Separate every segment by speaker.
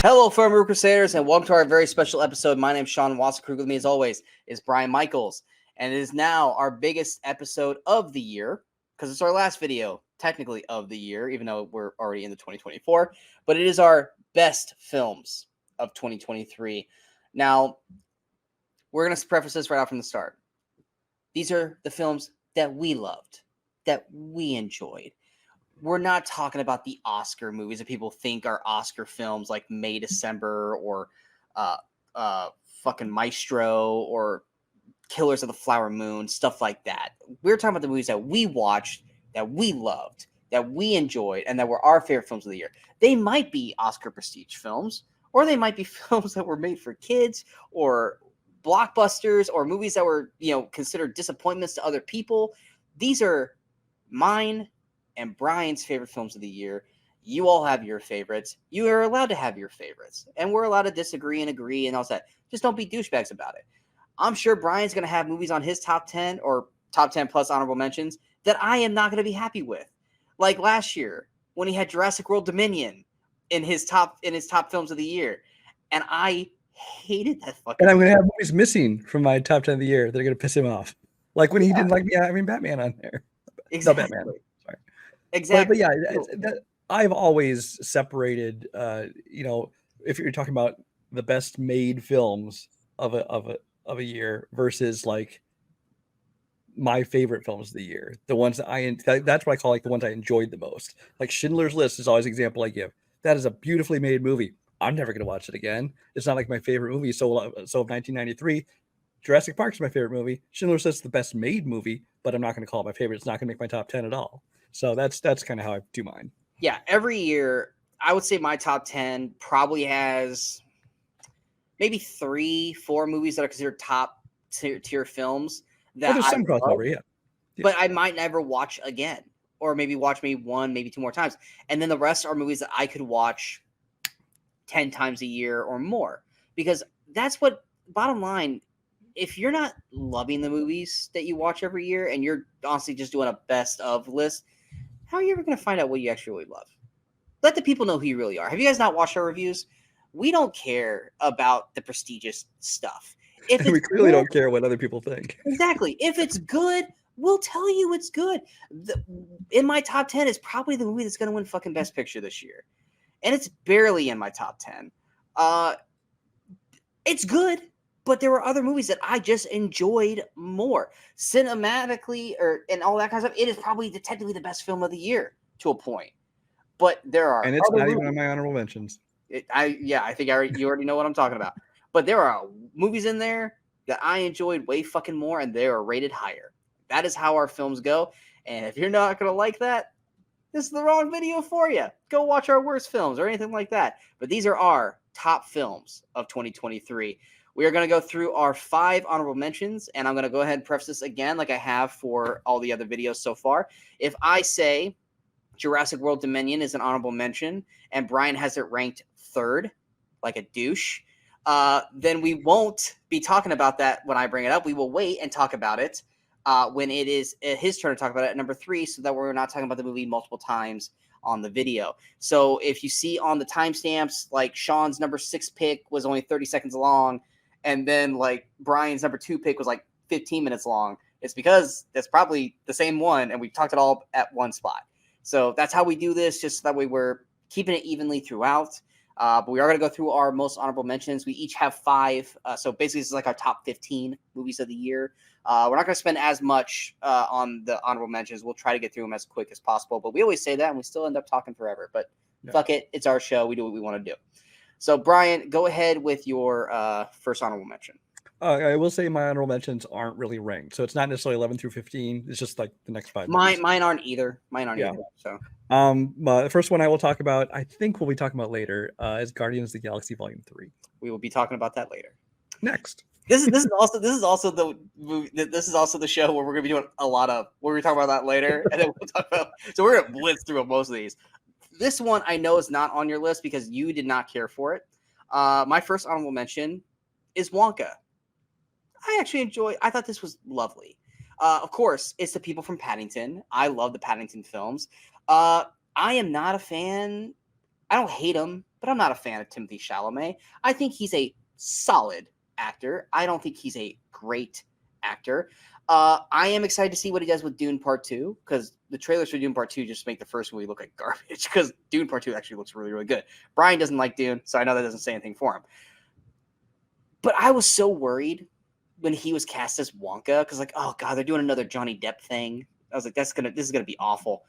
Speaker 1: Hello, former Crusaders, and welcome to our very special episode. My name is Sean Wasserkrug. With me, as always, is Brian Michaels, and it is now our biggest episode of the year because it's our last video, technically, of the year, even though we're already in the 2024. But it is our best films of 2023. Now, we're going to preface this right out from the start. These are the films that we loved, that we enjoyed. We're not talking about the Oscar movies that people think are Oscar films like May, December, or fucking Maestro, or Killers of the Flower Moon, stuff like that. We're talking about the movies that we watched, that we loved, that we enjoyed, and that were our favorite films of the year. They might be Oscar prestige films, or they might be films that were made for kids, or blockbusters, or movies that were, considered disappointments to other people. These are mine and Brian's favorite films of the year. You all have your favorites. You are allowed to have your favorites. And we're allowed to disagree and agree and all that. Just don't be douchebags about it. I'm sure Brian's going to have movies on his top 10 or top 10 plus honorable mentions that I am not going to be happy with. Like last year when he had Jurassic World Dominion in his top films of the year. And I hated that fucking
Speaker 2: And I'm going to have movies missing from my top 10 of the year that are going to piss him off. Like when he didn't like Batman on there.
Speaker 1: Exactly.
Speaker 2: No, Batman. Sorry.
Speaker 1: Exactly.
Speaker 2: But yeah, I've always separated, if you're talking about the best made films of a year versus like my favorite films of the year, the ones that that's what I call like the ones I enjoyed the most. Like Schindler's List is always an example I give. That is a beautifully made movie. I'm never going to watch it again. It's not like my favorite movie. So of 1993, Jurassic Park is my favorite movie. Schindler's List is the best made movie, but I'm not going to call it my favorite. It's not going to make my top 10 at all. So that's kind of how I do mine.
Speaker 1: Yeah, every year, I would say my top 10 probably has maybe 3-4 movies that are considered top tier films that
Speaker 2: there's some crossover, yeah.
Speaker 1: But I might never watch again, or maybe watch maybe 1, maybe 2 more times. And then the rest are movies that I could watch 10 times a year or more. Because that's what, bottom line, if you're not loving the movies that you watch every year and you're honestly just doing a best of list, how are you ever going to find out what you actually really love? Let the people know who you really are. Have you guys not watched our reviews? We don't care about the prestigious stuff.
Speaker 2: If we clearly don't care what other people think.
Speaker 1: Exactly. If it's good, we'll tell you it's good. In my top 10 is probably the movie that's going to win fucking Best Picture this year. And it's barely in my top 10. It's good, but there were other movies that I just enjoyed more. Cinematically and all that kind of stuff, it is probably technically the best film of the year to a point. But there are,
Speaker 2: and it's not even on my honorable mentions.
Speaker 1: I think you already know what I'm talking about. But there are movies in there that I enjoyed way fucking more, and they are rated higher. That is how our films go. And if you're not gonna like that, this is the wrong video for you. Go watch our worst films or anything like that. But these are our top films of 2023. We are going to go through our 5 honorable mentions, and I'm going to go ahead and preface this again like I have for all the other videos so far. If I say Jurassic World Dominion is an honorable mention, and Brian has it ranked 3rd, like a douche, then we won't be talking about that when I bring it up. We will wait and talk about it when it is his turn to talk about it at number 3, so that we're not talking about the movie multiple times on the video. So if you see on the timestamps, like Sean's number 6 pick was only 30 seconds long, and then like Brian's number 2 pick was like 15 minutes long, it's because that's probably the same one, and we talked it all at one spot. So that's how we do this, just so that way we're keeping it evenly throughout. But we are going to go through our most honorable mentions. We each have 5. So basically, this is like our top 15 movies of the year. We're not going to spend as much on the honorable mentions. We'll try to get through them as quick as possible. But we always say that, and we still end up talking forever. But fuck it. It's our show. We do what we want to do. So, Brian, go ahead with your first honorable mention.
Speaker 2: I will say my honorable mentions aren't really ranked. So it's not necessarily 11 through 15. It's just like the next 5 movies.
Speaker 1: Mine aren't either. Either. So.
Speaker 2: The first one I will talk about, I think we'll be talking about later, is Guardians of the Galaxy Volume 3.
Speaker 1: We will be talking about that later.
Speaker 2: Next.
Speaker 1: This is also the movie. This is also the show where we're gonna be doing a lot of. We're gonna talk about that later, and then we'll talk about. So we're gonna blitz through most of these. This one I know is not on your list because you did not care for it. My first honorable mention is Wonka. I actually enjoy. I thought this was lovely. Of course, it's the people from Paddington. I love the Paddington films. I am not a fan. I don't hate them, but I'm not a fan of Timothy Chalamet. I think he's a solid actor. I don't think he's a great actor. I am excited to see what he does with Dune Part 2, because the trailers for Dune Part 2 just make the first movie look like garbage, because Dune Part 2 actually looks really, really good. Brian doesn't like Dune, so I know that doesn't say anything for him. But I was so worried when he was cast as Wonka, because like, oh god, they're doing another Johnny Depp thing. I was like, this is gonna be awful.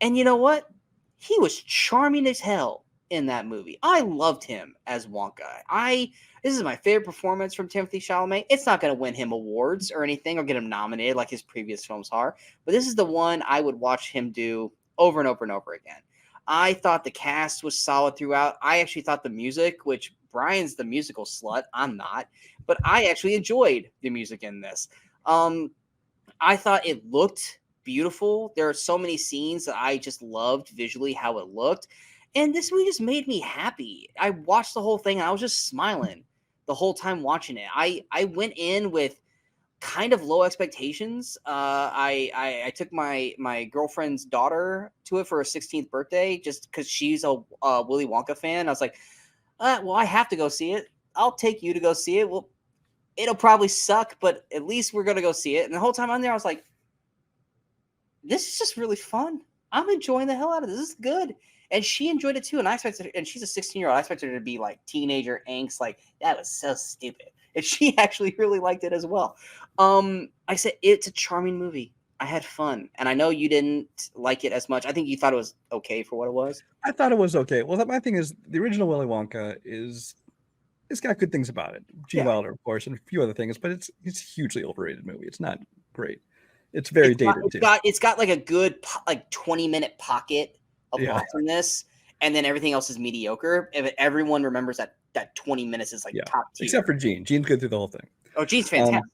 Speaker 1: And you know what? He was charming as hell in that movie. I loved him as Wonka. This is my favorite performance from Timothy Chalamet. It's not going to win him awards or anything or get him nominated like his previous films are, but this is the one I would watch him do over and over and over again. I thought the cast was solid throughout. I actually thought the music, which Brian's the musical slut, I'm not, but I actually enjoyed the music in this. I thought it looked beautiful. There are so many scenes that I just loved visually how it looked. And this movie just made me happy. I watched the whole thing and I was just smiling the whole time watching it. I went in with kind of low expectations. I took my girlfriend's daughter to it for her 16th birthday just because she's a Willy Wonka fan. I was like, well, I have to go see it. I'll take you to go see it. Well, it'll probably suck, but at least we're going to go see it. And the whole time I'm there, I was like, this is just really fun. I'm enjoying the hell out of this. This is good. And she enjoyed it too. And I expected her, and she's a 16-year-old. I expected her to be like teenager angst. Like, that was so stupid. And she actually really liked it as well. I said, it's a charming movie. I had fun. And I know you didn't like it as much. I think you thought it was okay for what it was.
Speaker 2: I thought it was okay. Well, my thing is the original Willy Wonka it's got good things about it. Gene Wilder, of course, and a few other things, but it's a hugely overrated movie. It's not great. It's very dated too.
Speaker 1: It's got like a good like 20-minute pocket of awesomeness, and then everything else is mediocre. If everyone remembers that 20 minutes is like top tier.
Speaker 2: Except for Gene. Gene's good through the whole thing.
Speaker 1: Oh, Gene's fantastic.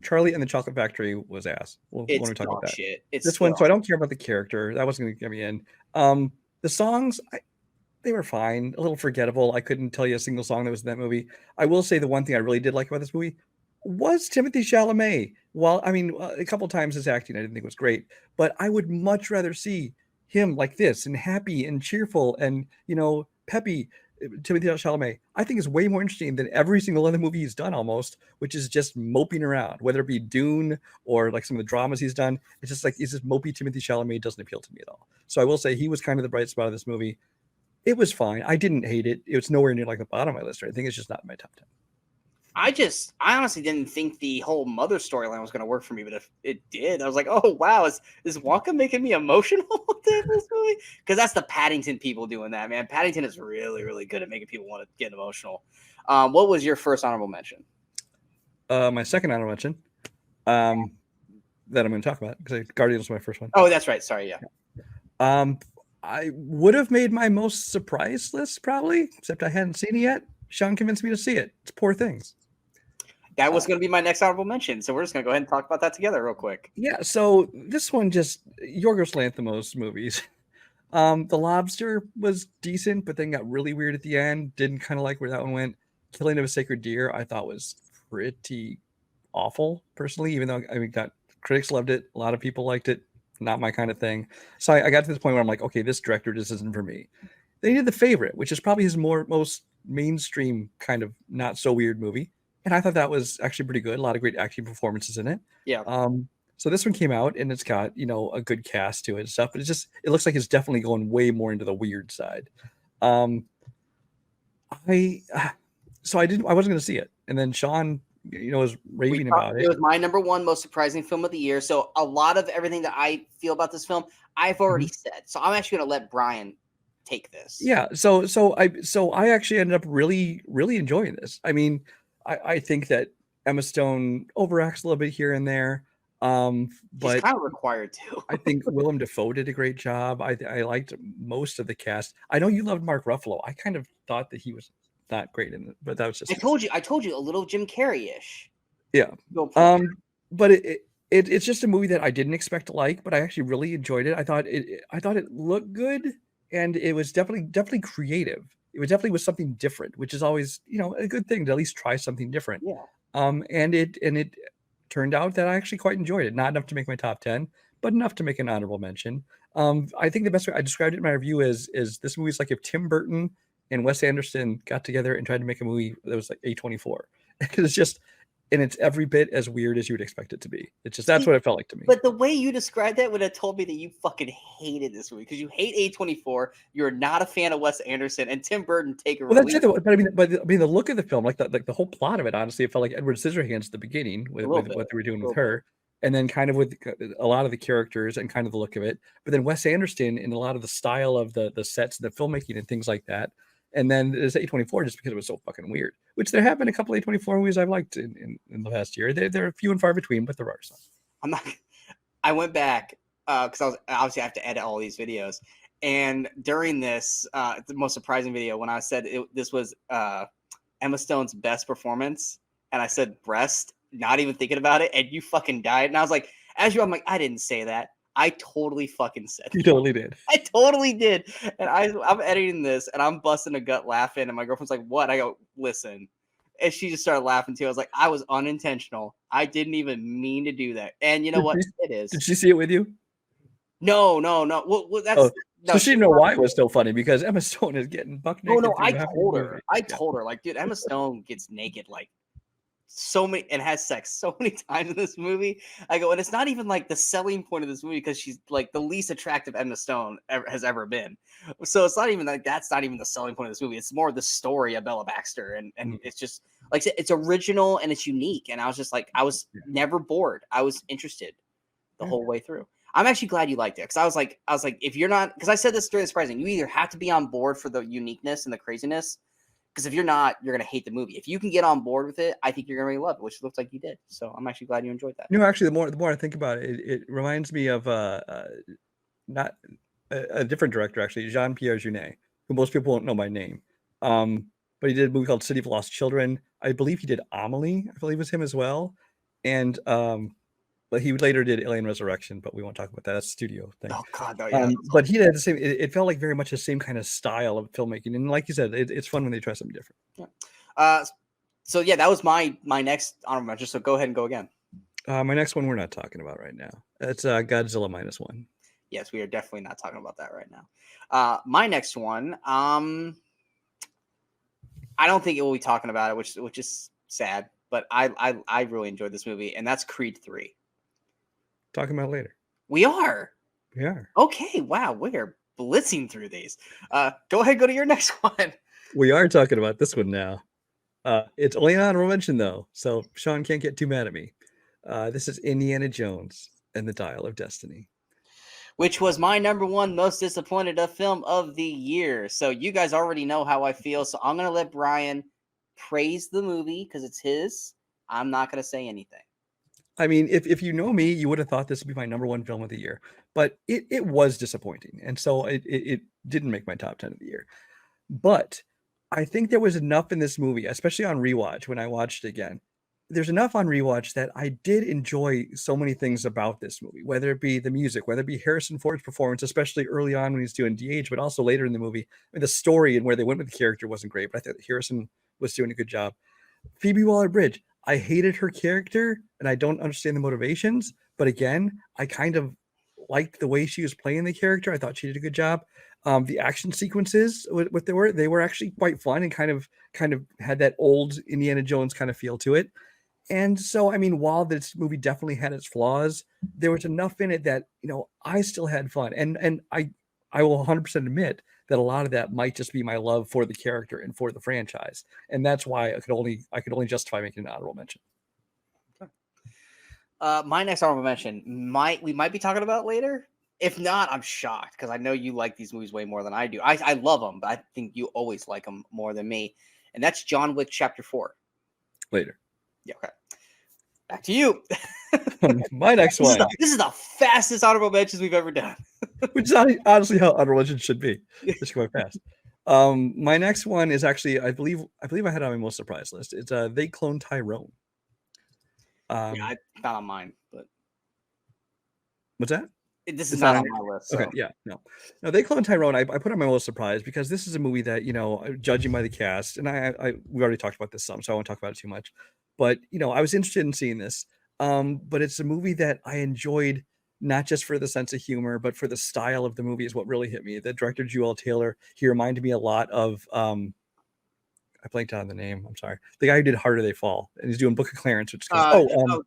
Speaker 2: Charlie and the Chocolate Factory was ass. When we talk about that.
Speaker 1: Shit.
Speaker 2: This one, so I don't care about the character. That wasn't going to get me in. The songs, they were fine. A little forgettable. I couldn't tell you a single song that was in that movie. I will say the one thing I really did like about this movie was Timothy Chalamet. Well, I mean, a couple times his acting I didn't think was great, but I would much rather see him like this and happy and cheerful and, peppy. Timothy Chalamet, I think, is way more interesting than every single other movie he's done almost, which is just moping around, whether it be Dune or like some of the dramas he's done. It's just like, it's just mopey Timothy Chalamet doesn't appeal to me at all. So I will say he was kind of the bright spot of this movie. It was fine. I didn't hate it. It was nowhere near like the bottom of my list or anything. It's just not in my top 10.
Speaker 1: I honestly didn't think the whole mother storyline was going to work for me, but if it did, I was like, oh, wow, is Wonka making me emotional with this movie? Because that's the Paddington people doing that, man. Paddington is really, really good at making people want to get emotional. What was your first honorable mention?
Speaker 2: My second honorable mention that I'm going to talk about, because Guardians was my first one.
Speaker 1: Oh, that's right. Sorry, yeah.
Speaker 2: I would have made my most surprise list, probably, except I hadn't seen it yet. Sean convinced me to see it. It's Poor Things.
Speaker 1: That was going to be my next honorable mention, so we're just going to go ahead and talk about that together real quick.
Speaker 2: Yeah, so this one just Yorgos Lanthimos movies. The Lobster was decent, but then got really weird at the end. Didn't kind of like where that one went. Killing of a Sacred Deer, I thought was pretty awful, personally, even though critics loved it. A lot of people liked it. Not my kind of thing. So I got to this point where I'm like, okay, this director just isn't for me. Then he did The Favorite, which is probably his most mainstream kind of not so weird movie. And I thought that was actually pretty good. A lot of great acting performances in it.
Speaker 1: Yeah.
Speaker 2: So this one came out and it's got, a good cast to it and stuff, but it looks like it's definitely going way more into the weird side. I wasn't going to see it. And then Sean, was raving about it.
Speaker 1: It was my number one most surprising film of the year. So a lot of everything that I feel about this film, I've already said. So I'm actually going to let Brian take this.
Speaker 2: Yeah. So I actually ended up really, really enjoying this. I mean, I think that Emma Stone overacts a little bit here and there. But
Speaker 1: she's kind of required to.
Speaker 2: I think Willem Dafoe did a great job. I liked most of the cast. I know you loved Mark Ruffalo. I kind of thought that he was not great in it, but that was just.
Speaker 1: I told you a little Jim Carrey-ish.
Speaker 2: Yeah. But it's just a movie that I didn't expect to like, but I actually really enjoyed it. I thought it looked good, and it was definitely creative. It definitely was something different, which is always, a good thing to at least try something different.
Speaker 1: Yeah.
Speaker 2: And it turned out that I actually quite enjoyed it. Not enough to make my top 10, but enough to make an honorable mention. I think the best way I described it in my review is this movie is like if Tim Burton and Wes Anderson got together and tried to make a movie that was like A24. It's just, and it's every bit as weird as you would expect it to be. It's just, that's what it felt like to me.
Speaker 1: But the way you described that would have told me that you fucking hated this movie because you hate A24. You're not a fan of Wes Anderson and Tim Burton. Take a
Speaker 2: well, that's it. But I mean, the look of the film, like the whole plot of it, honestly, it felt like Edward Scissorhands at the beginning with what they were doing with her, and then kind of with a lot of the characters and kind of the look of it. But then Wes Anderson and a lot of the style of the sets, and the filmmaking, and things like that. And then there's A24 just because it was so fucking weird. Which there have been a couple of A24 movies I've liked in the past year. They're few and far between, but there are some.
Speaker 1: I went back because I was obviously I have to edit all these videos, and during this, the most surprising video when I said this was Emma Stone's best performance, and I said breast, not even thinking about it, and you fucking died, and I was like, I'm like, I didn't say that. I totally fucking said
Speaker 2: you totally did.
Speaker 1: I totally did. And I'm editing this and I'm busting a gut laughing. And my girlfriend's like, what? I go, listen. And she just started laughing too. I was like, I was unintentional. I didn't even mean to do that. And you know what? It is.
Speaker 2: Did she see it with you?
Speaker 1: No. Well, that's
Speaker 2: so she didn't know why it was so funny because Emma Stone is getting buck naked.
Speaker 1: No, I told her. I told her, like, dude, Emma Stone gets naked like so many and has sex so many times in this movie. I go, and it's not even like the selling point of this movie because she's like the least attractive Emma Stone has ever been. So it's not even like that's not even the selling point of this movie. It's more the story of Bella Baxter, and it's just like I said, it's original and it's unique. And I was just like, I was never bored. I was interested the whole way through. I'm actually glad you liked it because I was like, if you're not, because I said this during the surprising, you either have to be on board for the uniqueness and the craziness. Because if you're not, you're going to hate the movie. If you can get on board with it, I think you're going to really love it, which looks like you did. So I'm actually glad you enjoyed that.
Speaker 2: No, actually, the more I think about it, it reminds me of not a different director, actually, Jean-Pierre Jeunet, who most people won't know by name. But he did a movie called City of Lost Children. I believe he did Amelie. I believe it was him as well. And but he later did Alien Resurrection, but we won't talk about that. That's a studio thing.
Speaker 1: Oh God, no, yeah.
Speaker 2: But he had the same. It felt like very much the same kind of style of filmmaking, and like you said, it's fun when they try something different.
Speaker 1: Yeah. So yeah, that was my next honorable mention. So go ahead and go again.
Speaker 2: My next one we're not talking about right now. It's Godzilla -1.
Speaker 1: Yes, we are definitely not talking about that right now. My next one, I don't think it will be talking about it, which is sad. But I really enjoyed this movie, and that's Creed 3.
Speaker 2: Talking about later.
Speaker 1: We are. Okay. Wow. We are blitzing through these. Go ahead. Go to your next one.
Speaker 2: We are talking about this one now. It's only an honorable mention though, so Sean can't get too mad at me. This is Indiana Jones and the Dial of Destiny,
Speaker 1: which was my number one most disappointed film of the year. So you guys already know how I feel. So I'm gonna let Brian praise the movie because it's his. I'm not gonna say anything.
Speaker 2: I mean, if you know me, you would have thought this would be my number one film of the year, but it was disappointing. And so it didn't make my top 10 of the year. But I think there was enough in this movie, especially on rewatch, when I watched it again. There's enough on rewatch that I did enjoy so many things about this movie, whether it be the music, whether it be Harrison Ford's performance, especially early on when he's doing DH, but also later in the movie. I mean, the story and where they went with the character wasn't great, but I thought Harrison was doing a good job. Phoebe Waller-Bridge, I hated her character and I don't understand the motivations, but again, I kind of liked the way she was playing the character. I thought she did a good job. The action sequences, what they were actually quite fun and kind of had that old Indiana Jones kind of feel to it. And so, I mean, while this movie definitely had its flaws, there was enough in it that, you know, I still had fun. And I will 100% admit that a lot of that might just be my love for the character and for the franchise. And that's why I could only justify making an honorable mention.
Speaker 1: My next honorable mention we might be talking about later. If not, I'm shocked because I know you like these movies way more than I do. I love them, but I think you always like them more than me. And that's John Wick Chapter 4.
Speaker 2: Later.
Speaker 1: Yeah, okay. Back to you.
Speaker 2: My next one.
Speaker 1: This is the fastest honorable mentions we've ever done.
Speaker 2: Which is honestly how honorable mentions should be. Just going fast. My next one is actually, I believe I had it on my most surprise list. It's They Clone Tyrone.
Speaker 1: Yeah, I found on mine, but
Speaker 2: what's that?
Speaker 1: This is not on my list. So.
Speaker 2: Okay, yeah, no, They Clone Tyrone. I put on my most surprise because this is a movie that, you know, judging by the cast, and we already talked about this some, so I won't talk about it too much. But you know, I was interested in seeing this. But it's a movie that I enjoyed not just for the sense of humor, but for the style of the movie is what really hit me. The director, Jewel Taylor, he reminded me a lot of, I blanked on the name. I'm sorry. The guy who did Harder They Fall, and he's doing Book of Clarence, which is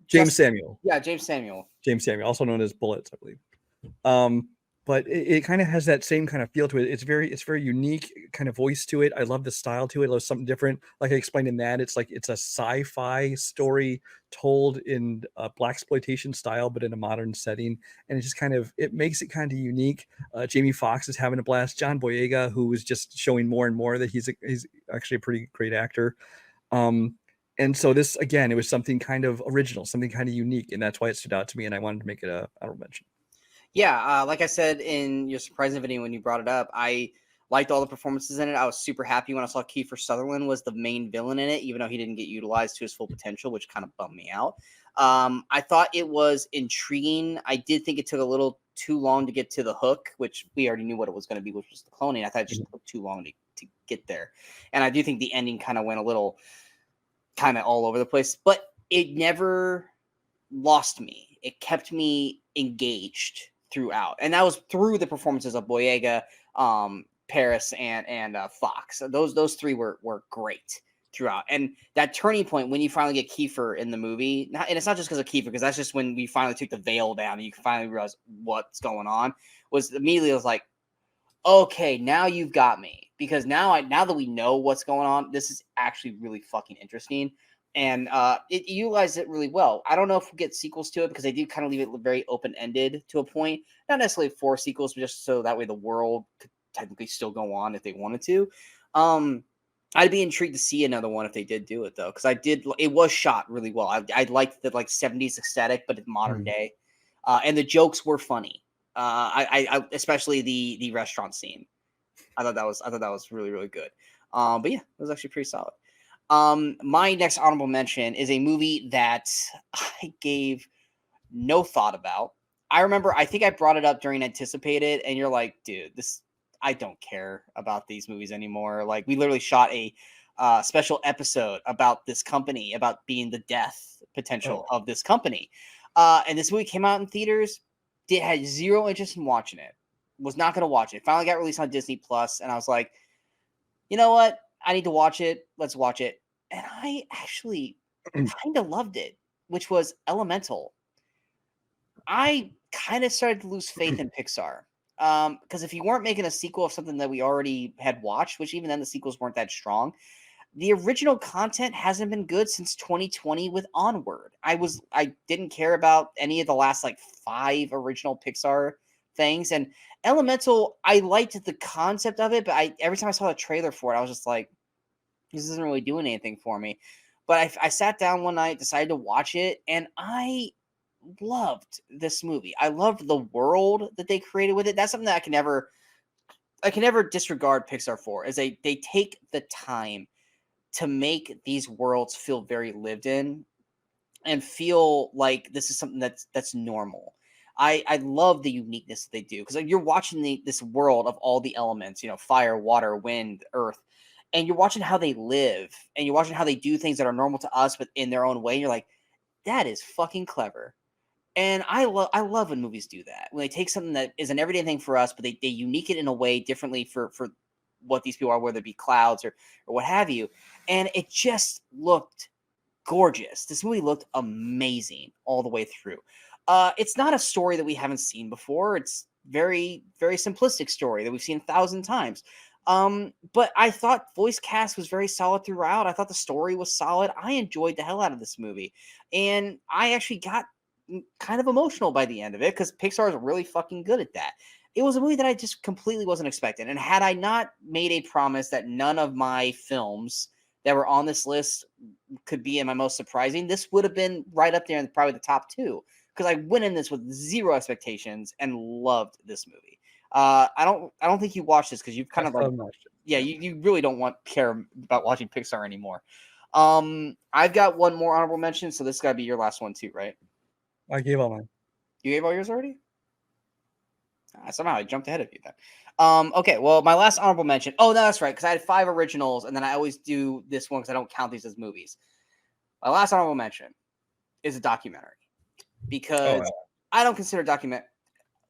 Speaker 2: James Samuel.
Speaker 1: Yeah, James Samuel.
Speaker 2: James Samuel, also known as Bullets, I believe. But it kind of has that same kind of feel to it. It's very unique kind of voice to it. I love the style to it. I love something different. Like I explained in that, it's like it's a sci-fi story told in a blaxploitation style, but in a modern setting, and it just kind of it makes it kind of unique. Jamie Foxx is having a blast. John Boyega, who is just showing more and more that he's actually a pretty great actor. And so this again, it was something kind of original, something kind of unique, and that's why it stood out to me, and I wanted to make it a honorable mention.
Speaker 1: Yeah, like I said in your surprising video when you brought it up, I liked all the performances in it. I was super happy when I saw Kiefer Sutherland was the main villain in it, even though he didn't get utilized to his full potential, which kind of bummed me out. I thought it was intriguing. I did think it took a little too long to get to the hook, which we already knew what it was going to be, which was the cloning. I thought it just took too long to get there. And I do think the ending kind of went a little kind of all over the place, but it never lost me. It kept me engaged throughout, and that was through the performances of Boyega, Paris, and Fox. Those three were great throughout. And that turning point when you finally get Kiefer in the movie, and it's not just because of Kiefer, because that's just when we finally took the veil down and you can finally realize what's going on. Was immediately I was like, okay, now you've got me, because now that we know what's going on, this is actually really fucking interesting. And it utilized it really well. I don't know if we'll get sequels to it, because they do kind of leave it very open-ended to a point. Not necessarily 4 sequels, but just so that way the world could technically still go on if they wanted to. I'd be intrigued to see another one if they did do it, though, because it was shot really well. I liked the 70s aesthetic, but in modern day. And the jokes were funny. I especially the restaurant scene. I thought that was really, really good. But yeah, it was actually pretty solid. My next honorable mention is a movie that I gave no thought about. I think I brought it up during Anticipated, and you're like, dude, I don't care about these movies anymore. Like, we literally shot a special episode about this company, about being the death potential of this company. And this movie came out in theaters, had zero interest in watching it, was not going to watch it. Finally got released on Disney Plus, and I was like, you know what? I need to watch it. Let's watch it. And I actually kind of loved it, which was Elemental. I kind of started to lose faith in Pixar. Because if you weren't making a sequel of something that we already had watched, which even then the sequels weren't that strong, the original content hasn't been good since 2020 with Onward. I didn't care about any of the last 5 original Pixar things. And Elemental, I liked the concept of it, but every time I saw the trailer for it, I was just like, this isn't really doing anything for me. But I sat down one night, decided to watch it, and I loved this movie. I loved the world that they created with it. That's something that I can never disregard Pixar for, is they take the time to make these worlds feel very lived in and feel like this is something that's normal. I love the uniqueness that they do, because you're watching this world of all the elements, fire, water, wind, earth, and you're watching how they live, and you're watching how they do things that are normal to us, but in their own way. And you're like, that is fucking clever. And I love when movies do that, when they take something that is an everyday thing for us, but they unique it in a way differently for what these people are, whether it be clouds or what have you. And it just looked gorgeous. This movie looked amazing all the way through. It's not a story that we haven't seen before. It's very, very simplistic story that we've seen 1,000 times. But I thought voice cast was very solid throughout. I thought the story was solid. I enjoyed the hell out of this movie. And I actually got kind of emotional by the end of it, because Pixar is really fucking good at that. It was a movie that I just completely wasn't expecting. And had I not made a promise that none of my films that were on this list could be in my most surprising, this would have been right up there in probably the top 2, because I went in this with zero expectations and loved this movie. I don't think you watched this, because you've kind of you really don't care about watching Pixar anymore. I've got one more honorable mention, so this got to be your last one too, right?
Speaker 2: I gave all mine.
Speaker 1: You gave all yours already? Somehow I jumped ahead of you then. Okay, well, my last honorable mention. Oh, no, that's right, because I had 5 originals, and then I always do this one because I don't count these as movies. My last honorable mention is a documentary, because I don't consider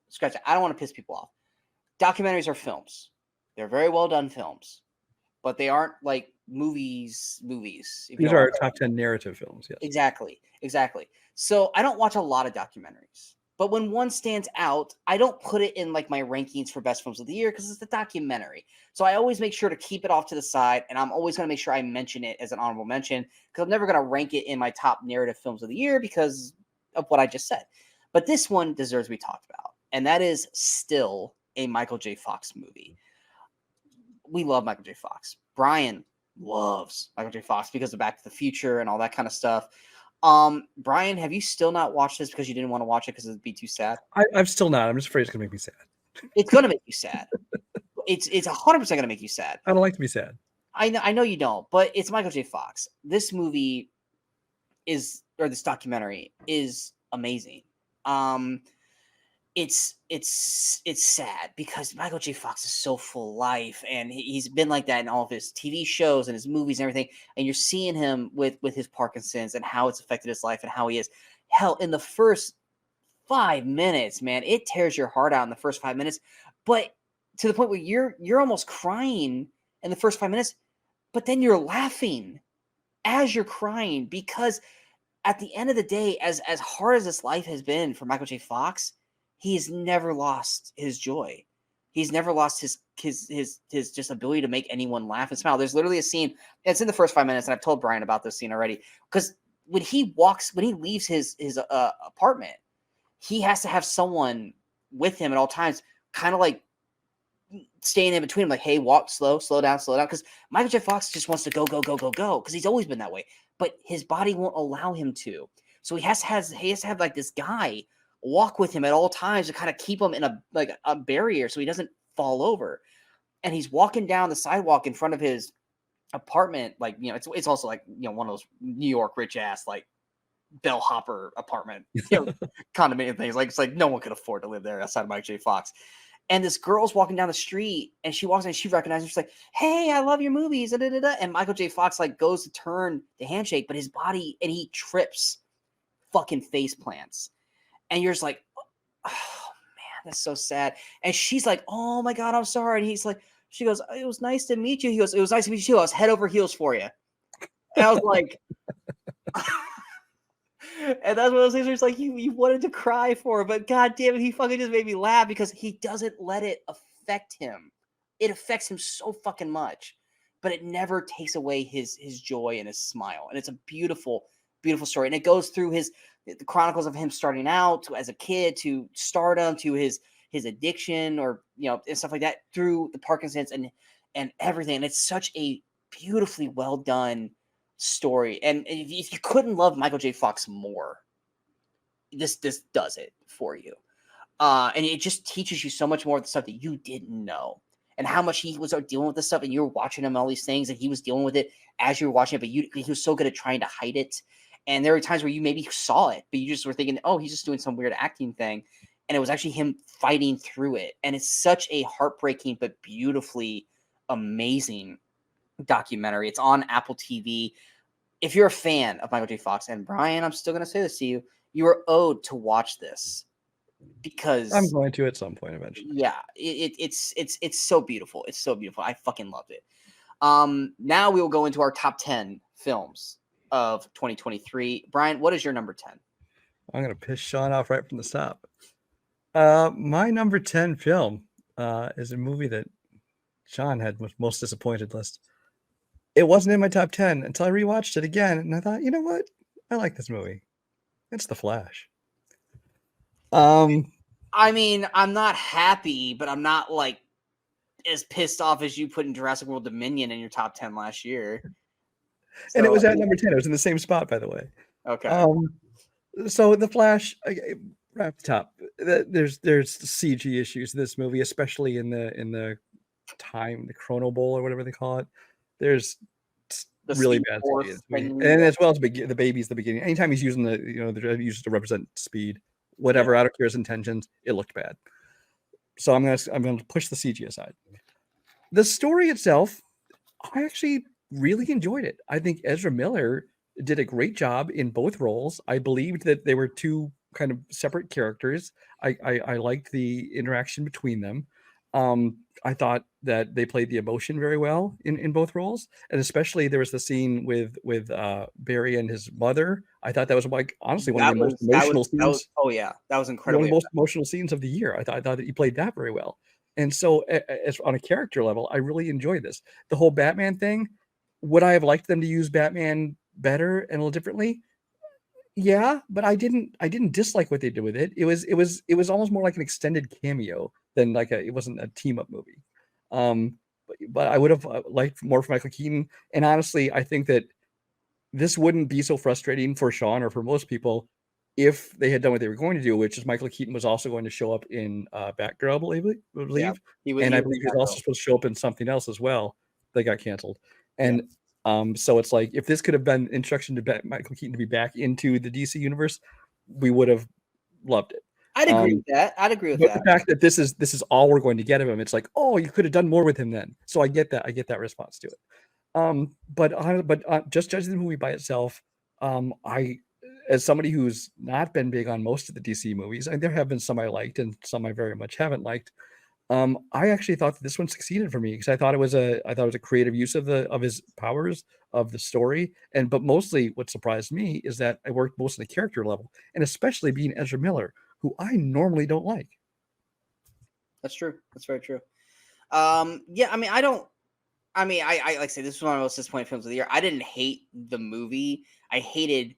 Speaker 1: scratch that. I don't want to piss people off. Documentaries are films. They're very well done films, but they aren't like movies. If
Speaker 2: These
Speaker 1: you know
Speaker 2: are
Speaker 1: what
Speaker 2: our
Speaker 1: I'm
Speaker 2: top 10 narrative films. Yes.
Speaker 1: Exactly. So I don't watch a lot of documentaries, but when one stands out, I don't put it in like my rankings for best films of the year because it's the documentary. So I always make sure to keep it off to the side, and I'm always going to make sure I mention it as an honorable mention because I'm never going to rank it in my top narrative films of the year because of what I just said. But this one deserves to be talked about, and that is still a Michael J. Fox movie. We love Michael J. Fox. Brian loves Michael J. Fox because of Back to the Future and all that kind of stuff. Brian, have you still not watched this because you didn't want to watch it because it'd be too sad?
Speaker 2: I'm still not. I'm just afraid it's gonna make me sad.
Speaker 1: It's gonna make you sad. It's 100% gonna make you sad.
Speaker 2: I don't like to be sad.
Speaker 1: I know you don't, but it's Michael J. Fox. This movie this documentary is amazing. It's sad because Michael J. Fox is so full of life, and he's been like that in all of his TV shows and his movies and everything. And you're seeing him with his Parkinson's and how it's affected his life and how he is. Hell, in the first 5 minutes, man, it tears your heart out in the first 5 minutes, but to the point where you're almost crying in the first 5 minutes, but then you're laughing as you're crying because at the end of the day, as hard as this life has been for Michael J. Fox, he's never lost his joy. He's never lost his just ability to make anyone laugh and smile. There's literally a scene, it's in the first 5 minutes, and I've told Brian about this scene already, because when he leaves his apartment, he has to have someone with him at all times, kind of like staying in between him, like, hey, walk slow down, because Michael J. Fox just wants to go, because he's always been that way, but his body won't allow him to. So he has to have like this guy walk with him at all times to kind of keep him in a barrier so he doesn't fall over. And he's walking down the sidewalk in front of his apartment, like, it's also like, one of those New York rich ass like bellhopper apartment, condominium things. Like, it's like no one could afford to live there outside of Mike J. Fox. And this girl's walking down the street, and she walks in, and she recognizes him. She's like, "Hey, I love your movies." And Michael J. Fox like goes to turn the handshake, but his body, and he trips, fucking face plants, and you're just like, "Oh man, that's so sad." And she's like, "Oh my god, I'm sorry." And he's like, she goes, "It was nice to meet you." He goes, "It was nice to meet you too. I was head over heels for you." And I was like. And that's one of those things where it's like you wanted to cry for, but god damn it, he fucking just made me laugh because he doesn't let it affect him. It affects him so fucking much, but it never takes away his joy and his smile. And it's a beautiful, beautiful story. And it goes through the chronicles of him starting out as a kid to stardom to his addiction or and stuff like that through the Parkinson's and everything. And it's such a beautifully well done story. And if you couldn't love Michael J. Fox more, this does it for you. And it just teaches you so much more of the stuff that you didn't know, and how much he was dealing with this stuff, and you were watching him all these things, and he was dealing with it as you were watching it, but he was so good at trying to hide it. And there were times where you maybe saw it, but you just were thinking, oh, he's just doing some weird acting thing, and it was actually him fighting through it. And it's such a heartbreaking but beautifully amazing documentary. It's on Apple TV. If you're a fan of Michael J. Fox, and Brian, I'm still going to say this to you, you are owed to watch this because
Speaker 2: I'm going to at some point eventually.
Speaker 1: Yeah, it's so beautiful. It's so beautiful. I fucking loved it. Now we will go into our top 10 films of 2023. Brian, what is your number 10?
Speaker 2: I'm going to piss Sean off right from the top. My number 10 film is a movie that Sean had most disappointed list. It wasn't in my top 10 until I rewatched it again, and I thought, you know what? I like this movie. It's The Flash.
Speaker 1: I mean, I'm not happy, but I'm not like as pissed off as you put in Jurassic World Dominion in your top 10 last year.
Speaker 2: And it was at number 10. It was in the same spot, by the way.
Speaker 1: Okay.
Speaker 2: So The Flash, right up the top, there's CG issues in this movie, especially in the time, the Chrono Bowl or whatever they call it. There's really bad CG, and as well as the baby's the beginning. Anytime he's using the used to represent speed, whatever, out of his intentions, it looked bad. So I'm gonna push the CG aside. The story itself, I actually really enjoyed it. I think Ezra Miller did a great job in both roles. I believed that they were two kind of separate characters. I liked the interaction between them. I thought that they played the emotion very well in both roles, and especially there was the scene with Barry and his mother. I thought that was like honestly one of the most emotional scenes.
Speaker 1: Oh yeah, that was
Speaker 2: One of
Speaker 1: incredibly
Speaker 2: the most emotional scenes of the year. I thought that he played that very well. And so, as on a character level, I really enjoyed this. The whole Batman thing. Would I have liked them to use Batman better and a little differently? Yeah, but I didn't dislike what they did with it. It was almost more like an extended cameo than like it wasn't a team up movie. But I would have liked more from Michael Keaton. And honestly, I think that this wouldn't be so frustrating for Sean or for most people if they had done what they were going to do, which is Michael Keaton was also going to show up in Batgirl, I
Speaker 1: yeah.
Speaker 2: believe,
Speaker 1: He
Speaker 2: and
Speaker 1: he
Speaker 2: I
Speaker 1: was
Speaker 2: believe he was also
Speaker 1: Batgirl.
Speaker 2: supposed to show up in something else as well that got canceled.
Speaker 1: Yeah.
Speaker 2: And so it's like if this could have been introduction to Michael Keaton to be back into the DC universe, we would have loved it.
Speaker 1: I'd agree with that. I'd agree with
Speaker 2: But the
Speaker 1: that.
Speaker 2: fact that this is all we're going to get of him, it's like, oh, you could have done more with him then. So I get that. I get that response to it. But just judging the movie by itself, I, as somebody who's not been big on most of the DC movies, and there have been some I liked and some I very much haven't liked. I actually thought that this one succeeded for me because I thought it was a creative use of his powers of the story, but mostly what surprised me is that I worked most on the character level, and especially being Ezra Miller, who I normally don't like.
Speaker 1: That's true. That's very true. Yeah, I mean, I don't. I mean, I like I say this was one of the most disappointing films of the year. I didn't hate the movie. I hated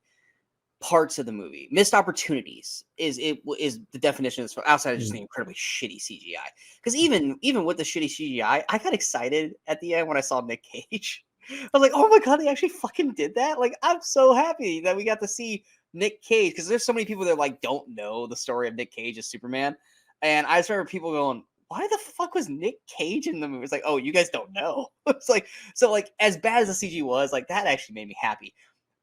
Speaker 1: parts of the movie. Missed opportunities is the definition of this, outside of just
Speaker 2: Mm.
Speaker 1: the incredibly shitty CGI. Because even with the shitty CGI, I got excited at the end when I saw Nick Cage. I was like, oh my god, they actually fucking did that. Like, I'm so happy that we got to see Nick Cage, because there's so many people that like don't know the story of Nick Cage as Superman. And I just remember people going, why the fuck was Nick Cage in the movie? It's like, oh, you guys don't know. It's like, so like as bad as the CG was, like that actually made me happy.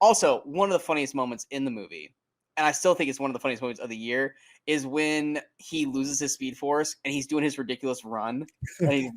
Speaker 1: Also, one of the funniest moments in the movie, and I still think it's one of the funniest moments of the year, is when he loses his speed force and he's doing his ridiculous run, and he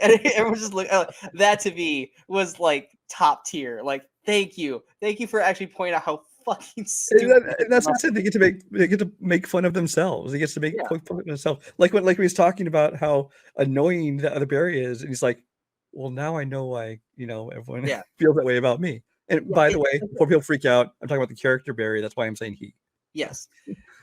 Speaker 1: and everyone's just like, that to me was like top tier. Like, thank you for actually pointing out how fucking stupid.
Speaker 2: And that's what I said. They get to make fun of themselves. He gets to make
Speaker 1: Yeah,
Speaker 2: fun of himself. Like he was talking about how annoying the other Barry is, and he's like, "Well, now I know why everyone
Speaker 1: yeah,
Speaker 2: feels that way about me." And
Speaker 1: yeah.
Speaker 2: by the way, before people freak out, I'm talking about the character Barry. That's why I'm saying he.
Speaker 1: Yes.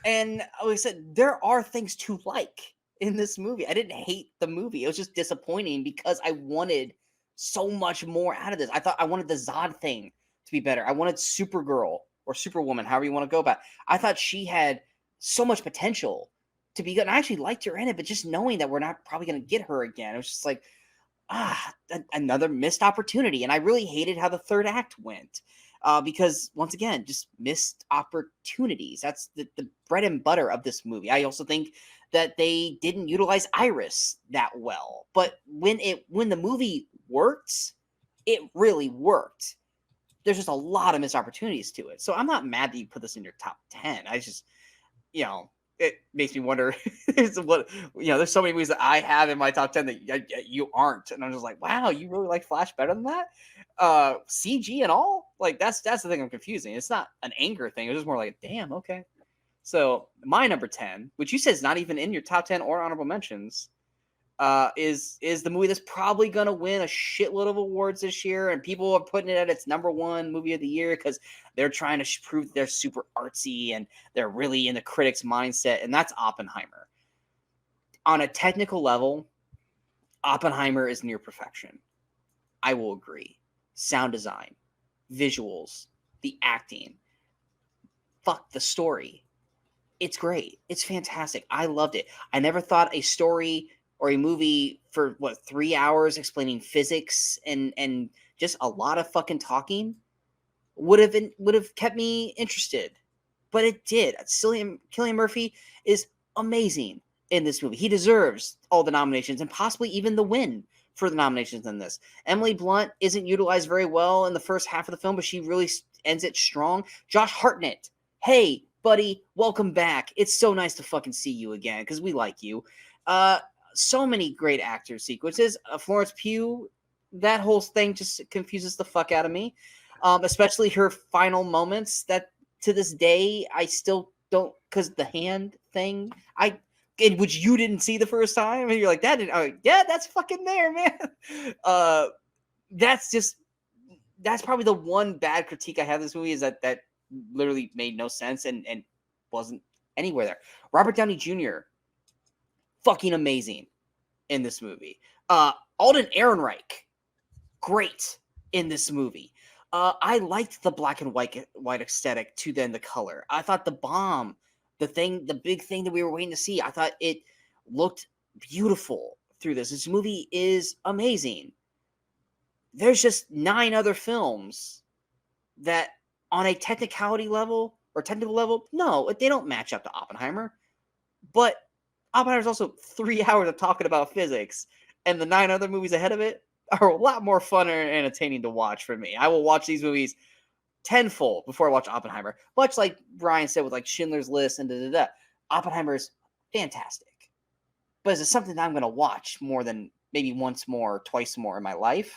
Speaker 1: And like I said, there are things to like in this movie. I didn't hate the movie. It was just disappointing because I wanted so much more out of this. I thought I wanted the Zod thing to be better. I wanted Supergirl or Superwoman, however you want to go about it. I thought she had so much potential to be good. And I actually liked her in it, but just knowing that we're not probably going to get her again, it was just like, another missed opportunity. And I really hated how the third act went. Because once again, just missed opportunities. That's the bread and butter of this movie. I also think that they didn't utilize Iris that well. But when the movie worked, it really worked. There's just a lot of missed opportunities to it. So I'm not mad that you put this in your top 10. I just, it makes me wonder there's so many movies that I have in my top 10 that you aren't, and I'm just like, wow, you really like Flash better than that. CG and all, like that's the thing I'm confusing. It's not an anger thing, it's just more like, damn, okay. So my number 10, which you said is not even in your top 10 or honorable mentions, is the movie that's probably gonna win a shitload of awards this year, and people are putting it at its number one movie of the year because they're trying to prove that they're super artsy and they're really in the critics' mindset, and that's Oppenheimer. On a technical level, Oppenheimer is near perfection. I will agree. Sound design, visuals, the acting, fuck the story. It's great. It's fantastic. I loved it. I never thought a story or a movie for 3 hours explaining physics and just a lot of fucking talking would have kept me interested, but it did. Cillian Murphy is amazing in this movie. He deserves all the nominations and possibly even the win for the nominations in this. Emily Blunt isn't utilized very well in the first half of the film, but she really ends it strong. Josh Hartnett, hey buddy, welcome back. It's so nice to fucking see you again because we like you. So many great actor sequences. Florence Pugh, that whole thing just confuses the fuck out of me. Especially her final moments that to this day I still don't, because the hand thing, which you didn't see the first time, and you're like, yeah, that's fucking there, man. That's probably the one bad critique I have of this movie, is that literally made no sense and wasn't anywhere there. Robert Downey Jr. fucking amazing in this movie. Alden Ehrenreich, great in this movie. I liked the black and white aesthetic to then the color. I thought the bomb, the big thing that we were waiting to see, I thought it looked beautiful through this. This movie is amazing. There's just 9 other films that, on a technical level, no, they don't match up to Oppenheimer. But Oppenheimer's also 3 hours of talking about physics, and the 9 other movies ahead of it are a lot more fun and entertaining to watch for me. I will watch these movies tenfold before I watch Oppenheimer. Much like Brian said with like Schindler's List and Oppenheimer is fantastic. But is it something that I'm going to watch more than maybe once more, or twice more in my life?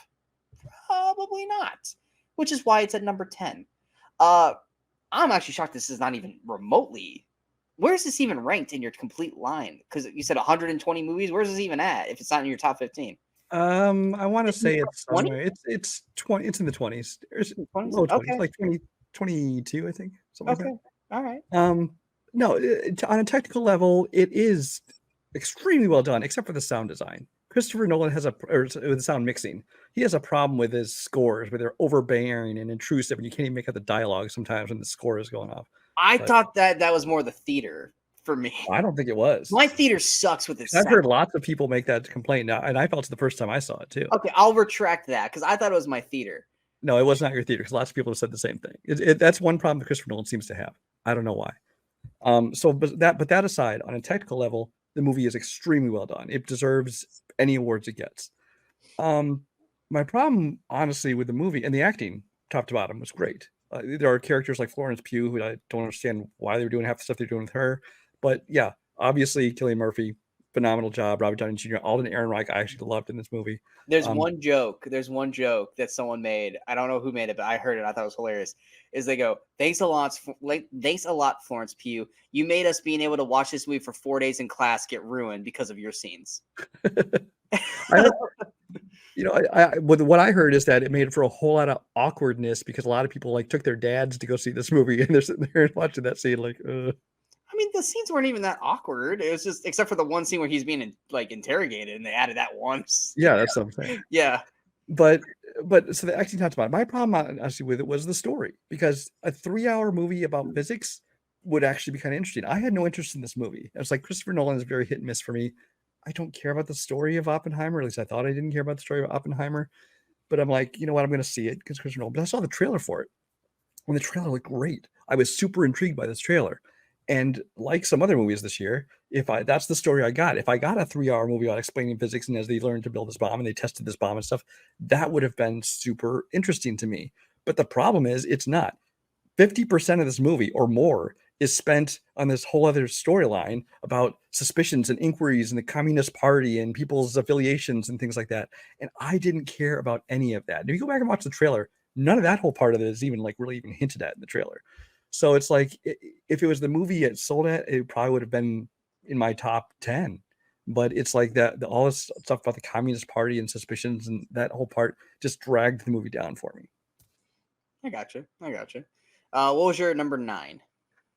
Speaker 1: Probably not. Which is why it's at number 10. I'm actually shocked this is not even remotely. Where's this even ranked in your complete line? Because you said 120 movies. Where's this even at if it's not in your top 15?
Speaker 2: I want to say it's
Speaker 1: 20?
Speaker 2: somewhere. It's 20. It's in the 20s. There's
Speaker 1: 20s?
Speaker 2: low 20s,
Speaker 1: Okay.
Speaker 2: like 20, 22, I think. Something like that.
Speaker 1: All right.
Speaker 2: No, on a technical level, it is extremely well done, except for the sound design. Christopher Nolan has with the sound mixing. He has a problem with his scores, where they're overbearing and intrusive, and you can't even make out the dialogue sometimes when the score is going off.
Speaker 1: I thought that was more the theater for me.
Speaker 2: I don't think it was.
Speaker 1: My theater sucks with this.
Speaker 2: I've heard lots of people make that complaint now, and I felt it the first time I saw it too.
Speaker 1: Okay, I'll retract that because I thought it was my theater.
Speaker 2: No, it was not your theater, because lots of people have said the same thing. That's one problem that Christopher Nolan seems to have. I don't know why. But that aside, on a technical level, the movie is extremely well done. It deserves any awards it gets. My problem, honestly, with the movie and the acting, top to bottom, was great. There are characters like Florence Pugh, who I don't understand why they were doing half the stuff they're doing with her. But yeah, obviously, Cillian Murphy, phenomenal job. Robert Downey Jr., Alden Ehrenreich, I actually loved in this movie.
Speaker 1: There's one joke that someone made. I don't know who made it, but I heard it. I thought it was hilarious. Is they go, thanks a lot, Florence Pugh. You made us being able to watch this movie for 4 days in class get ruined because of your scenes.
Speaker 2: What I heard is that it made for a whole lot of awkwardness, because a lot of people took their dads to go see this movie, and they're sitting there and watching that scene
Speaker 1: I mean, the scenes weren't even that awkward. It was just, except for the one scene where he's being interrogated, and they added that once.
Speaker 2: Yeah, that's something.
Speaker 1: Yeah.
Speaker 2: But so the acting talks about it. My problem actually with it was the story, because a 3-hour movie about physics would actually be kind of interesting. I had no interest in this movie. It's like Christopher Nolan is very hit and miss for me. I don't care about the story of Oppenheimer. At least I thought I didn't care about the story of Oppenheimer. But I'm like, you know what? I'm going to see it because Christopher Nolan. But I saw the trailer for it, and the trailer looked great. I was super intrigued by this trailer. And like some other movies this year, that's the story I got. If I got a 3-hour movie about explaining physics and as they learned to build this bomb and they tested this bomb and stuff, that would have been super interesting to me. But the problem is, it's not. 50% of this movie or more is spent on this whole other storyline about suspicions and inquiries and the Communist Party and people's affiliations and things like that. And I didn't care about any of that. And if you go back and watch the trailer, none of that whole part of it is even really even hinted at in the trailer. So it's like, if it was the movie it sold at, it probably would have been in my top 10. But it's like that all this stuff about the Communist Party and suspicions and that whole part just dragged the movie down for me.
Speaker 1: I got you. What was your number 9?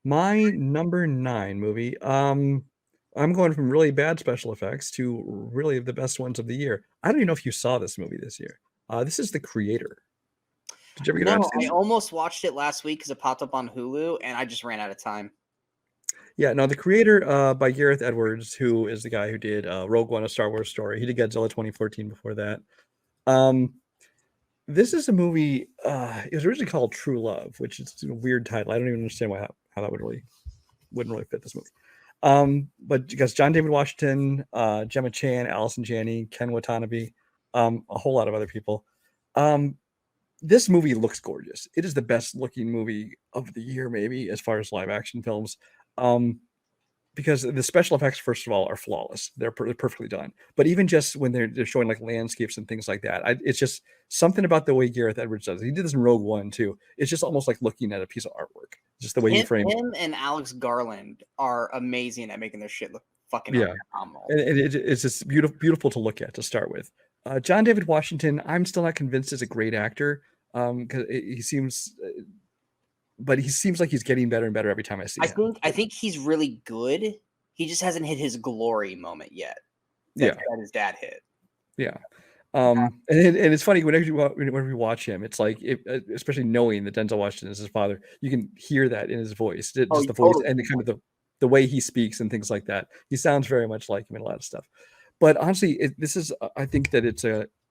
Speaker 2: My number 9 movie. I'm going from really bad special effects to really the best ones of the year. I don't even know if you saw this movie this year. This is The Creator. Did you ever get around to see it?
Speaker 1: I almost watched it last week because it popped up on Hulu, and I just ran out of time.
Speaker 2: Yeah, no, The Creator by Gareth Edwards, who is the guy who did Rogue One, A Star Wars Story. He did Godzilla 2014 before that. This is a movie, it was originally called True Love, which is a weird title. I don't even understand how that wouldn't really fit this movie. But because John David Washington, Gemma Chan, Allison Janney, Ken Watanabe, a whole lot of other people. This movie looks gorgeous. It is the best looking movie of the year, maybe, as far as live action films. Because the special effects, first of all, are flawless. They're perfectly done. But even just when they're showing landscapes and things like that, it's just something about the way Gareth Edwards does it. He did this in Rogue One too. It's just almost like looking at a piece of artwork. Just the way he framed.
Speaker 1: Him and Alex Garland are amazing at making their shit look fucking
Speaker 2: Yeah,
Speaker 1: phenomenal.
Speaker 2: and it's just beautiful to look at to start with. John David Washington, I'm still not convinced is a great actor. Because he seems, but he seems like he's getting better and better every time I see him.
Speaker 1: I think he's really good. He just hasn't hit his glory moment yet. That his dad hit.
Speaker 2: Yeah. And it's funny whenever we watch him, it's like, especially knowing that Denzel Washington is his father, you can hear that in his voice, just the voice totally. And the kind of the way he speaks and things like that. He sounds very much like him in a lot of stuff. But honestly, this is, I think that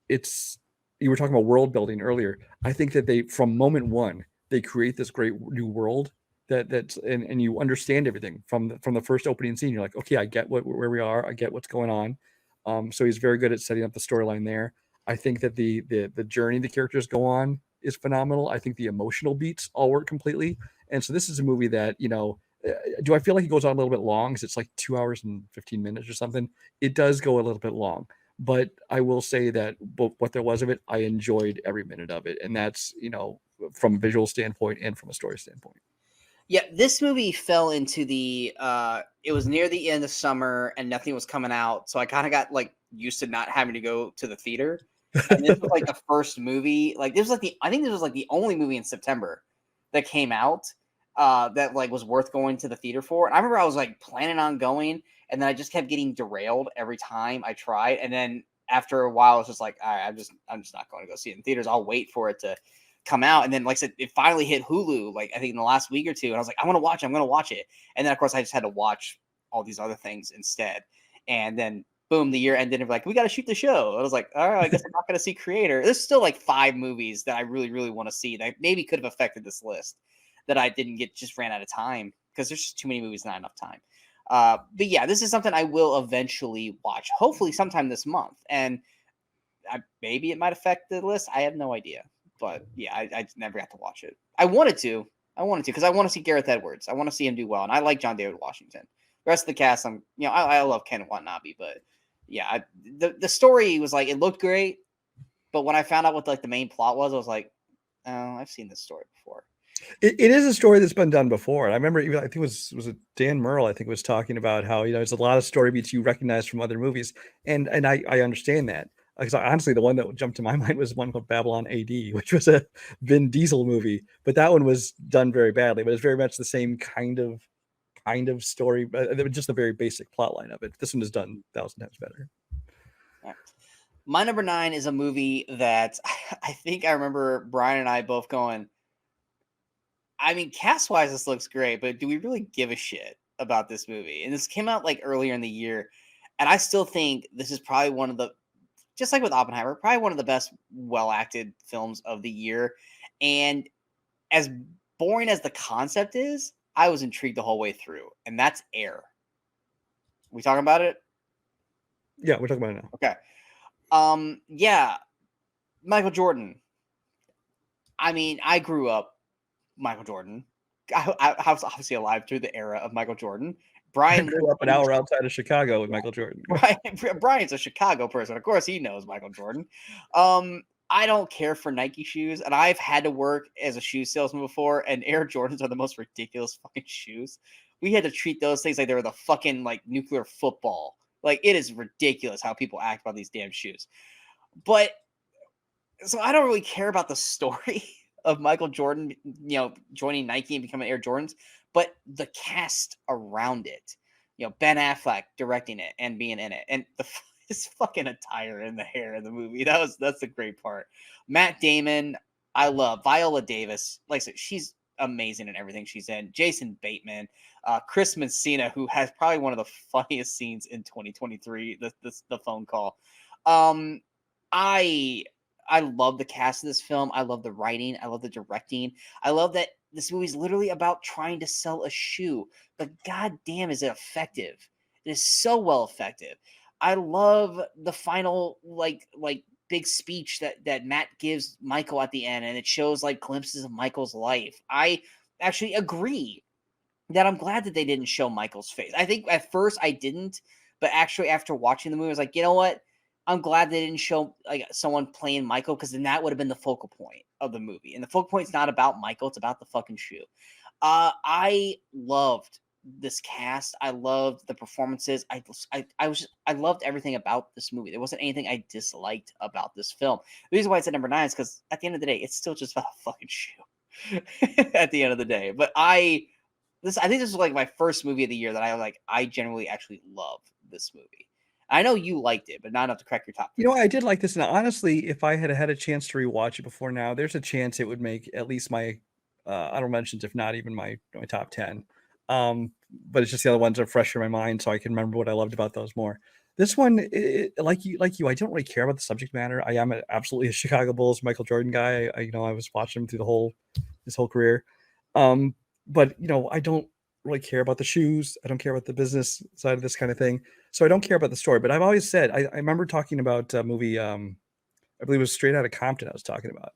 Speaker 2: it's, you were talking about world building earlier. I think that they, from moment one, they create this great new world that's and you understand everything from the first opening scene. You're like, okay, I get where we are. I get what's going on. So he's very good at setting up the storyline there. I think that the journey the characters go on is phenomenal. I think the emotional beats all work completely. And so this is a movie that, do I feel like it goes on a little bit long? Because it's like 2 hours and 15 minutes or something. It does go a little bit long, but I will say that what there was of it, I enjoyed every minute of it. And that's, from a visual standpoint and from a story standpoint.
Speaker 1: Yeah, this movie fell into the it was near the end of summer and nothing was coming out, so I kind of got like used to not having to go to the theater. And this was like the first movie, like this was like I think this was like the only movie in September that came out that like was worth going to the theater for. And I remember I was like planning on going, and then I just kept getting derailed every time I tried. And then after a while, it's just like, all right, I'm just not going to go see it in theaters. I'll wait for it to come out. And then, like I said, it finally hit Hulu, like I think in the last week or two. And I was like, I'm going to watch it. And then, of course, I just had to watch all these other things instead. And then, boom, the year ended. And like, we got to shoot the show. I was like, all right, I guess I'm not going to see Creator. There's still like 5 movies that I really, really want to see that maybe could have affected this list that I didn't get, just ran out of time because there's just too many movies, not enough time. But yeah, this is something I will eventually watch, hopefully sometime this month. And maybe it might affect the list. I have no idea. But yeah, I never got to watch it. I wanted to because I want to see Gareth Edwards. I want to see him do well, and I like John David Washington. The rest of the cast, I love Ken Watanabe, but yeah, the story was like, it looked great, but when I found out what like the main plot was, I was like, oh, I've seen this story before.
Speaker 2: It is a story that's been done before. And I remember, I think it was Dan Merle, I think, was talking about how, there's a lot of story beats you recognize from other movies. And I understand that. Because honestly, the one that jumped to my mind was one called Babylon AD, which was a Vin Diesel movie. But that one was done very badly. But it's very much the same kind of story, but just a very basic plot line of it. This one is done 1,000 times better.
Speaker 1: Right. My number 9 is a movie that I think I remember Brian and I both going, I mean, cast-wise, this looks great, but do we really give a shit about this movie? And this came out like earlier in the year, and I still think this is probably one of the, just like with Oppenheimer, probably one of the best well-acted films of the year. And as boring as the concept is, I was intrigued the whole way through, and that's Air. We talking about it?
Speaker 2: Yeah, we're talking about it
Speaker 1: now. Okay. Yeah, Michael Jordan. I mean, I grew up Michael Jordan. I was obviously alive through the era of Michael Jordan. Brian
Speaker 2: grew up an hour outside of Chicago with Michael Jordan.
Speaker 1: Brian's a Chicago person. Of course, he knows Michael Jordan. I don't care for Nike shoes, and I've had to work as a shoe salesman before, and Air Jordans are the most ridiculous fucking shoes. We had to treat those things like they were the fucking like nuclear football. Like, it is ridiculous how people act about these damn shoes. But so I don't really care about the story of Michael Jordan, joining Nike and becoming Air Jordans, but the cast around it, Ben Affleck directing it and being in it, and his fucking attire and the hair in the movie. That's the great part. Matt Damon, I love. Viola Davis, like I said, she's amazing in everything she's in. Jason Bateman, Chris Messina, who has probably one of the funniest scenes in 2023, the phone call. I love the cast of this film. I love the writing. I love the directing. I love that this movie is literally about trying to sell a shoe, but goddamn, is it effective? It is so well effective. I love the final like big speech that Matt gives Michael at the end, and it shows like glimpses of Michael's life. I actually agree that I'm glad that they didn't show Michael's face. I think at first I didn't, but actually after watching the movie, I was like, you know what? I'm glad they didn't show like someone playing Michael, because then that would have been the focal point of the movie. And the focal point is not about Michael; it's about the fucking shoe. I loved this cast. I loved the performances. I loved everything about this movie. There wasn't anything I disliked about this film. The reason why it's at number 9 is because at the end of the day, it's still just about a fucking shoe. At the end of the day, but I think this was like my first movie of the year that I generally actually love this movie. I know you liked it, but not enough to crack your top 3.
Speaker 2: You know, I did like this, and honestly, if I had had a chance to rewatch it before now, there's a chance it would make at least my honorable mentions, if not even my top 10. But it's just the other ones are fresher in my mind, so I can remember what I loved about those more. This one, like you, I don't really care about the subject matter. I am absolutely a Chicago Bulls Michael Jordan guy. I was watching him through his whole career. But I don't really care about the shoes. I don't care about the business side of this kind of thing. So I don't care about the story. But I've always said, I remember talking about a movie, I believe it was Straight Outta Compton I was talking about.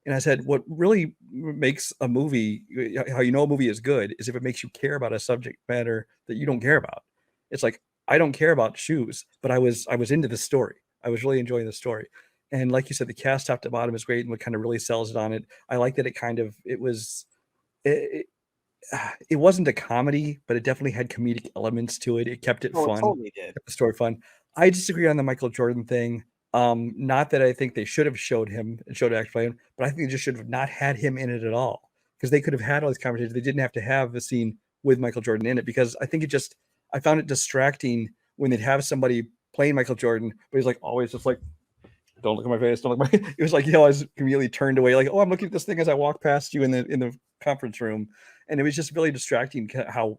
Speaker 2: And I said, what really makes a movie, how you know a movie is good, is if it makes you care about a subject matter that you don't care about. It's like, I don't care about shoes, but I was into the story. I was really enjoying the story. And like you said, the cast top to bottom is great, and what kind of really sells it on it. I like that it wasn't a comedy, but it definitely had comedic elements to it. It kept it
Speaker 1: Oh, it
Speaker 2: fun,
Speaker 1: totally did.
Speaker 2: kept the story fun. I disagree on the Michael Jordan thing. Not that I think they should have showed actually, but I think they just should have not had him in it at all, because they could have had all these conversations. They didn't have to have the scene with Michael Jordan in it, because I found it distracting when they'd have somebody playing Michael Jordan, but he's like always just like, don't look at my face, don't look at my. It was like, I was immediately turned away, like, oh, I'm looking at this thing as I walk past you in the conference room, and it was just really distracting how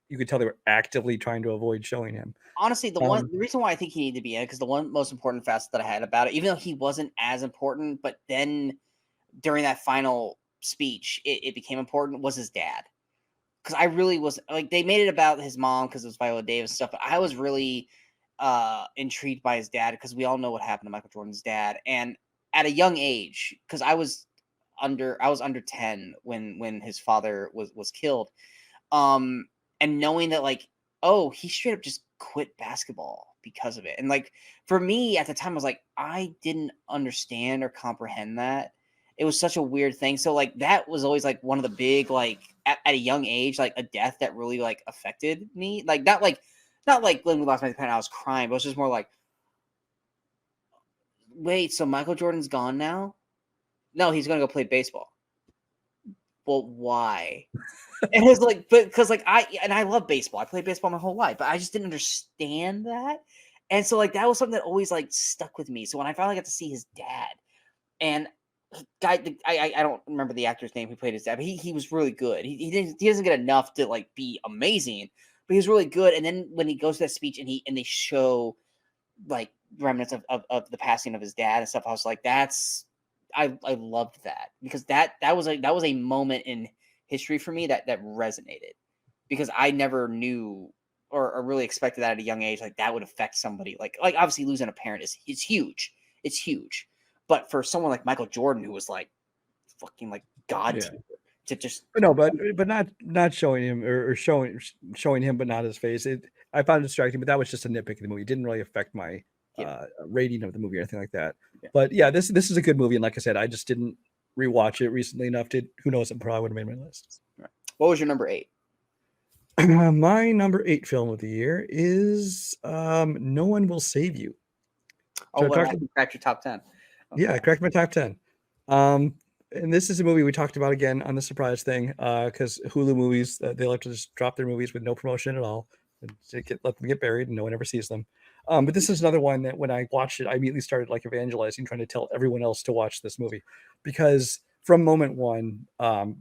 Speaker 2: you could tell they were actively trying to avoid showing him.
Speaker 1: Honestly, the reason why I think he needed to be in it, because the one most important facet that I had about it, even though he wasn't as important, but then during that final speech, it became important, was his dad. Because I really was like, they made it about his mom because it was Viola Davis and stuff, but I was really intrigued by his dad, because we all know what happened to Michael Jordan's dad. And at a young age, because I was under 10 when his father was killed. And knowing that, like, oh, he straight up just quit basketball because of it. And like, for me at the time, I was like, I didn't understand or comprehend that. It was such a weird thing. So like, that was always like one of the big, like, at a young age, like a death that really like affected me. Like, not like when we lost my parent, I was crying, but it was just more like, wait, so Michael Jordan's gone now? No, he's gonna go play baseball. Well, why? And it's like, but because like I love baseball. I played baseball my whole life, but I just didn't understand that. And so like, that was something that always like stuck with me. So when I finally got to see his dad, and I don't remember the actor's name who played his dad, but he was really good. He doesn't get enough to like be amazing, but he was really good. And then when he goes to that speech and they show like remnants of the passing of his dad and stuff, I was like, I loved that, because that was a moment in history for me that resonated, because I never knew or really expected that at a young age, like that would affect somebody. Like obviously losing a parent is huge. It's huge. But for someone like Michael Jordan, who was like fucking like God tier, to just
Speaker 2: No, but not showing him, or showing him, but not his face. I found it distracting, but that was just a nitpick of the movie. It didn't really affect my rating of the movie or anything like that.
Speaker 1: Yeah.
Speaker 2: But yeah, this is a good movie, and like I said, I just didn't rewatch it recently enough to. Who knows? It probably would have made my list.
Speaker 1: Right. What was your number 8?
Speaker 2: My number 8 film of the year is No One Will Save You.
Speaker 1: Oh, well, cracked your top 10.
Speaker 2: Okay. Yeah, I cracked my top 10. And this is a movie we talked about again on the surprise thing, because Hulu movies, they like to just drop their movies with no promotion at all, and let them get buried, and no one ever sees them. But this is another one that when I watched it, I immediately started like evangelizing, trying to tell everyone else to watch this movie, because from moment one,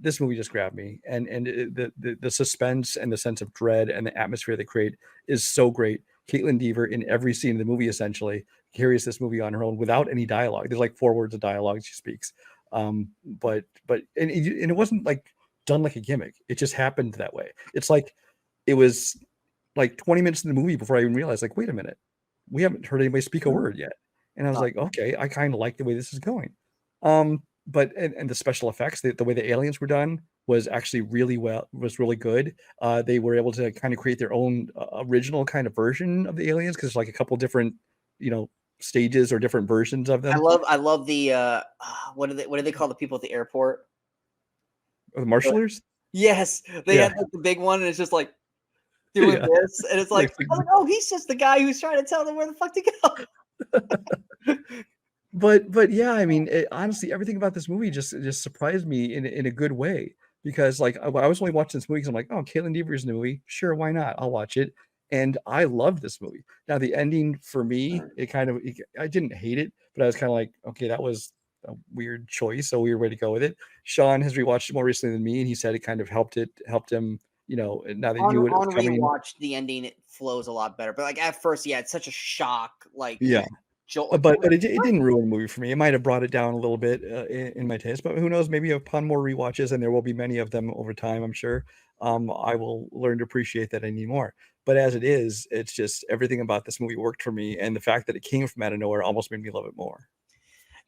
Speaker 2: this movie just grabbed me, and the suspense and the sense of dread and the atmosphere they create is so great. Caitlin Dever in every scene of the movie essentially carries this movie on her own without any dialogue. There's like 4 words of dialogue she speaks. But it wasn't like done like a gimmick. It just happened that way. It's like it was like 20 minutes in the movie before I even realized, like, wait a minute, we haven't heard anybody speak a word yet. And I was like, okay, I kind of like the way this is going. But the special effects, the way the aliens were done was actually really good. They were able to kind of create their own original kind of version of the aliens, because like a couple different, stages or different versions of them.
Speaker 1: I love the what do they call the people at the airport?
Speaker 2: The marshallers?
Speaker 1: Yes, they
Speaker 2: Yeah.
Speaker 1: had like the big one, and it's just like doing
Speaker 2: Yeah.
Speaker 1: this, and it's like,
Speaker 2: Like,
Speaker 1: I'm like, oh, he's just the guy who's trying to tell them where the fuck to go.
Speaker 2: but yeah, I mean, honestly, everything about this movie just surprised me in a good way because like I was only watching this movie because I'm like, oh, Caitlin Deaver's in the movie, sure, why not? I'll watch it, and I loved this movie. Now the ending for me, I didn't hate it, but I was kind of like, okay, that was a weird choice, a weird way to go with it. Sean has rewatched it more recently than me, and he said it kind of helped him, now they knew it was
Speaker 1: On
Speaker 2: coming.
Speaker 1: rewatch, the ending it flows a lot better. But like at first, yeah, it's such a shock. Like
Speaker 2: Yeah.
Speaker 1: Joel,
Speaker 2: But it didn't ruin the movie for me. It might have brought it down a little bit in my taste, but who knows? Maybe upon more rewatches, and there will be many of them over time, I'm sure. I will learn to appreciate that I need more. But as it is, it's just everything about this movie worked for me, and the fact that it came from out of nowhere almost made me love it more.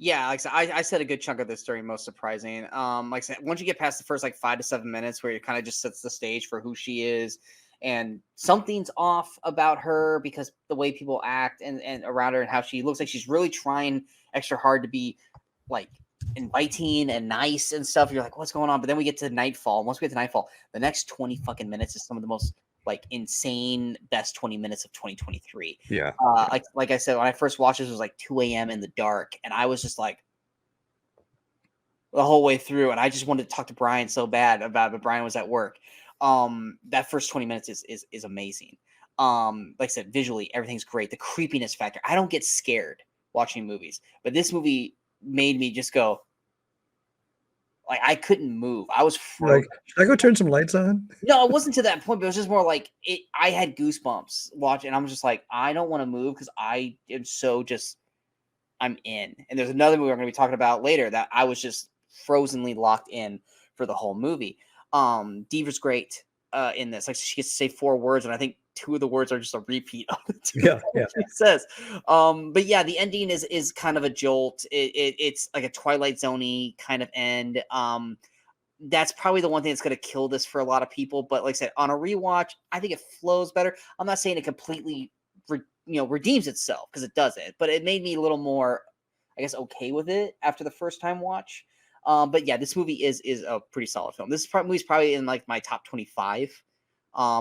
Speaker 1: yeah, like I said, I said a good chunk of this during most surprising. Like I said, once you get past the first like 5 to 7 minutes, where it kind of just sets the stage for who she is, and something's off about her because the way people act and around her and how she looks like she's really trying extra hard to be like inviting and nice and stuff. You're like, what's going on? But then we get to nightfall. Once we get to nightfall, the next 20 fucking minutes is some of the most like insane best 20 minutes of 2023.
Speaker 2: Yeah.
Speaker 1: Like I said, when I first watched this, it was like 2 a.m. in the dark, and I was just like the whole way through, and I just wanted to talk to Brian so bad about it, but Brian was at work. That first 20 minutes is amazing. Like I said, visually, everything's great. The creepiness factor. I don't get scared watching movies, but this movie made me just go, like I couldn't move. I was
Speaker 2: You're
Speaker 1: frozen.
Speaker 2: like, should I go turn some lights on?
Speaker 1: No, it wasn't to that point, but it was just more like it. I had goosebumps watching. I'm just like, I don't want to move because I am so just I'm in. And there's another movie we're going to be talking about later that I was just frozenly locked in for the whole movie. Deaver's great in this. Like she gets to say 4 words, and I think 2 of the words are just a repeat of the 2
Speaker 2: Yeah, yeah.
Speaker 1: she says. But yeah, the ending is kind of a jolt. It's like a Twilight Zone-y kind of end. That's probably the one thing that's going to kill this for a lot of people. But like I said, on a rewatch, I think it flows better. I'm not saying it completely redeems itself because it doesn't, but it made me a little more, I guess, okay with it after the first time watch. But yeah, this movie is a pretty solid film. This movie's probably in like my top 25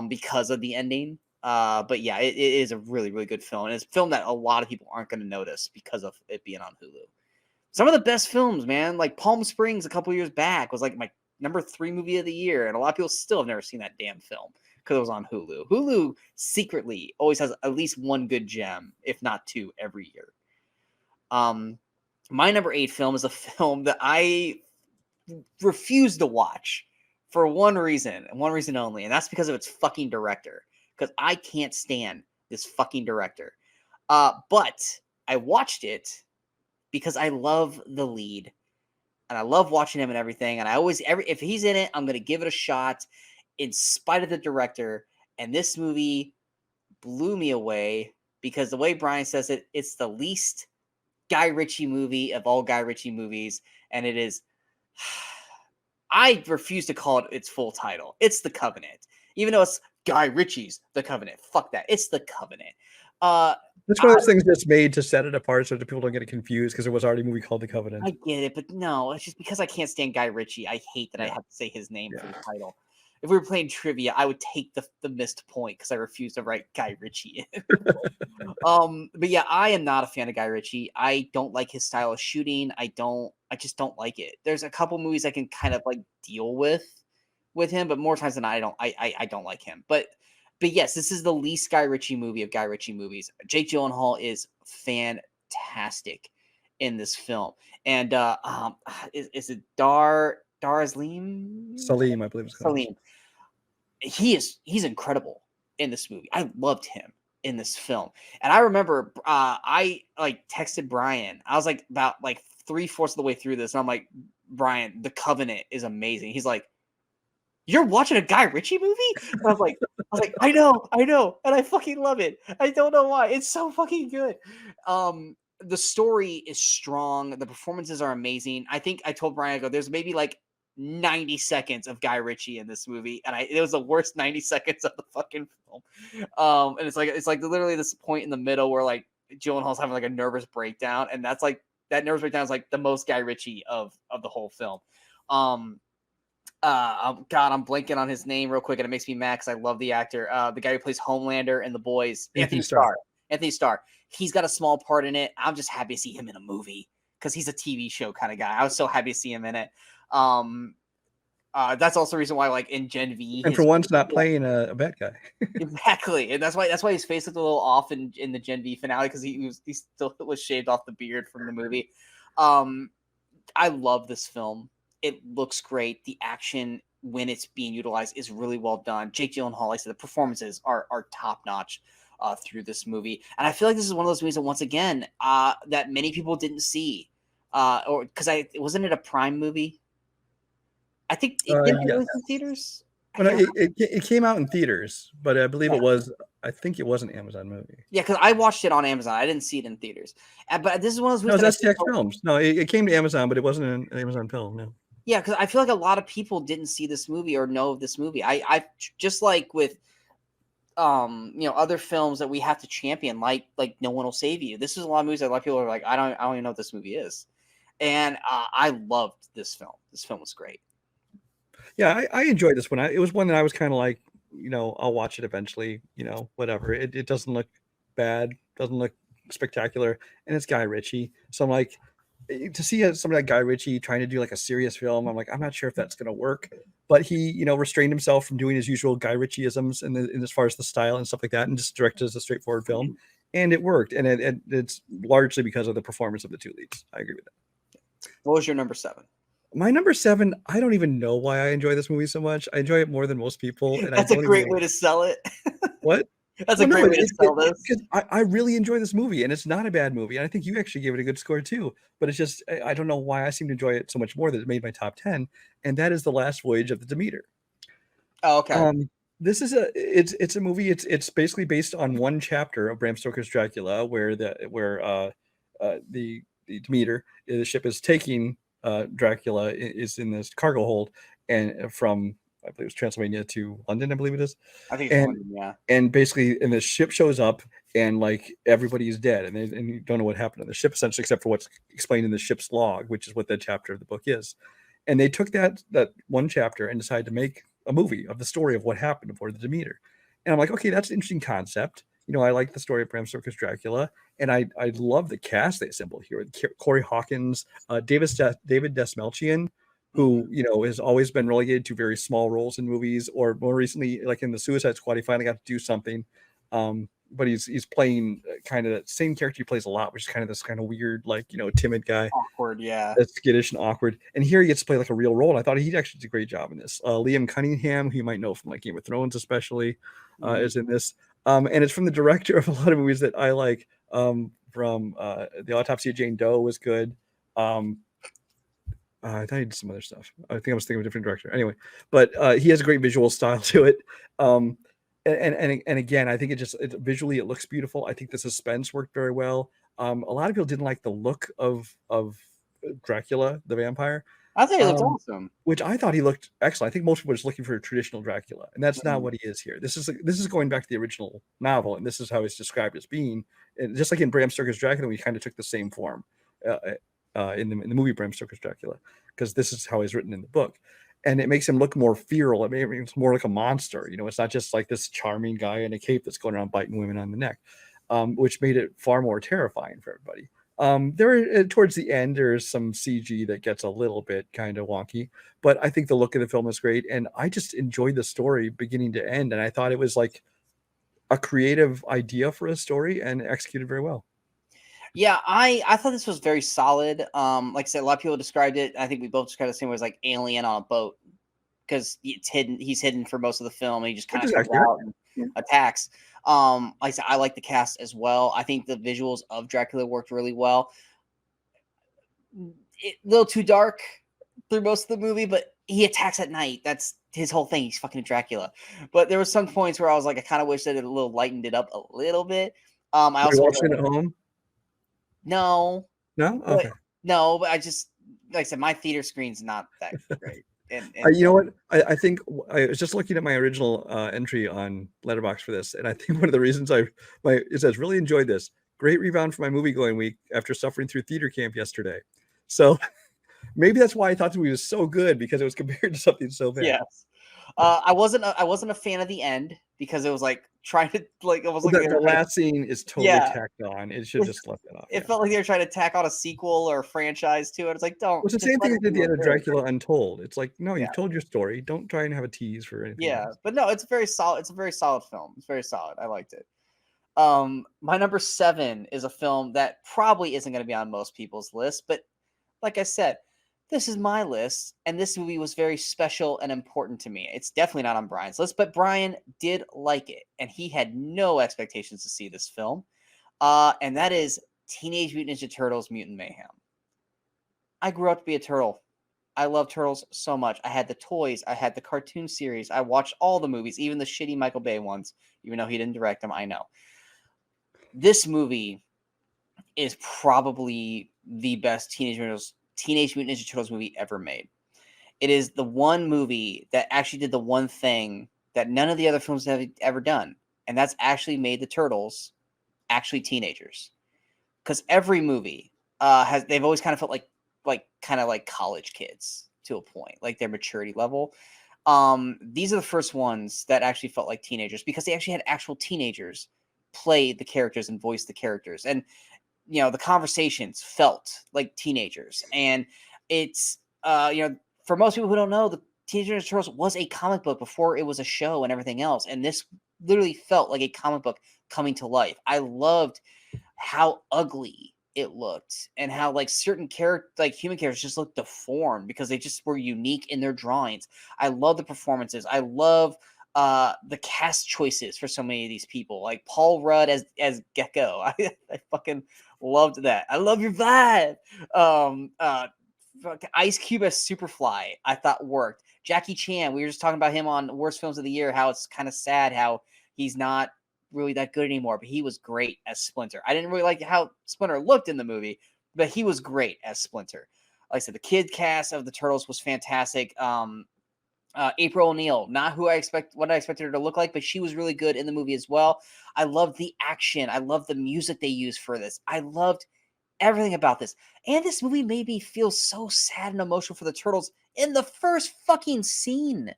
Speaker 1: because of the ending. But yeah, it is a really, really good film. And it's a film that a lot of people aren't going to notice because of it being on Hulu. Some of the best films, man, like Palm Springs a couple years back was like my number 3 movie of the year. And a lot of people still have never seen that damn film because it was on Hulu. Hulu secretly always has at least one good gem, if not 2, every year. My number 8 film is a film that I refuse to watch for one reason and one reason only, and that's because of its fucking director. Because I can't stand this fucking director. But I watched it because I love the lead and I love watching him and everything. And I always, if he's in it, I'm going to give it a shot in spite of the director. And this movie blew me away because the way Brian says it, it's the least Guy Ritchie movie of all Guy Ritchie movies. And it is, I refuse to call it its full title. It's The Covenant. Even though it's Guy Ritchie's The Covenant. Fuck that. It's The Covenant.
Speaker 2: It's one of those things that's made to set it apart so that people don't get it confused because there was already a movie called The Covenant.
Speaker 1: I get it, but no, it's just because I can't stand Guy Ritchie. I hate that I
Speaker 2: Yeah.
Speaker 1: have to say his name for the
Speaker 2: Yeah.
Speaker 1: title. If we were playing trivia, I would take the missed point because I refuse to write Guy Ritchie in. But yeah, I am not a fan of Guy Ritchie. I don't like his style of shooting. I just don't like it. There's a couple movies I can kind of like deal with him, but more times than not, I don't like him. But yes, this is the least Guy Ritchie movie of Guy Ritchie movies. Jake Gyllenhaal is fantastic in this film. And is it Dar Salim?
Speaker 2: Salim, I believe it's called.
Speaker 1: Salim. He's incredible in this movie. I loved him in this film. And I remember I like texted Brian. I was like about like 3/4 of the way through this, and I'm like, Brian, The Covenant is amazing. He's like, you're watching a Guy Ritchie movie? And I was like, I know, and I fucking love it. I don't know why. It's so fucking good. The story is strong. The performances are amazing. I think I told Brian, I go, there's maybe like 90 seconds of Guy Ritchie in this movie, and it was the worst 90 seconds of the fucking film. And it's like literally this point in the middle where like Gyllenhaal's having like a nervous breakdown, and that's like that nervous breakdown is like the most Guy Ritchie of the whole film. God, I'm blanking on his name real quick, and it makes me mad because I love the actor. The guy who plays Homelander and The Boys, Anthony Starr. Anthony Starr. He's got a small part in it. I'm just happy to see him in a movie because he's a TV show kind of guy. I was so happy to see him in it. That's also the reason why, like in Gen V,
Speaker 2: and for once, not playing a bad guy.
Speaker 1: Exactly, and that's why his face looked a little off in the Gen V finale because he still was shaved off the beard from the movie. I love this film. It looks great. The action, when it's being utilized, is really well done. Jake Gyllenhaal, like I said, the performances are top notch through this movie, and I feel like this is one of those movies that once again that many people didn't see, or because wasn't it a Prime movie? I think it didn't release in theaters.
Speaker 2: Well, no, it came out in theaters, but I believe it was. I think it was an Amazon movie.
Speaker 1: Yeah, because I watched it on Amazon. I didn't see it in theaters. But this is one of those movies.
Speaker 2: No, it was STX Films. No, it came to Amazon, but it wasn't an Amazon film. No.
Speaker 1: Yeah, because I feel like a lot of people didn't see this movie or know of this movie. I just like with other films that we have to champion, like No One Will Save You. This is a lot of movies that a lot of people are like, I don't even know what this movie is. And I loved this film. This film was great.
Speaker 2: Yeah, I enjoyed this one. It was one that I was kind of like, I'll watch it eventually, whatever. It doesn't look bad, doesn't look spectacular, and it's Guy Ritchie. So I'm like, to see somebody like Guy Ritchie trying to do like a serious film, I'm like, I'm not sure if that's going to work. But he, restrained himself from doing his usual Guy Ritchie-isms in as far as the style and stuff like that, and just directed as a straightforward film, and it worked. And it's largely because of the performance of the two leads. I agree with that.
Speaker 1: What was your number 7?
Speaker 2: My number 7, I don't even know why I enjoy this movie so much. I enjoy it more than most people. And
Speaker 1: that's a great way to sell it.
Speaker 2: What?
Speaker 1: That's a great way to sell this.
Speaker 2: I really enjoy this movie, and it's not a bad movie. And I think you actually gave it a good score too. But it's just, I don't know why I seem to enjoy it so much more that it made my top 10. And that is The Last Voyage of the Demeter.
Speaker 1: Oh, okay.
Speaker 2: This is it's a movie. It's basically based on one chapter of Bram Stoker's Dracula, where the Demeter, the ship, is taking Dracula is in this cargo hold, and from, I believe it was Transylvania to London, I believe it is.
Speaker 1: I think it's London, yeah.
Speaker 2: And basically, and the ship shows up, and like everybody's dead, and you don't know what happened to the ship essentially, except for what's explained in the ship's log, which is what that chapter of the book is. And they took that one chapter and decided to make a movie of the story of what happened aboard the Demeter. And I'm like, okay, that's an interesting concept. I like the story of Bram Stoker's Dracula, and I love the cast they assembled here. Corey Hawkins, David Dastmalchian, who has always been relegated to very small roles in movies, or more recently, like in the Suicide Squad, he finally got to do something. But he's playing kind of that same character he plays a lot, which is kind of this kind of weird, like timid guy,
Speaker 1: awkward, yeah,
Speaker 2: that's skittish and awkward. And here he gets to play like a real role. And I thought he actually did a great job in this. Liam Cunningham, who you might know from like Game of Thrones, especially, is in this. And it's from the director of a lot of movies that I like. From The Autopsy of Jane Doe was good. I thought he did some other stuff. I think I was thinking of a different director. Anyway, but he has a great visual style to it. And again, I think visually it looks beautiful. I think the suspense worked very well. A lot of people didn't like the look of Dracula, the vampire.
Speaker 1: I think it looked awesome.
Speaker 2: Which I thought he looked excellent. I think most people are just looking for a traditional Dracula, and that's not what he is here. This is going back to the original novel, and this is how he's described as being. And just like in Bram Stoker's Dracula, we kind of took the same form in the movie Bram Stoker's Dracula, because this is how he's written in the book, and it makes him look more feral. It makes him more like a monster. It's not just like this charming guy in a cape that's going around biting women on the neck, which made it far more terrifying for everybody. Towards the end, there's some CG that gets a little bit kind of wonky, but I think the look of the film is great, and I just enjoyed the story beginning to end, and I thought it was like a creative idea for a story and executed very well.
Speaker 1: Yeah, I thought this was very solid. Like I said, a lot of people described it. I think we both described the same way as like Alien on a boat, because it's hidden. He's hidden for most of the film. And he just kind of comes out and attacks. Like I said, I like the cast as well. I think the visuals of Dracula worked really well. A little too dark through most of the movie, but he attacks at night. That's his whole thing. He's fucking Dracula. But there were some points where I was like, I kind of wish that it a little lightened it up a little bit. I also
Speaker 2: watching it at home.
Speaker 1: No.
Speaker 2: Okay.
Speaker 1: No, but I just, like I said, my theater screen's not that great. And
Speaker 2: you know what? I think I was just looking at my original entry on Letterboxd for this, and I think one of the reasons it says really enjoyed this. Great rebound for my movie going week after suffering through theater camp yesterday. So Maybe that's why I thought the movie was so good, because it was compared to something so bad.
Speaker 1: Yes. I wasn't a fan of the end because it was like trying to like almost like
Speaker 2: The last scene is totally
Speaker 1: yeah.
Speaker 2: tacked on. It should have just left that off.
Speaker 1: It felt like they were trying to tack on a sequel or a franchise to it. It's like, don't
Speaker 2: It's the
Speaker 1: just
Speaker 2: same
Speaker 1: let
Speaker 2: thing
Speaker 1: it
Speaker 2: they did at
Speaker 1: be
Speaker 2: the end
Speaker 1: what
Speaker 2: of
Speaker 1: it is.
Speaker 2: Dracula Untold. It's like, no,
Speaker 1: Yeah.
Speaker 2: you've told your story. Don't try and have a tease for anything
Speaker 1: Yeah,
Speaker 2: else.
Speaker 1: but no, it's very solid. It's a very solid film. It's very solid. I liked it. My number 7 is a film that probably isn't going to be on most people's list, but like I said, this is my list, and this movie was very special and important to me. It's definitely not on Brian's list, but Brian did like it, and he had no expectations to see this film. And that is Teenage Mutant Ninja Turtles: Mutant Mayhem. I grew up to be a turtle. I love turtles so much. I had the toys. I had the cartoon series. I watched all the movies, even the shitty Michael Bay ones, even though he didn't direct them. I know. This movie is probably the best Teenage Mutant Ninja Turtles movie ever made. It is the one movie that actually did the one thing that none of the other films have ever done, and that's actually made the turtles actually teenagers. Because every movie they've always kind of felt like college kids to a point, like their maturity level. These are the first ones that actually felt like teenagers because they actually had actual teenagers play the characters and voice the characters, and the conversations felt like teenagers. And it's for most people who don't know, the Teenage Mutant Ninja Turtles was a comic book before it was a show and everything else, and this literally felt like a comic book coming to life. I loved how ugly it looked and how like certain human characters just looked deformed because they just were unique in their drawings. I love the performances. I love the cast choices for so many of these people, like Paul Rudd as Gecko. I fucking loved that. I love your vibe. Ice Cube as Superfly, I thought worked. Jackie Chan, we were just talking about him on Worst Films of the Year, how it's kind of sad how he's not really that good anymore, but he was great as Splinter. I didn't really like how Splinter looked in the movie, but he was great as Splinter. Like I said, the kid cast of the Turtles was fantastic. April O'Neil, not what I expected her to look like, but she was really good in the movie as well. I loved the action. I loved the music they used for this. I loved everything about this. And this movie made me feel so sad and emotional for the Turtles in the first fucking scene.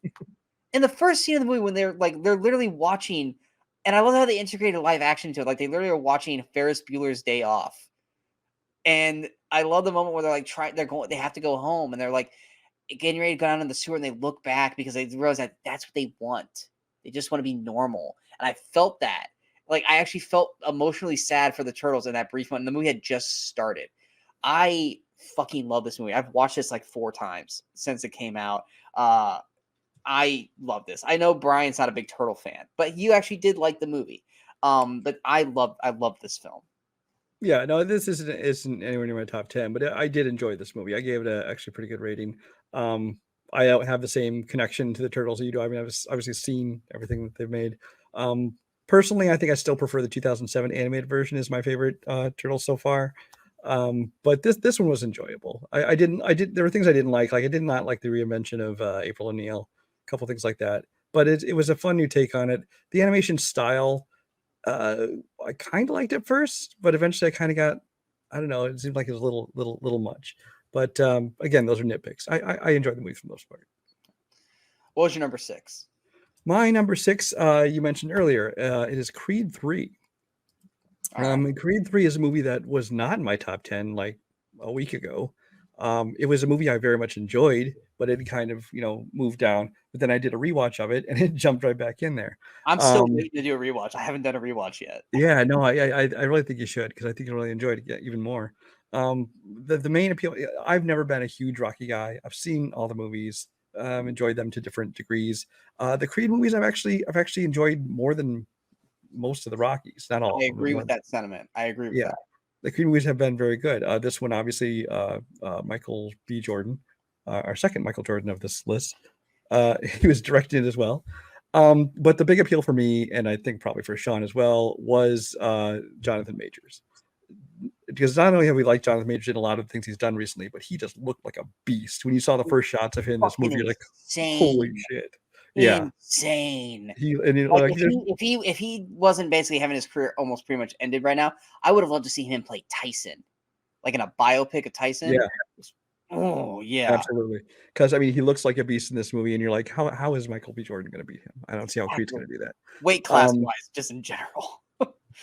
Speaker 1: In the first scene of the movie when they're literally watching, and I love how they integrated live action into it. Like they literally are watching Ferris Bueller's Day Off. And I love the moment where they have to go home and they're like getting ready to go down in the sewer and they look back because they realize that that's what they want. They just want to be normal. And I felt that. Like I actually felt emotionally sad for the Turtles in that brief moment. The movie had just started. I fucking love this movie. I've watched this like 4 times since it came out. I love this. I know Brian's not a big Turtle fan, but you actually did like the movie. But I love this film.
Speaker 2: Yeah, no, this isn't anywhere near my top 10, but I did enjoy this movie. I gave it a actually pretty good rating. I don't have the same connection to the Turtles that you do. I mean, I've obviously seen everything that they've made. Personally, I think I still prefer the 2007 animated version is my favorite Turtles so far. But this one was enjoyable. There were things I didn't like. Like I did not like the reinvention of April O'Neil, a couple things like that. But it was a fun new take on it. The animation style, I kind of liked it first, but eventually I kind of got, I don't know, it seemed like it was a little much. But again, those are nitpicks. I enjoyed the movie for the most part.
Speaker 1: What was your number 6?
Speaker 2: My number 6, you mentioned earlier, it is Creed 3. Creed 3 is a movie that was not in my top 10 like a week ago. It was a movie I very much enjoyed, but it kind of, moved down. But then I did a rewatch of it and it jumped right back in there.
Speaker 1: I'm still waiting to do a rewatch. I haven't done a rewatch yet.
Speaker 2: Yeah, no, I really think you should because I think you'll really enjoy it even more. The main appeal, I've never been a huge Rocky guy. I've seen all the movies, enjoyed them to different degrees. The Creed movies I've actually enjoyed more than most of the Rockies, not all.
Speaker 1: I agree with that sentiment. I agree with that.
Speaker 2: The Creed movies have been very good. This one, obviously, Michael B. Jordan, our second Michael Jordan of this list, he was directed as well. But the big appeal for me, and I think probably for Sean as well, was Jonathan Majors. Because not only have we liked Jonathan Majors in a lot of things he's done recently, but he just looked like a beast. When you saw the first shots of him in this movie, you're like, holy shit. Yeah.
Speaker 1: Insane.
Speaker 2: If
Speaker 1: he wasn't basically having his career almost pretty much ended right now, I would have loved to see him play Tyson. Like in a biopic of Tyson.
Speaker 2: Yeah.
Speaker 1: Oh yeah,
Speaker 2: Absolutely. Because I mean, he looks like a beast in this movie, and you're like, how is Michael B. Jordan going to beat him? I don't see how Creed's
Speaker 1: exactly.
Speaker 2: going to do that.
Speaker 1: Weight class
Speaker 2: Um,
Speaker 1: wise, just in general.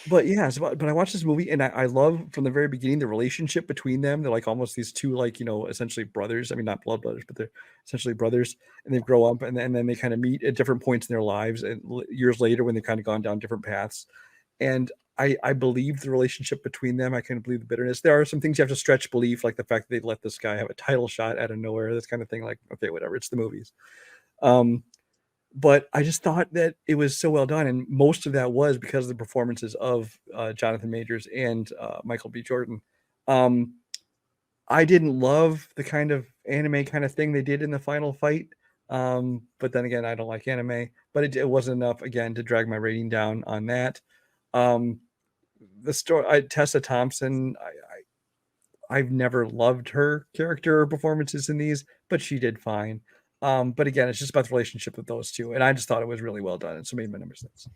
Speaker 2: but yeah, but I watched this movie, and I love from the very beginning the relationship between them. They're like almost these two, like, essentially brothers. I mean, not blood brothers, but they're essentially brothers, and they grow up, and then they kind of meet at different points in their lives, and years later when they've kind of gone down different paths. And I believe the relationship between them. I kind of believe the bitterness. There are some things you have to stretch belief, like the fact that they let this guy have a title shot out of nowhere. This kind of thing. Like, okay, whatever. It's the movies. Um, but I just thought that it was so well done, and most of that was because of the performances of Jonathan Majors and Michael B. Jordan. Um, I didn't love the kind of anime kind of thing they did in the final fight. But then again, I don't like anime, but it wasn't enough again to drag my rating down on that. Um, the story, Tessa Thompson, I've never loved her character or performances in these, but she did fine. But again, it's just about the relationship with those two, and I just thought it was really well done, and so made my number 6.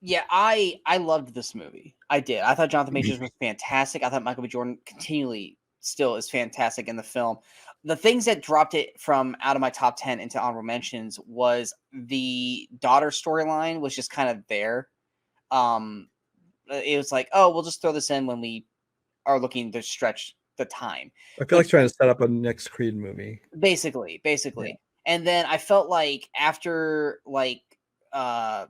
Speaker 1: Yeah, I loved this movie. I did. I thought Jonathan Majors was fantastic. I thought Michael B. Jordan continually still is fantastic in the film. The things that dropped it from out of my top 10 into honorable mentions was the daughter storyline was just kind of there. Um, it was like, oh, we'll just throw this in when we are looking to stretch the time,
Speaker 2: I feel like
Speaker 1: which
Speaker 2: trying to set up a next Creed movie.
Speaker 1: basically,
Speaker 2: Yeah.
Speaker 1: and then I felt like after like, uh,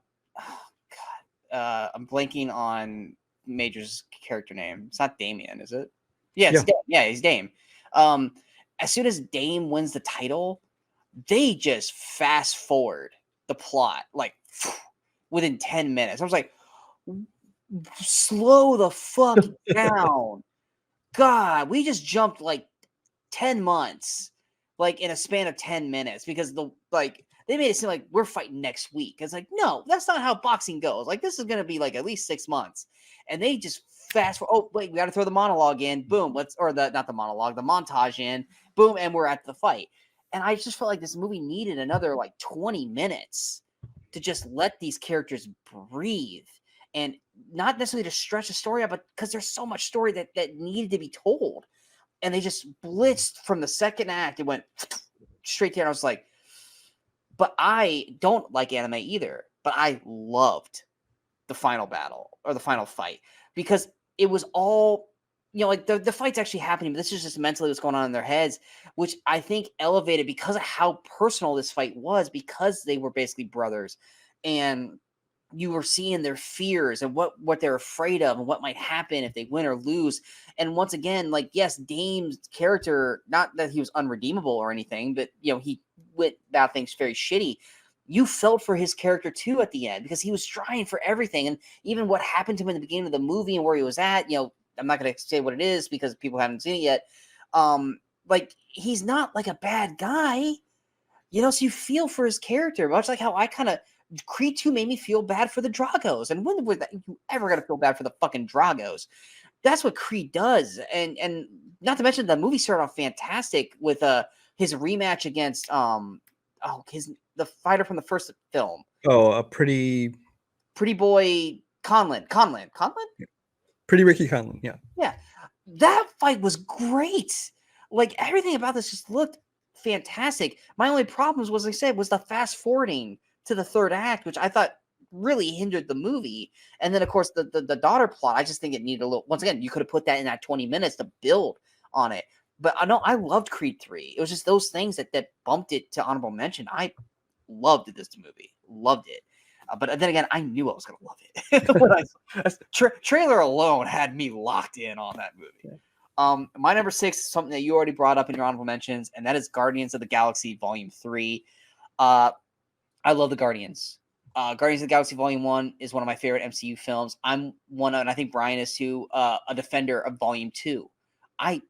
Speaker 1: I'm blanking on Major's character name. It's not Damien, is it? Yeah, it's
Speaker 2: Yeah.
Speaker 1: Dame. Yeah, he's Dame. Um, as soon as Dame wins the title, they just fast forward the plot like within 10 minutes. I was like, slow the fuck down. God, we just jumped like 10 months, like in a span of 10 minutes, because they made it seem like we're fighting next week. It's like, no, that's not how boxing goes. Like, this is gonna be like at least 6 months. And they just fast forward. Oh, wait, we gotta throw the monologue in. Boom. Or the not the monologue, the montage in, boom, and we're at the fight. And I just felt like this movie needed another like 20 minutes to just let these characters breathe. And not necessarily to stretch the story out, but because there's so much story that needed to be told, and they just blitzed from the second act. It went straight there. And I was like, but I don't like anime either, but I loved the final battle or the final fight because it was all, like the fight's actually happening, but this is just mentally what's going on in their heads, which I think elevated because of how personal this fight was, because they were basically brothers, and you were seeing their fears and what they're afraid of and what might happen if they win or lose. And once again, like, yes, Dame's character, not that he was unredeemable or anything, but he went about things very shitty. You felt for his character too at the end because he was trying for everything. And even what happened to him in the beginning of the movie and where he was at, I'm not going to say what it is because people haven't seen it yet. Like, he's not like a bad guy. So you feel for his character, much like how I kind of Creed 2 made me feel bad for the Dragos. And when was that you ever gonna feel bad for the fucking Dragos? That's what Creed does. And not to mention the movie started off fantastic with his rematch against the fighter from the first film.
Speaker 2: Oh, a pretty
Speaker 1: Pretty boy Conlon.
Speaker 2: Pretty Ricky Conlon. Yeah.
Speaker 1: Yeah. That fight was great. Like, everything about this just looked fantastic. My only problems was, like I said, was the fast forwarding to the third act, which I thought really hindered the movie. And then, of course, the daughter plot, I just think it needed a little. Once again, you could have put that in that 20 minutes to build on it. But I know I loved Creed 3. It was just those things that bumped it to honorable mention. I loved this movie. Loved it. But then again, I knew I was going to love it. Trailer alone had me locked in on that movie.
Speaker 2: Yeah.
Speaker 1: My number 6 is something that you already brought up in your honorable mentions, and that is Guardians of the Galaxy Volume 3. I love the Guardians. Guardians of the Galaxy Volume 1 is one of my favorite MCU films. I'm one of, and I think Brian is too, a defender of Volume 2. I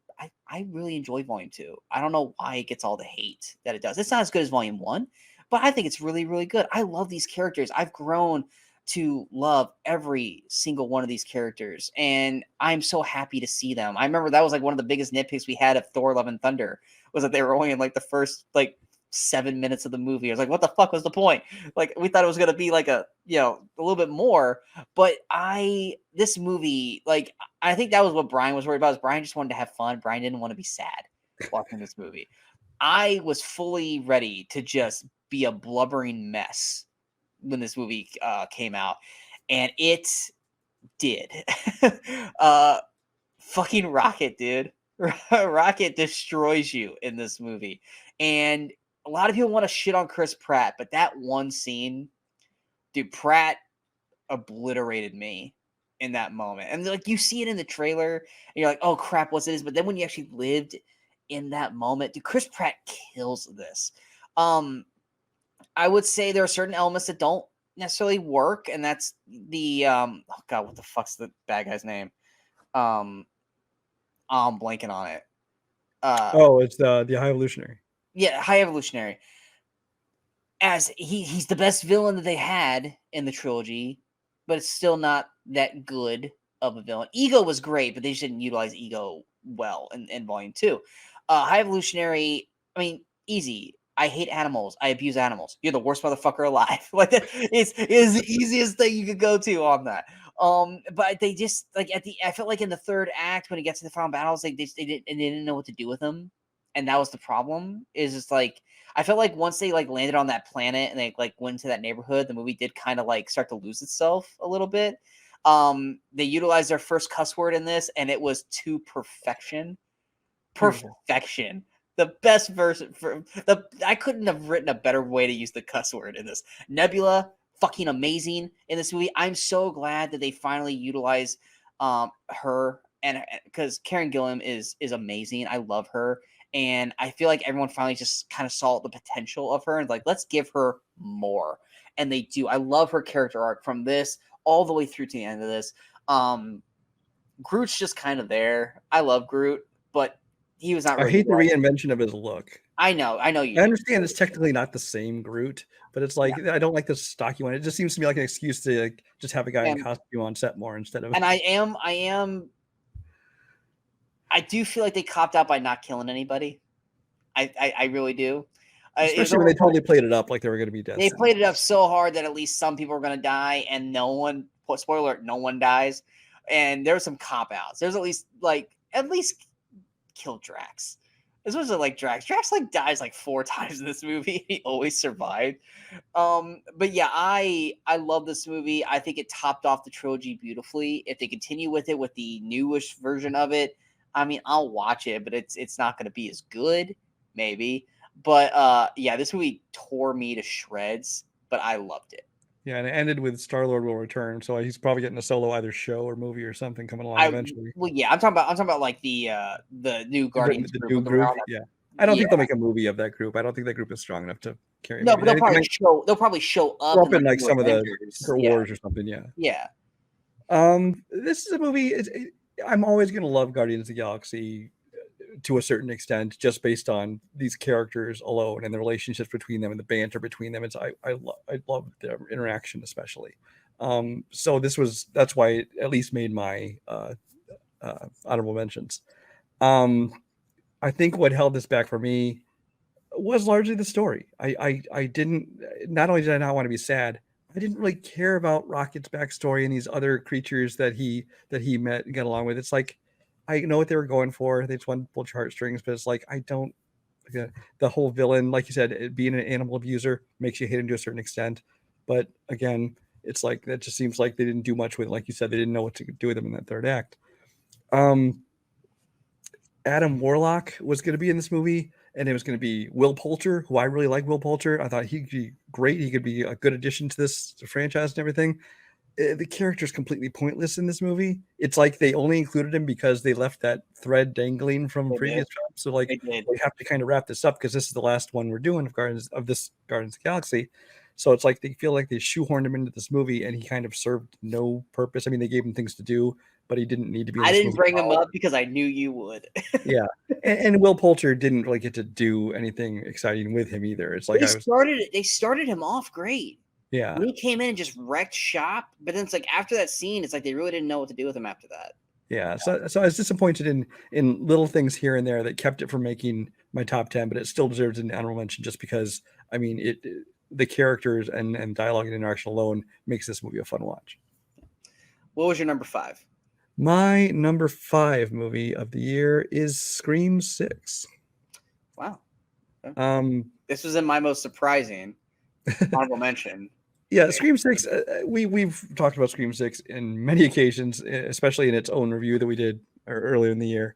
Speaker 1: really enjoy Volume 2. I don't know why it gets all the hate that it does. It's not as good as Volume 1, but I think it's really, really good. I love these characters. I've grown to love every single one of these characters, and I'm so happy to see them. I remember that was like one of the biggest nitpicks we had of Thor: Love and Thunder, was that they were only in like the first like 7 minutes of the movie. I was like, what the fuck was the point? Like, we thought it was going to be like a little bit more, but this movie, like, I think that was what Brian was worried about. Is Brian just wanted to have fun. Brian didn't want to be sad. watching this movie. I was fully ready to just be a blubbering mess when this movie came out, and it did. Fucking Rocket, dude. Rocket destroys you in this movie. And a lot of people want to shit on Chris Pratt, but that one scene, dude, Pratt obliterated me in that moment. And like you see it in the trailer, and you're like, oh crap, what's this? But then when you actually lived in that moment, dude, Chris Pratt kills this. I would say there are certain elements that don't necessarily work, and that's the oh god, what the fuck's the bad guy's name? I'm blanking on it.
Speaker 2: It's the High Evolutionary.
Speaker 1: Yeah, High Evolutionary. As he's the best villain that they had in the trilogy, but it's still not that good of a villain. Ego was great, but they just didn't utilize Ego well in Volume 2. High Evolutionary, I mean, easy. I hate animals. I abuse animals. You're the worst motherfucker alive. Like that is the easiest thing you could go to on that. But they just like I felt like in the third act when it gets to the final battles, they didn't know what to do with them, and that was the problem. Is just like I felt like once they like landed on that planet and they like went to that neighborhood, the movie did kind of like start to lose itself a little bit. They utilized their first cuss word in this, and it was to perfection. Perfection. The best version for the I couldn't have written a better way to use the cuss word in this. Nebula, fucking amazing in this movie. I'm so glad that they finally utilize her, and because Karen Gillan is amazing. I love her, and I feel like everyone finally just kind of saw the potential of her and like let's give her more. And they do. I love her character arc from this all the way through to the end of this. Groot's just kind of there. I love Groot, but he was not.
Speaker 2: I hate the reinvention of his look.
Speaker 1: I know you.
Speaker 2: I understand it's technically not the same Groot, but it's like I don't like the stocky one. It just seems to me like an excuse to like, just have a guy in costume on set more instead of.
Speaker 1: And I do feel like they copped out by not killing anybody. I really do.
Speaker 2: Especially when they totally played it up like they were going to be dead.
Speaker 1: They played it up so hard that at least some people are going to die, and no one. Spoiler alert: no one dies. And there were some cop outs. There's at least kill Drax. Especially like Drax. Drax like dies like 4 times in this movie. He always survived. But yeah, I love this movie. I think it topped off the trilogy beautifully. If they continue with it with the newish version of it, I mean, I'll watch it, but it's not going to be as good, maybe. But yeah, this movie tore me to shreds, but I loved it.
Speaker 2: Yeah, and it ended with Star-Lord will return, so he's probably getting a solo either show or movie or something coming along eventually.
Speaker 1: Well, yeah, I'm talking about like the new Guardians
Speaker 2: the new group. Yeah, I don't think they'll make a movie of that group. I don't think that group is strong enough to carry.
Speaker 1: No, but they'll probably show up
Speaker 2: in like some of the wars or something. Yeah.
Speaker 1: Yeah.
Speaker 2: This is a movie. I'm always going to love Guardians of the Galaxy to a certain extent, just based on these characters alone and the relationships between them and the banter between them. I love their interaction, especially. So that's why it at least made my honorable mentions. I think what held this back for me was largely the story. I didn't. Not only did I not want to be sad, I didn't really care about Rocket's backstory and these other creatures that he met and got along with. It's like, I know what they were going for. They just wanted to pull your heartstrings, but it's like, I don't. The whole villain, like you said, being an animal abuser makes you hate him to a certain extent. But again, it's like that just seems like they didn't do much with it. Like you said, they didn't know what to do with him in that third act. Adam Warlock was going to be in this movie, and it was going to be Will Poulter, who I really like. Will Poulter, I thought he'd be great. He could be a good addition to this franchise and everything. The character is completely pointless in this movie. It's like they only included him because they left that thread dangling from previous films. So like we have to kind of wrap this up because this is the last one we're doing of Guardians of the Galaxy. So it's like they feel like they shoehorned him into this movie, and he kind of served no purpose. I mean, they gave him things to do, but he didn't need to be.
Speaker 1: I didn't bring him up because I knew you would.
Speaker 2: Yeah, and Will Poulter didn't really get to do anything exciting with him either. It's like
Speaker 1: they started him off great.
Speaker 2: Yeah,
Speaker 1: and he came in and just wrecked shop. But then it's like after that scene, it's like they really didn't know what to do with him after that.
Speaker 2: Yeah, so I was disappointed in little things here and there that kept it from making my top 10, but it still deserves an honorable mention just because I mean the characters and dialogue and interaction alone makes this movie a fun watch.
Speaker 1: What was your number 5?
Speaker 2: My number 5 movie of the year is Scream 6.
Speaker 1: Wow.
Speaker 2: Um,
Speaker 1: This was in my most surprising honorable mention.
Speaker 2: yeah, Scream 6. We've talked about Scream 6 in many occasions, especially in its own review that we did earlier in the year.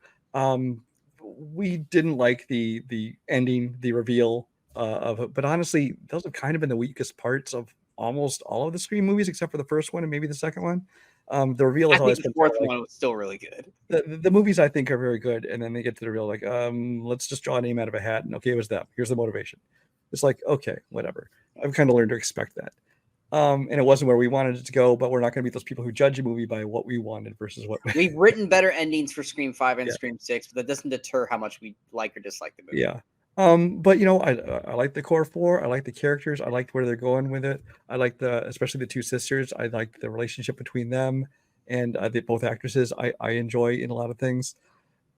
Speaker 2: We didn't like the ending, the reveal of it, but honestly, those have kind of been the weakest parts of almost all of the Scream movies, except for the first one and maybe the second one. The reveal
Speaker 1: I
Speaker 2: has
Speaker 1: think
Speaker 2: always
Speaker 1: the
Speaker 2: been
Speaker 1: fourth
Speaker 2: sort of like
Speaker 1: one was still really good.
Speaker 2: the movies I think are very good, and then they get to the reveal like, let's just draw a name out of a hat, and okay, it was them. Here's the motivation. It's like, okay, whatever. I've kind of learned to expect that. And it wasn't where we wanted it to go, but we're not going to be those people who judge a movie by what we wanted versus what.
Speaker 1: We've written better endings for Scream 5 and
Speaker 2: Yeah.
Speaker 1: Scream 6, but that doesn't deter how much we like or dislike the movie.
Speaker 2: Yeah. But I like the core four. I like the characters. I liked where they're going with it. I like especially the two sisters. I like the relationship between them and both actresses. I enjoy in a lot of things.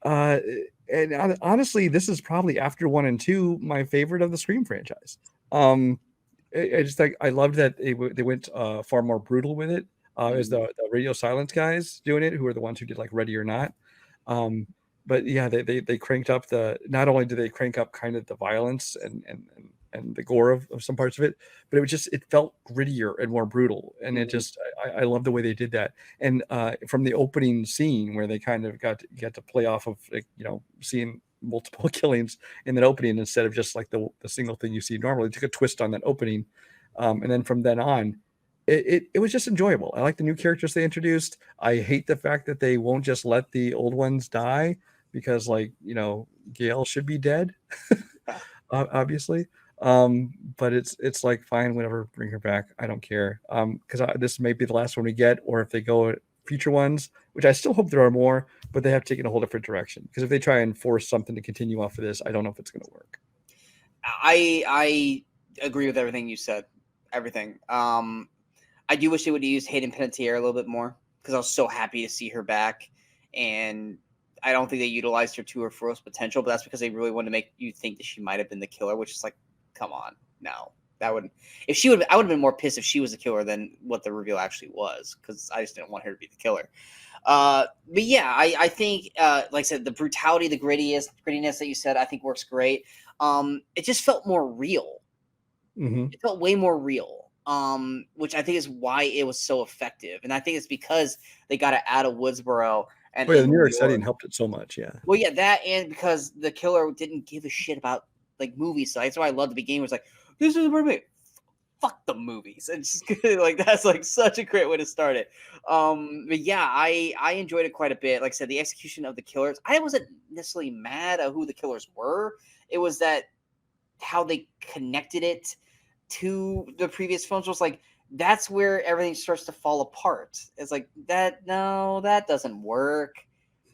Speaker 2: Uh, and honestly, this is probably after 1 and 2 my favorite of the Scream franchise. I just like I loved that they went far more brutal with it. As the Radio Silence guys doing it, who are the ones who did like Ready or Not. Um, but yeah, they cranked up not only did they crank up kind of the violence and the gore of some parts of it, but it felt grittier and more brutal. And it just I love the way they did that. And from the opening scene where they kind of got to play off of like, seeing multiple killings in that opening instead of just like the single thing you see normally, took a twist on that opening. And then from then on, it was just enjoyable. I like the new characters they introduced. I hate the fact that they won't just let the old ones die because, like, Gail should be dead, obviously. But it's like, fine, whatever, bring her back. I don't care. Because this may be the last one we get, or if they go future ones, which I still hope there are more, but they have taken a whole different direction. Because if they try and force something to continue off of this, I don't know if it's going to work.
Speaker 1: I agree with everything you said. Everything. I do wish they would have used Hayden Panettiere a little bit more because I was so happy to see her back, and I don't think they utilized her to her fullest potential. But that's because they really wanted to make you think that she might have been the killer, which is like, come on, no, that wouldn't. If she would, I would have been more pissed if she was the killer than what the reveal actually was, because I just didn't want her to be the killer. But yeah, I think, like I said, the brutality, the grittiness that you said, I think works great. It just felt more real.
Speaker 2: Mm-hmm.
Speaker 1: It felt way more real. Which I think is why it was so effective, and I think it's because they got it out of Woodsboro and
Speaker 2: the New
Speaker 1: New
Speaker 2: York setting helped it so much. Yeah.
Speaker 1: Well, yeah, that, and because the killer didn't give a shit about like movies, so that's why I love the beginning. Was like, this is a movie. Fuck the movies. And just like that's like such a great way to start it. But yeah, I enjoyed it quite a bit. Like I said, the execution of the killers, I wasn't necessarily mad at who the killers were. It was that how they connected it to the previous films was like, that's where everything starts to fall apart. It's like, that doesn't work.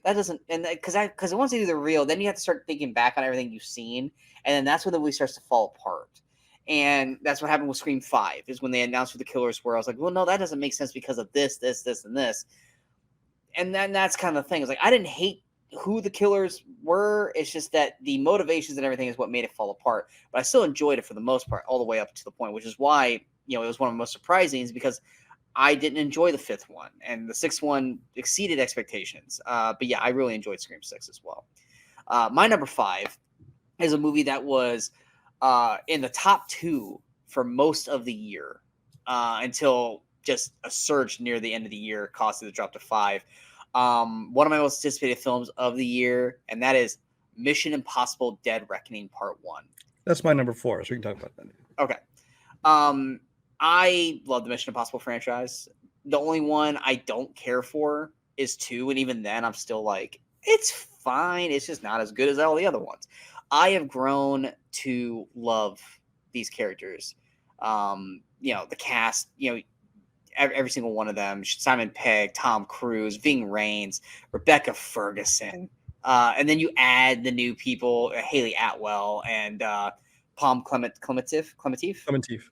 Speaker 1: That doesn't, and because once they do the real, then you have to start thinking back on everything you've seen, and then that's when the movie starts to fall apart. And that's what happened with Scream 5, is when they announced who the killers were. I was like, well, no, that doesn't make sense because of this, and this. And then that's kind of the thing. It's like, I didn't hate who the killers were. It's just that the motivations and everything is what made it fall apart. But I still enjoyed it for the most part, all the way up to the point, which is why, it was one of the most surprising, because I didn't enjoy the fifth one, and the sixth one exceeded expectations. But yeah, I really enjoyed Scream 6 as well. My number 5 is a movie that was in the top 2 for most of the year, until just a surge near the end of the year caused it to drop to 5. One of my most anticipated films of the year, and that is Mission Impossible: Dead Reckoning Part 1.
Speaker 2: That's my number 4, so we can talk about that.
Speaker 1: Okay. I love the Mission Impossible franchise. The only one I don't care for is 2, and even then I'm still like, it's fine. It's just not as good as all the other ones. I have grown to love these characters. The cast, every single one of them: Simon Pegg, Tom Cruise, Ving Rhames, Rebecca Ferguson, and then you add the new people: Haley Atwell and Palm Clementif.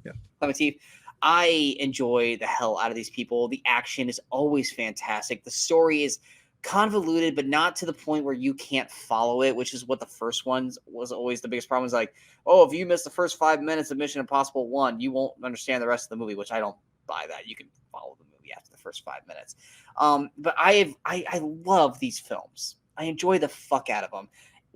Speaker 2: Yeah.
Speaker 1: Clementif. I enjoy the hell out of these people. The action is always fantastic. The story is convoluted, but not to the point where you can't follow it, which is what the first one was always the biggest problem. Is like, oh, if you miss the first 5 minutes of Mission Impossible 1, you won't understand the rest of the movie, which I don't buy that. You can follow the movie after the first 5 minutes. But I love these films. I enjoy the fuck out of them.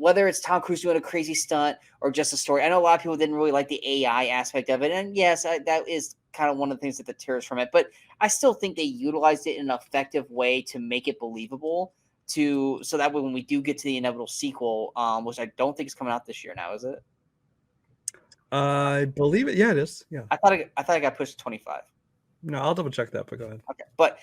Speaker 1: whether it's Tom Cruise doing a crazy stunt or just a story. I know a lot of people didn't really like the AI aspect of it, and yes, that is kind of one of the things that deters from it. But I still think they utilized it in an effective way to make it believable. So that way, when we do get to the inevitable sequel, which I don't think is coming out this year now, is it?
Speaker 2: I believe it. Yeah, it is. Yeah.
Speaker 1: I thought I got pushed to 25.
Speaker 2: No, I'll double check that, but go ahead.
Speaker 1: Okay, but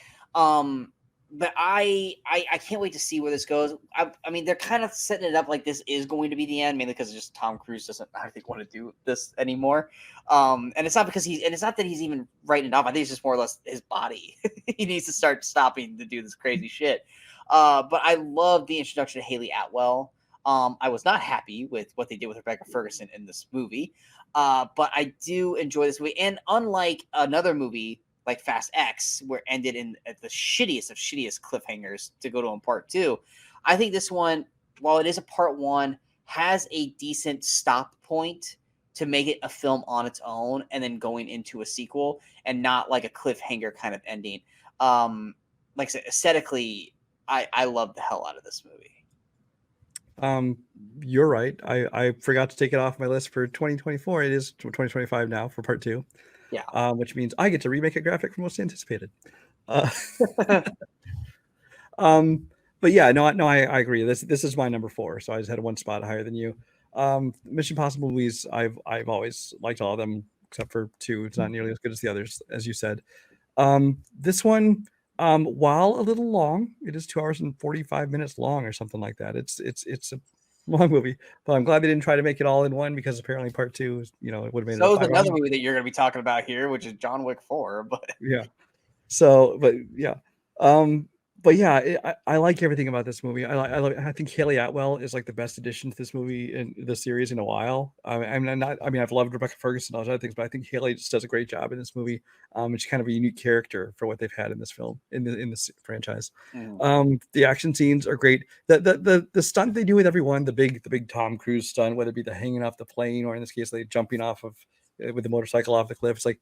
Speaker 1: I can't wait to see where this goes. I mean, they're kind of setting it up like this is going to be the end, mainly because just Tom Cruise doesn't, I think, want to do this anymore. And it's not because it's not that he's even writing it off. I think it's just more or less his body. He needs to start stopping to do this crazy shit. But I love the introduction of Haley Atwell. I was not happy with what they did with Rebecca Ferguson in this movie, but I do enjoy this movie. And unlike another movie like Fast X, where it ended in at the shittiest of shittiest cliffhangers to go to in part 2, I think this one, while it is a part 1, has a decent stop point to make it a film on its own and then going into a sequel, and not like a cliffhanger kind of ending. Like I said, aesthetically, I love the hell out of this movie.
Speaker 2: You're right. I forgot to take it off my list for 2024. It is 2025 now for part 2.
Speaker 1: Yeah.
Speaker 2: Which means I get to remake a graphic for most anticipated. But yeah, no, I agree. This is my number 4, so I just had one spot higher than you. Mission Impossible movies, I've always liked all of them except for 2. It's not nearly as good as the others, as you said. This one, while a little long, it is 2 hours and 45 minutes long or something like that. It's a long movie, but I'm glad they didn't try to make it all in one, because apparently part 2, it would have made
Speaker 1: so
Speaker 2: it.
Speaker 1: So another movie that you're going to be talking about here, which is John Wick 4, but
Speaker 2: yeah. So, but yeah. But yeah, I like everything about this movie. I think Haley Atwell is like the best addition to this movie in the series in a while. I've loved Rebecca Ferguson and all those other things, but I think Haley just does a great job in this movie. She's kind of a unique character for what they've had in this film, in this franchise. The action scenes are great. The stunt they do with everyone, the big Tom Cruise stunt, whether it be the hanging off the plane, or in this case, they jumping off of with the motorcycle off the cliff. It's like,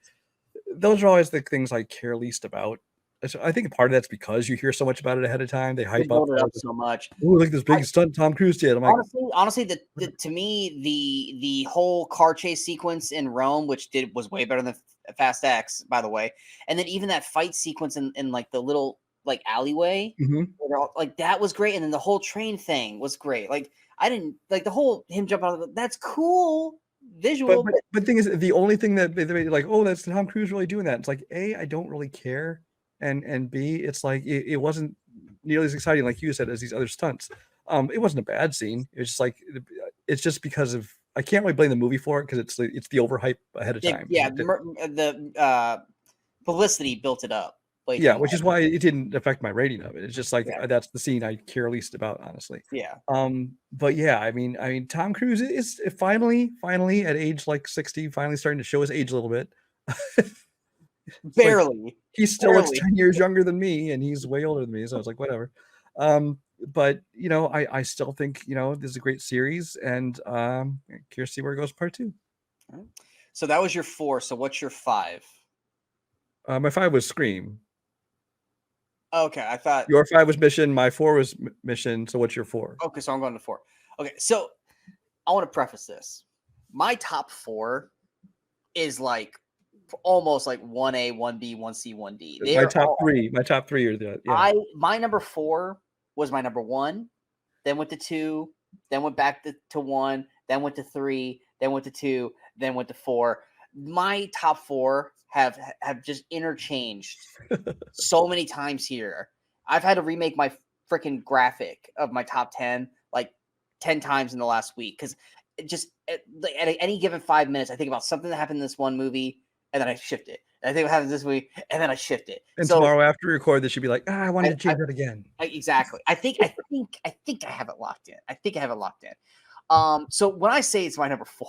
Speaker 2: those are always the things I care least about. I think part of that's because you hear so much about it ahead of time. They hype up
Speaker 1: it up so much.
Speaker 2: Oh, look, this big stunt Tom Cruise did. I'm like,
Speaker 1: honestly, to me, the whole car chase sequence in Rome, which was way better than Fast X, by the way, and then even that fight sequence in like the little like alleyway, like that was great, and then the whole train thing was great. Like I didn't like the whole him jumping out of that's cool. Visual,
Speaker 2: but the thing is, the only thing that they like, oh, that's Tom Cruise really doing that. It's like, A, I don't really care, and B, it's like it wasn't nearly as exciting, like you said, as these other stunts. It wasn't a bad scene. It's just like, it's just because of, I can't really blame the movie for it, because it's the overhype ahead of time.
Speaker 1: Yeah, the publicity built it up.
Speaker 2: Yeah, which is why it didn't affect my rating of it. It's just like, that's the scene I care least about, honestly.
Speaker 1: Yeah.
Speaker 2: But yeah, I mean, Tom Cruise is finally at age like 60, finally starting to show his age a little bit.
Speaker 1: Barely.
Speaker 2: Like, he still looks 10 years younger than me, and he's way older than me. So I was like, whatever. But I still think this is a great series, and curious to see where it goes part 2.
Speaker 1: So that was your 4. So what's your 5?
Speaker 2: My 5 was Scream.
Speaker 1: Okay, I thought
Speaker 2: your 5 was Mission. My 4 was Mission. So what's your 4?
Speaker 1: Okay, so I'm going to 4. Okay, so I want to preface this. My top 4 is like almost like 1A, 1B, 1C, 1D.
Speaker 2: My top three are the
Speaker 1: my number 4 was my number 1, then went to 2, then went back to 1, then went to 3, then went to 2, then went to 4. My top 4 have just interchanged so many times here. I've had to remake my freaking graphic of my top 10 like 10 times in the last week, because just at any given 5 minutes, I think about something that happened in this one movie, and then I shift it. And I think what happens this week, and then I shift it.
Speaker 2: And so, tomorrow after we record this, you'll be like, I wanted to change that again.
Speaker 1: Exactly. I think I have it locked in. So when I say it's my number 4,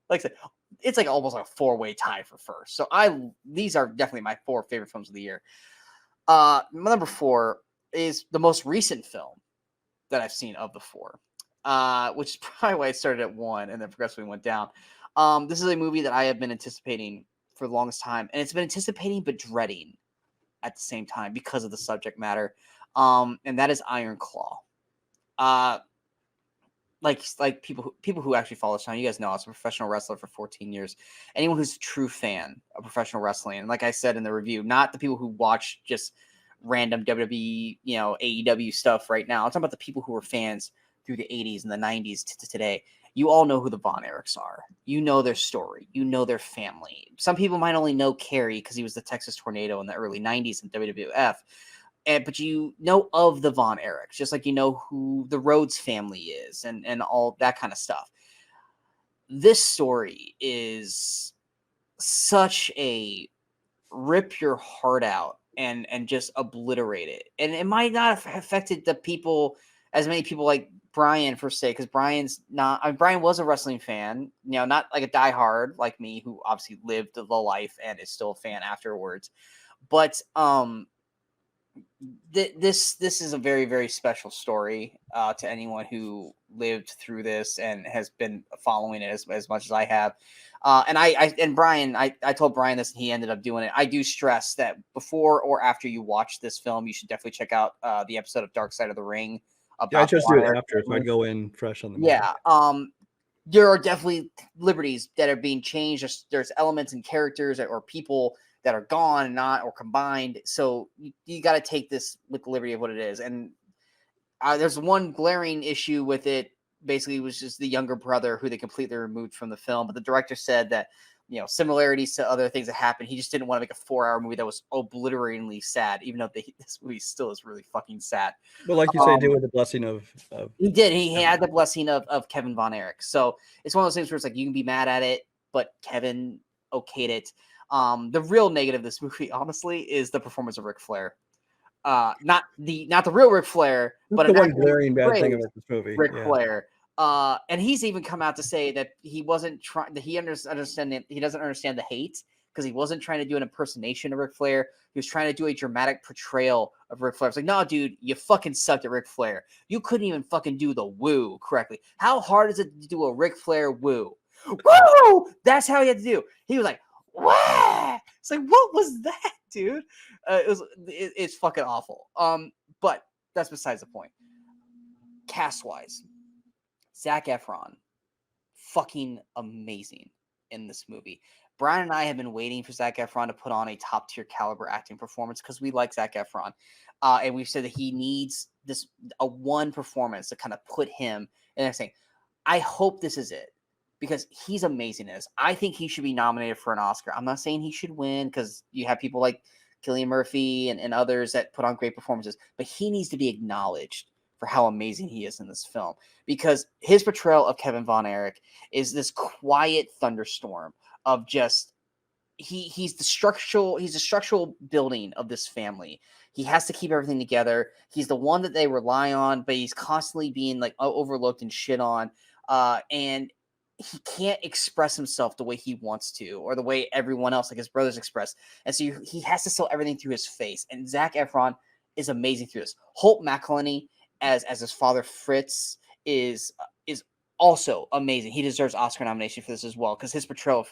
Speaker 1: like I said, it's like almost like a 4-way tie for first. So these are definitely my 4 favorite films of the year. My number 4 is the most recent film that I've seen of the 4, which is probably why I started at 1 and then progressively went down. This is a movie that I have been anticipating for the longest time, and it's been anticipating but dreading at the same time because of the subject matter, and that is Iron Claw. like people who actually follow this channel, you guys know I was a professional wrestler for 14 years. Anyone who's a true fan of professional wrestling, and like I said in the review, not the people who watch just random WWE, AEW stuff right now. I'm talking about the people who were fans through the 80s and the 90s to today. You all know who the Von Erichs are. You know their story. You know their family. Some people might only know Kerry because he was the Texas Tornado in the early 90s in WWF. But you know of the Von Erichs, just like you know who the Rhodes family is and all that kind of stuff. This story is such a rip your heart out and just obliterate it. And it might not have affected the people, as many people like Brian, per se, because Brian's not, Brian was a wrestling fan, not like a diehard like me, who obviously lived the life and is still a fan afterwards. But this is a very, very special story to anyone who lived through this and has been following it as much as I have. And Brian, I told Brian this and he ended up doing it. I do stress that before or after you watch this film, you should definitely check out the episode of Dark Side of the Ring.
Speaker 2: Yeah, I chose to do it after, so I'd go in fresh on the movie.
Speaker 1: Yeah. There are definitely liberties that are being changed. There's elements and characters or people that are gone and not or combined. So you got to take this with the liberty of what it is. And there's one glaring issue with it. Basically, it was just the younger brother who they completely removed from the film. But the director said that, similarities to other things that happened, he just didn't want to make a 4-hour movie that was obliteratingly sad, even though this movie still is really fucking sad.
Speaker 2: But like you say, do with the blessing of
Speaker 1: he did. He had the blessing of Kevin Von Erich. So it's one of those things where it's like you can be mad at it, but Kevin okayed it. The real negative of this movie, honestly, is the performance of Ric Flair. Not the real Ric Flair, but
Speaker 2: the one glaring bad thing about this movie.
Speaker 1: Ric Flair. And he's even come out to say that he wasn't trying. That he doesn't understand the hate because he wasn't trying to do an impersonation of Ric Flair. He was trying to do a dramatic portrayal of Ric Flair. It's like, no, dude, you fucking sucked at Ric Flair. You couldn't even fucking do the woo correctly. How hard is it to do a Ric Flair woo? Woo! That's how he had to do. He was like, what? It's like, what was that, dude? It's fucking awful. But that's besides the point. Cast-wise, Zac Efron, fucking amazing in this movie. Brian and I have been waiting for Zac Efron to put on a top-tier caliber acting performance because we like Zac Efron. And we've said that he needs a one performance to kind of put him in that thing. I hope this is it because he's amazing in this. I think he should be nominated for an Oscar. I'm not saying he should win because you have people like Cillian Murphy and others that put on great performances, but he needs to be acknowledged for how amazing he is in this film because his portrayal of Kevin Von Erich is this quiet thunderstorm of just he's the structural building of this family. He has to keep everything together. He's the one that they rely on, but he's constantly being like overlooked and shit on. And he can't express himself the way he wants to or the way everyone else, like his brothers, express. And so he has to sell everything through his face. And Zac Efron is amazing through this. Holt McCallany as his father Fritz is also amazing. He deserves Oscar nomination for this as well because his portrayal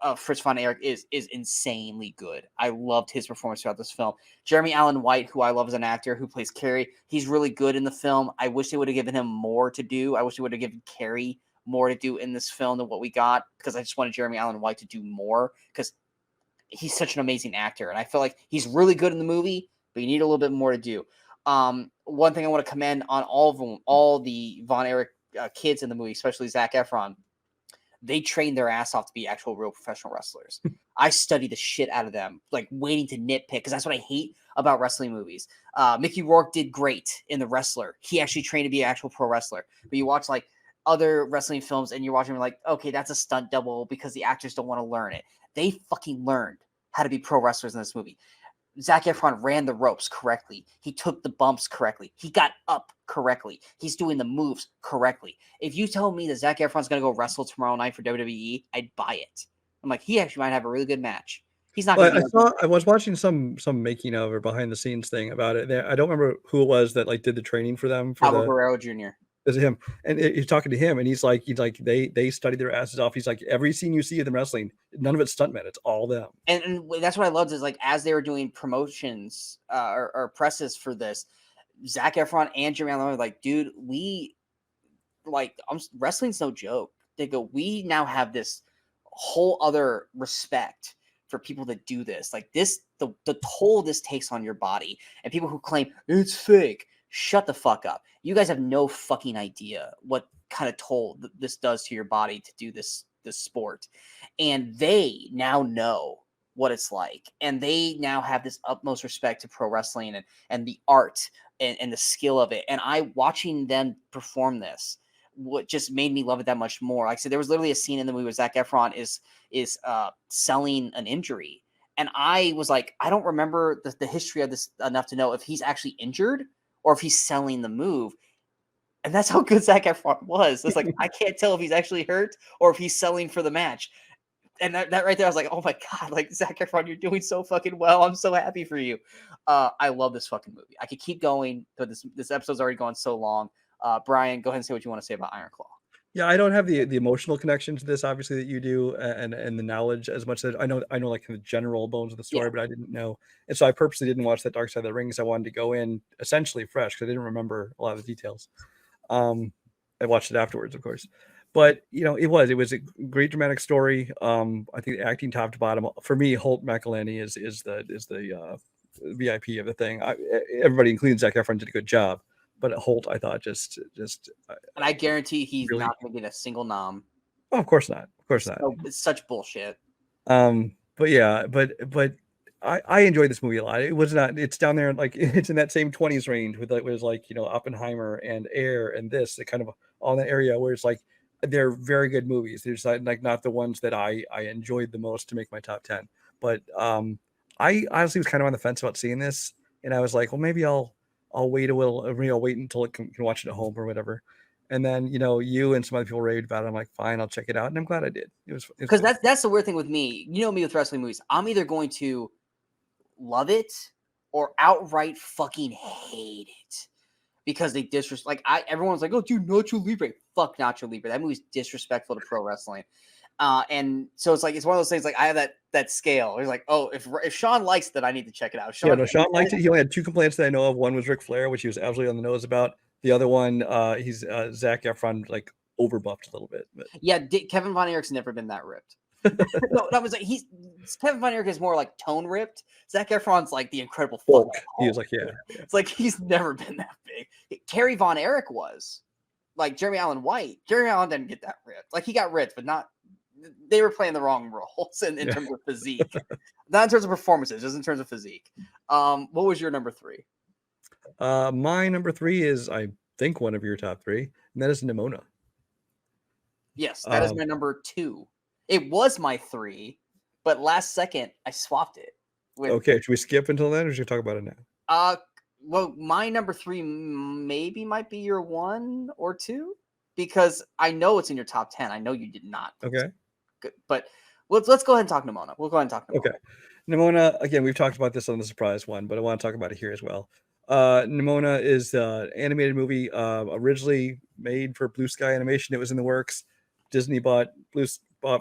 Speaker 1: of Fritz Von Erich is insanely good. I loved his performance throughout this film. Jeremy Allen White, who I love as an actor, who plays Carrie, he's really good in the film. I wish they would have given him more to do. I wish they would have given Carrie more to do in this film than what we got because I just wanted Jeremy Allen White to do more because he's such an amazing actor. And I feel like he's really good in the movie, but you need a little bit more to do. One thing I want to commend on all of them, all the Von Erich kids in the movie, especially Zac Efron, they trained their ass off to be actual real professional wrestlers. I study the shit out of them, like waiting to nitpick, because that's what I hate about wrestling movies. Mickey Rourke did great in The Wrestler. He actually trained to be an actual pro wrestler. But you watch like other wrestling films and you're watching like, okay, that's a stunt double because the actors don't want to learn it. They fucking learned how to be pro wrestlers in this movie. Zac Efron ran the ropes correctly. He took the bumps correctly. He got up correctly. He's doing the moves correctly. If you tell me that Zac Efron's going to go wrestle tomorrow night for WWE, I'd buy it. I'm like, he actually might have a really good match. He's not going to
Speaker 2: I was watching some making of or behind the scenes thing about it. I don't remember who it was that like did the training for them. For
Speaker 1: Albert Guerrero Jr.
Speaker 2: Is him, and he's talking to him, and he's like they study their asses off. He's like, every scene you see of them wrestling, none of it's stuntmen, it's all them.
Speaker 1: And that's what I loved is like as they were doing promotions or presses for this, Zac Efron and Jeremy Allen were like, dude, like, wrestling's no joke. They go, we now have this whole other respect for people that do this. Like this, the toll this takes on your body, and people who claim it's fake, shut the fuck up. You guys have no fucking idea what kind of toll this does to your body to do this sport. And they now know what it's like, and they now have this utmost respect to pro wrestling and the art and the skill of it. And I watching them perform this, what just made me love it that much more. Like I said, there was literally a scene in the movie where Zac Efron is selling an injury, and I was like, I don't remember the history of this enough to know if he's actually injured or if he's selling the move. And that's how good Zac Efron was. It's like, I can't tell if he's actually hurt or if he's selling for the match. And that right there, I was like, oh my God, like Zac Efron, you're doing so fucking well. I'm so happy for you. I love this fucking movie. I could keep going, but this episode's already gone so long. Brian, go ahead and say what you want to say about Iron Claw.
Speaker 2: Yeah, I don't have the emotional connection to this, obviously, that you do, and the knowledge as much as I know like the general bones of the story, but I didn't know, and so I purposely didn't watch that Dark Side of the Rings. I wanted to go in essentially fresh because I didn't remember a lot of the details. I watched it afterwards, of course, but it was a great dramatic story. I think the acting top to bottom for me, Holt McElhenney is the VIP of the thing. Everybody, including Zac Efron, did a good job. But Holt, I thought just.
Speaker 1: And I guarantee he's
Speaker 2: really,
Speaker 1: not going to get a single nom.
Speaker 2: Oh, of course not. Of course not.
Speaker 1: It's such bullshit.
Speaker 2: But yeah, but I enjoyed this movie a lot. It was not. It's down there, like it's in that same 20s range with like was like Oppenheimer and Air and this, the kind of all that area where it's like they're very good movies. There's like not the ones that I enjoyed the most to make my top 10. But I honestly was kind of on the fence about seeing this, and I was like, well, maybe I'll wait a little. I'll wait until I can watch it at home or whatever. And then you and some other people raved about it. I'm like, fine, I'll check it out, and I'm glad I did. It was
Speaker 1: because that's the weird thing with me. Me with wrestling movies. I'm either going to love it or outright fucking hate it because they disrespect. Like everyone's like, oh, dude, Nacho Libre. Fuck Nacho Libre. That movie's disrespectful to pro wrestling. And so it's like it's one of those things. Like I have that scale. It's like, oh, if Sean likes that, I need to check it out. Sean
Speaker 2: liked it. He only had 2 complaints that I know of. One was Ric Flair, which he was absolutely on the nose about. The other one, he's Zac Efron, like overbuffed a little bit. But.
Speaker 1: Yeah, Kevin Von Erich's never been that ripped. No, that was like Kevin Von Erich is more like tone ripped. Zac Efron's like the Incredible Hulk.
Speaker 2: He was like, yeah.
Speaker 1: It's like he's never been that big. Kerry Von Erich was like Jeremy Allen White. Jeremy Allen didn't get that ripped. Like he got ripped, but not. They were playing the wrong roles in terms of physique, not in terms of performances, just in terms of physique. What was your number 3?
Speaker 2: My number 3 is, I think, one of your top 3, and that is Nimona.
Speaker 1: Yes, that is my number 2. It was my 3, but last second I swapped it.
Speaker 2: Okay, should we skip until then, or should we talk about it now?
Speaker 1: Well, my number 3 might be your 1 or 2 because I know it's in your top 10. I know you did not.
Speaker 2: Okay.
Speaker 1: Good, but let's go ahead and talk Nimona. We'll go ahead and talk Nimona.
Speaker 2: Okay. Nimona, again, we've talked about this on the surprise one, but I want to talk about it here as well. Nimona is an animated movie originally made for Blue Sky Animation. It was in the works. Disney bought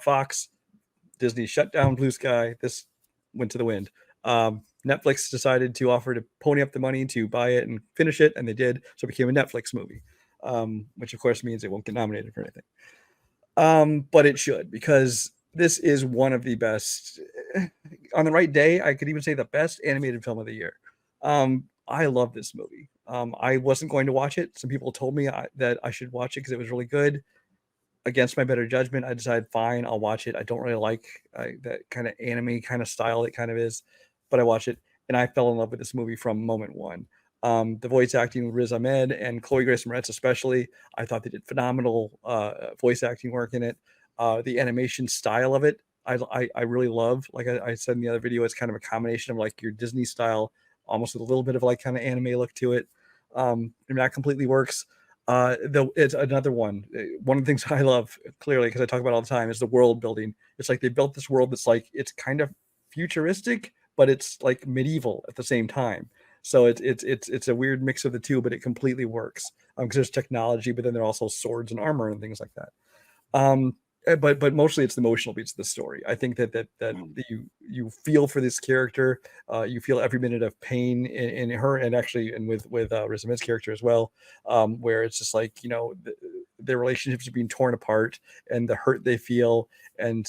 Speaker 2: Fox. Disney shut down Blue Sky. This went to the wind. Netflix decided to offer to pony up the money to buy it and finish it, and they did. So it became a Netflix movie, which of course means it won't get nominated for anything. But it should, because this is one of the best. On the right day, I could even say the best animated film of the year. I love this movie. I wasn't going to watch it. Some people told me that I should watch it because it was really good. Against my better judgment, I decided, fine, I'll watch it. I don't really like that kind of anime kind of style it kind of is, but I watched it, and I fell in love with this movie from moment one. The voice acting with Riz Ahmed and Chloe Grace Moretz especially, I thought they did phenomenal voice acting work in it. The animation style of it, I really love. Like I said in the other video, it's kind of a combination of like your Disney style, almost with a little bit of like kind of anime look to it. And that completely works. Though it's another one. One of the things I love, clearly, because I talk about it all the time, is the world building. It's like they built this world that's like, it's kind of futuristic, but it's like medieval at the same time. So it's a weird mix of the two, but it completely works. Because there's technology, but then there are also swords and armor and things like that. But mostly it's the emotional beats of the story. I think that you feel for this character, you feel every minute of pain in her, and actually, and with Riz Ahmed's character as well, where it's just like, their relationships are being torn apart and the hurt they feel, and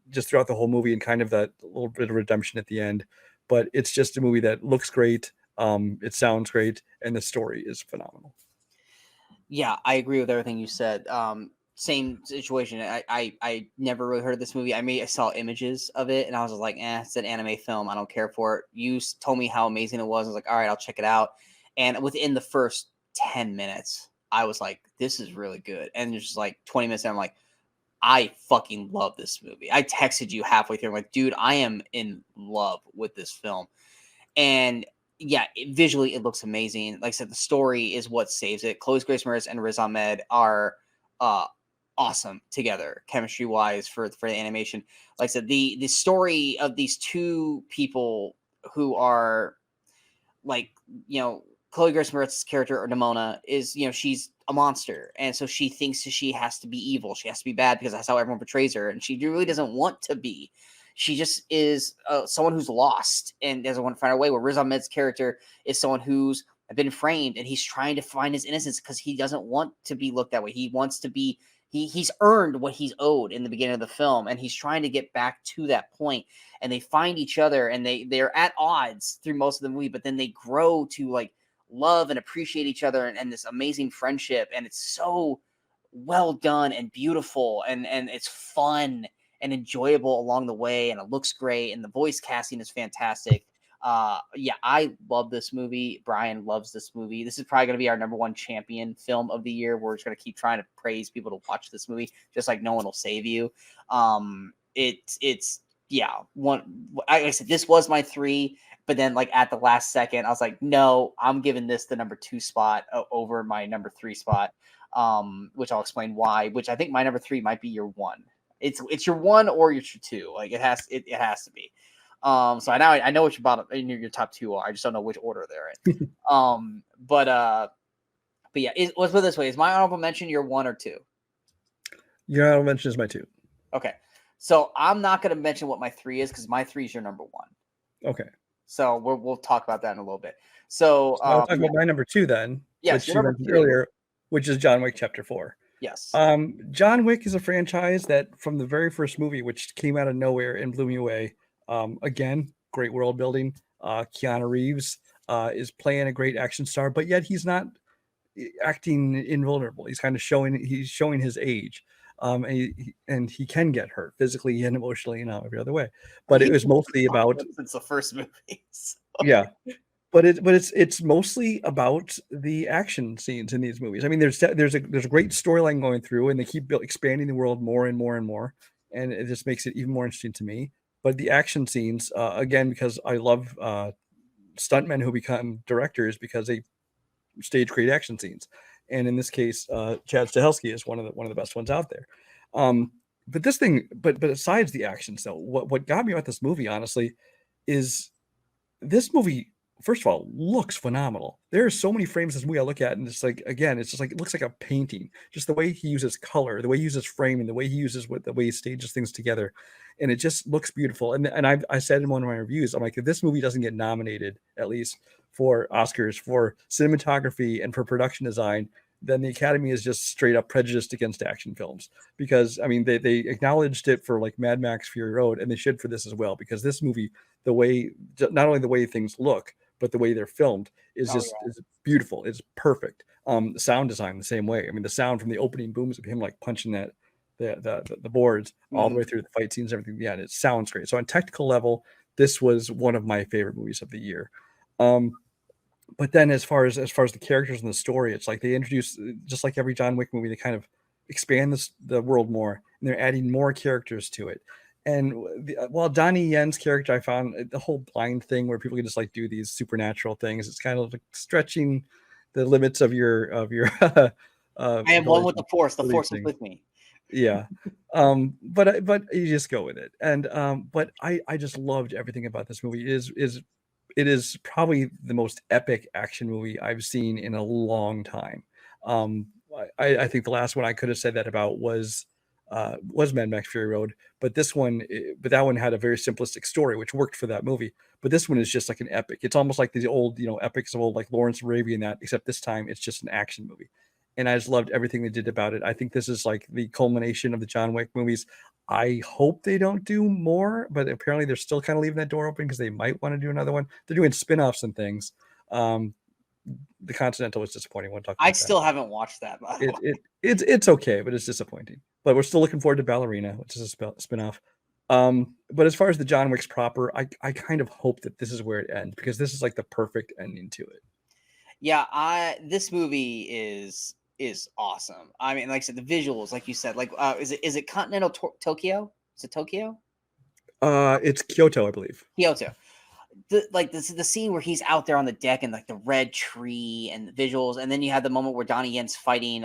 Speaker 2: just throughout the whole movie, and kind of that little bit of redemption at the end. But it's just a movie that looks great, it sounds great, and the story is phenomenal.
Speaker 1: Yeah, I agree with everything you said. Same situation. I never really heard of this movie. I saw images of it and I was like, it's an anime film. I don't care for it. You told me how amazing it was. I was like, all right, I'll check it out. And within the first 10 minutes, I was like, this is really good. And just like 20 minutes, I'm like, I fucking love this movie. I texted you halfway through. I'm like, dude, I am in love with this film. And yeah, visually it looks amazing. Like I said, the story is what saves it. Chloe Grace Moretz and Riz Ahmed are awesome together, chemistry wise, for the animation. Like I said, the story of these two people who are like, Chloe Grace Moretz's character, or Nimona, is, she's a monster, and so she thinks she has to be evil. She has to be bad because that's how everyone portrays her, and she really doesn't want to be. She just is someone who's lost and doesn't want to find her way. Where Riz Ahmed's character is someone who's been framed, and he's trying to find his innocence because he doesn't want to be looked that way. He wants to be. He's earned what he's owed in the beginning of the film, and he's trying to get back to that point. And they find each other, and they're at odds through most of the movie, but then they grow to like love and appreciate each other, and this amazing friendship. And it's so well done and beautiful, and it's fun and enjoyable along the way, and it looks great, and the voice casting is fantastic. Yeah, I love this movie. Brian loves this movie. This is probably going to be our number one champion film of the year. We're just going to keep trying to praise people to watch this movie, just like No One Will Save You. It's yeah, like I said, this was my 3, but then like at the last second, I was like, no, I'm giving this the number 2 spot over my number 3 spot, which I'll explain why. Which I think my number 3 might be your 1. It's your 1 or your 2. Like it has to be. So I know what your top 2 are. I just don't know which order they're in. But yeah, let's put it this way: is my honorable mention your 1 or 2?
Speaker 2: Your honorable mention is my 2.
Speaker 1: Okay, so I'm not going to mention what my 3 is because my 3 is your number 1.
Speaker 2: Okay.
Speaker 1: So we'll talk about that in a little bit. So
Speaker 2: I'll talk about my number 2 then.
Speaker 1: Yes,
Speaker 2: which you mentioned earlier, which is John Wick Chapter 4.
Speaker 1: Yes.
Speaker 2: John Wick is a franchise that from the very first movie, which came out of nowhere and blew me away. Again, great world building. Keanu Reeves is playing a great action star, but yet he's not acting invulnerable. He's kind of showing his age. And he can get hurt physically and emotionally and every other way. But it was mostly about
Speaker 1: since the first movie. So.
Speaker 2: Yeah. But it's mostly about the action scenes in these movies. I mean, there's a great storyline going through, and they keep expanding the world more and more and more, and it just makes it even more interesting to me. But the action scenes, again, because I love stuntmen who become directors because they stage great action scenes, and in this case, Chad Stahelski is one of the best ones out there. But this thing, but besides the actions, though, what got me about this movie, honestly, is this movie. First of all, looks phenomenal. There are so many frames in this movie I look at, and it's like, again, it's just like, it looks like a painting. Just the way he uses color, the way he uses framing, the way he uses the way he stages things together, and it just looks beautiful. And I said in one of my reviews, I'm like, if this movie doesn't get nominated at least for Oscars for cinematography and for production design, then the Academy is just straight up prejudiced against action films. Because I mean, they acknowledged it for like Mad Max Fury Road, and they should for this as well. Because this movie, the way, not only the way things look, but the way they're filmed is is beautiful. It's perfect. The sound design the same way. I mean, the sound from the opening booms of him like punching the boards all the way through the fight scenes, everything. Yeah, it sounds great. So on technical level, this was one of my favorite movies of the year. But then as far as the characters and the story, it's like they introduce, just like every John Wick movie, they kind of expand the world more, and they're adding more characters to it. And while Donnie Yen's character, I found the whole blind thing where people can just like do these supernatural things. It's kind of like stretching the limits of your. I
Speaker 1: am one with the Force. The Force is with me.
Speaker 2: Yeah, but you just go with it. And but I just loved everything about this movie. It is probably the most epic action movie I've seen in a long time. I think the last one I could have said that about was Mad Max Fury Road, but that one had a very simplistic story, which worked for that movie. But this one is just like an epic. It's almost like the old, epics of old, like Lawrence of Arabia and that, except this time it's just an action movie. and I just loved everything they did about it. I think this is like the culmination of the John Wick movies. I hope they don't do more, but apparently they're still kind of leaving that door open because they might want to do another one. They're doing spin-offs and things. The Continental was disappointing. We'll talk
Speaker 1: I
Speaker 2: about
Speaker 1: still haven't watched that, by the way.
Speaker 2: it's okay, but it's disappointing. But we're still looking forward to Ballerina, which is a spin-off. But as far as the John Wicks proper, I kind of hope that this is where it ends, because this is like the perfect ending to it.
Speaker 1: Yeah, this movie is awesome. I mean, like I said, the visuals, like you said, like is it Continental Tokyo? Is it Tokyo?
Speaker 2: It's Kyoto, I believe.
Speaker 1: Kyoto. The scene where he's out there on the deck and like the red tree and the visuals, and then you have the moment where Donnie Yen's fighting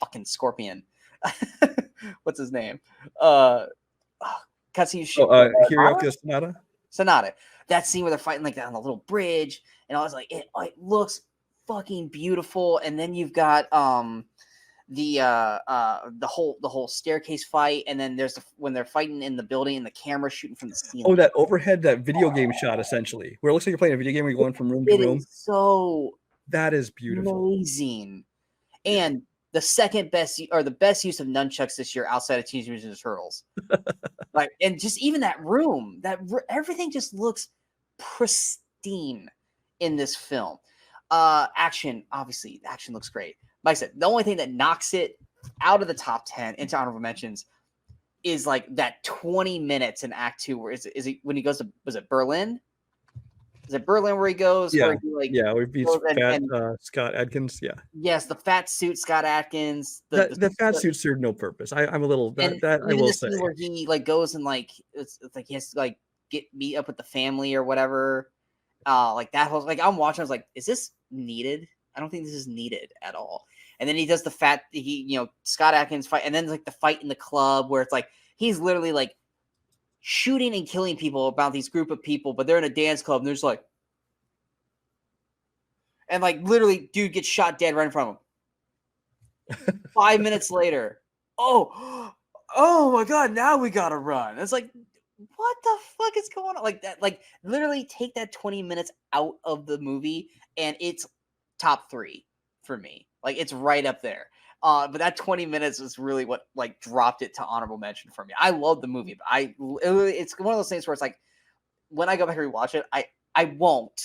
Speaker 1: fucking Scorpion. What's his name?
Speaker 2: Hiroyuki
Speaker 1: Sanada. That scene where they're fighting like that on the little bridge, and I was like, it looks fucking beautiful. And then you've got the whole staircase fight, and then there's when they're fighting in the building and the camera shooting from the ceiling.
Speaker 2: Oh, that overhead, that video game shot, essentially, where it looks like you're playing a video game where you're going from room to room.
Speaker 1: So
Speaker 2: that is beautiful,
Speaker 1: amazing. And the second best, or the best use of nunchucks this year outside of Teenage Mutant Ninja Turtles. Like, and just even that room, everything just looks pristine in this film. Action, obviously, the action looks great. Like I said, the only thing that knocks it out of the top 10 into honorable mentions is like that 20 minutes in Act 2, where is it when he goes to, was it Berlin? Is it Berlin where he goes?
Speaker 2: Yeah,
Speaker 1: where he,
Speaker 2: where he beats Scott Adkins. Yeah.
Speaker 1: Yes, the fat suit Scott Adkins.
Speaker 2: The fat suit served no purpose. I'm a little that I will say.
Speaker 1: Where he like goes and like it's like he has to like meet up with the family or whatever. Like that whole, like I'm watching, I was like, is this needed? I don't think this is needed at all. And then he does Scott Adkins fight, and then like the fight in the club where it's like he's literally like shooting and killing people about these group of people, but they're in a dance club and they're just like, and like literally dude gets shot dead right in front of him. 5 minutes later, oh my god, now we gotta run. It's like, what the fuck is going on? Like that, like literally take that 20 minutes out of the movie and it's top 3 for me. Like it's right up there. But that 20 minutes is really what like dropped it to honorable mention for me. I love the movie, but it's one of those things where it's like when I go back and rewatch it, I won't,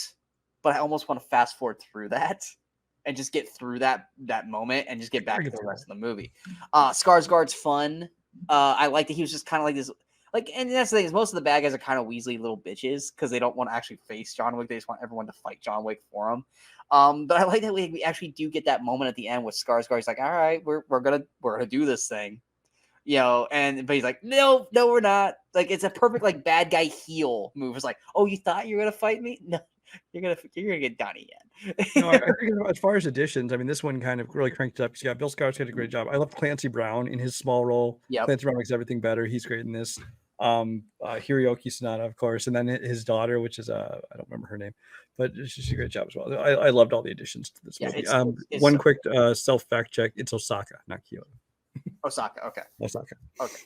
Speaker 1: but I almost want to fast forward through that and just get through that moment and just get back to the rest of the movie. Skarsgård's fun. I like that he was just kind of like this. Like, and that's the thing is most of the bad guys are kind of Weasley little bitches because they don't want to actually face John Wick. They just want everyone to fight John Wick for them. But I like that we actually do get that moment at the end with Skarsgård. He's like, all right, we're gonna do this thing, but he's like, no, we're not. Like it's a perfect like bad guy heel move. It's like, oh, you thought you were gonna fight me? No, you're gonna get Donnie Yen.
Speaker 2: No, I think as far as additions, I mean, this one kind of really cranked it up. Yeah, Bill Skarsgård did a great job. I love Clancy Brown in his small role.
Speaker 1: Yeah,
Speaker 2: Clancy Brown makes everything better. He's great in this. Hiroyuki Sanada, of course, and then his daughter, which is I don't remember her name, but she's a great job as well. I loved all the additions to this movie. It's one quick self fact check: it's Osaka, not Kyoto.
Speaker 1: Osaka, okay.
Speaker 2: Osaka.
Speaker 1: Okay.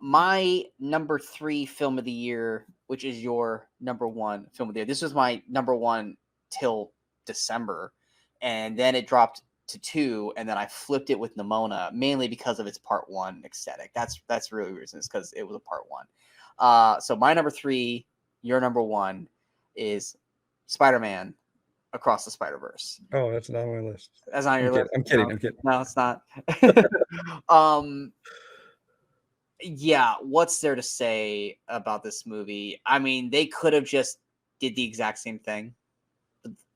Speaker 1: My number 3 film of the year, which is your number 1 film of the year. This was my number 1 till December, and then it dropped to 2, and then I flipped it with Nimona, mainly because of its part 1 aesthetic. That's really the reason, is because it was a part 1. So my number 3, your number 1 is Spider-Man Across the Spider-Verse.
Speaker 2: Oh, that's not on my list.
Speaker 1: That's not on your list.
Speaker 2: I'm kidding.
Speaker 1: No, it's not. Yeah, what's there to say about this movie? I mean, they could have just did the exact same thing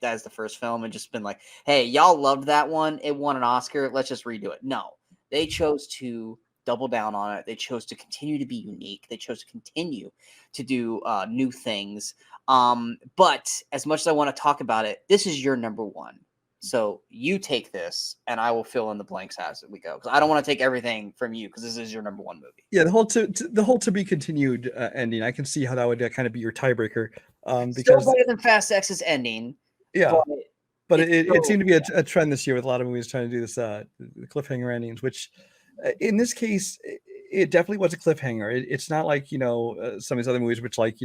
Speaker 1: as the first film and just been like, hey, y'all loved that one. It won an Oscar. Let's just redo it. No, they chose to double down on it. They chose to continue to be unique. They chose to continue to do new things. But as much as I want to talk about it, this is your number 1. So you take this, and I will fill in the blanks as we go, because I don't want to take everything from you, because this is your number 1 movie.
Speaker 2: Yeah, the whole to be continued ending. I can see how that would kind of be your tiebreaker. Because
Speaker 1: still better than Fast X's ending.
Speaker 2: Yeah, but it seemed to be a trend this year with a lot of movies trying to do this cliffhanger endings, which in this case it definitely was a cliffhanger. It's not like some of these other movies, which like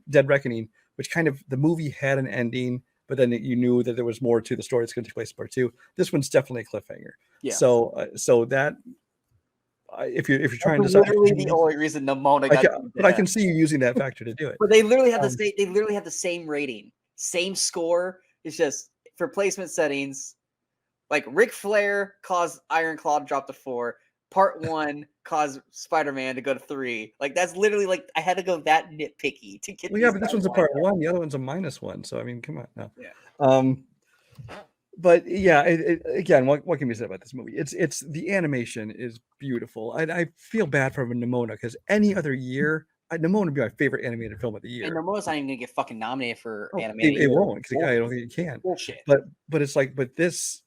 Speaker 2: Dead Reckoning, which kind of the movie had an ending. but then you knew that there was more to the story that's going to take place in part 2. This one's definitely a cliffhanger.
Speaker 1: Yeah.
Speaker 2: So that if you're trying to
Speaker 1: That's
Speaker 2: decide,
Speaker 1: literally the only reason Nimona got.
Speaker 2: but I can see you using that factor to do it.
Speaker 1: But they literally have the same. They literally have the same rating, same score. It's just for placement settings. Like Ric Flair caused Iron Claw to drop to 4. Part 1 caused Spider-Man to go to 3. Like that's literally like I had to go that nitpicky to get.
Speaker 2: Well, yeah, but this one's a part 1. The other one's a -1. So I mean, come on now.
Speaker 1: Yeah.
Speaker 2: But yeah, again, what can we say about this movie? It's the animation is beautiful. I feel bad for Nimona because any other year, Nimona would be my favorite animated film of the year.
Speaker 1: And Nimona's not even gonna get fucking nominated for
Speaker 2: Oh,
Speaker 1: animated.
Speaker 2: it won't because I don't think it can.
Speaker 1: Bullshit.
Speaker 2: But it's like this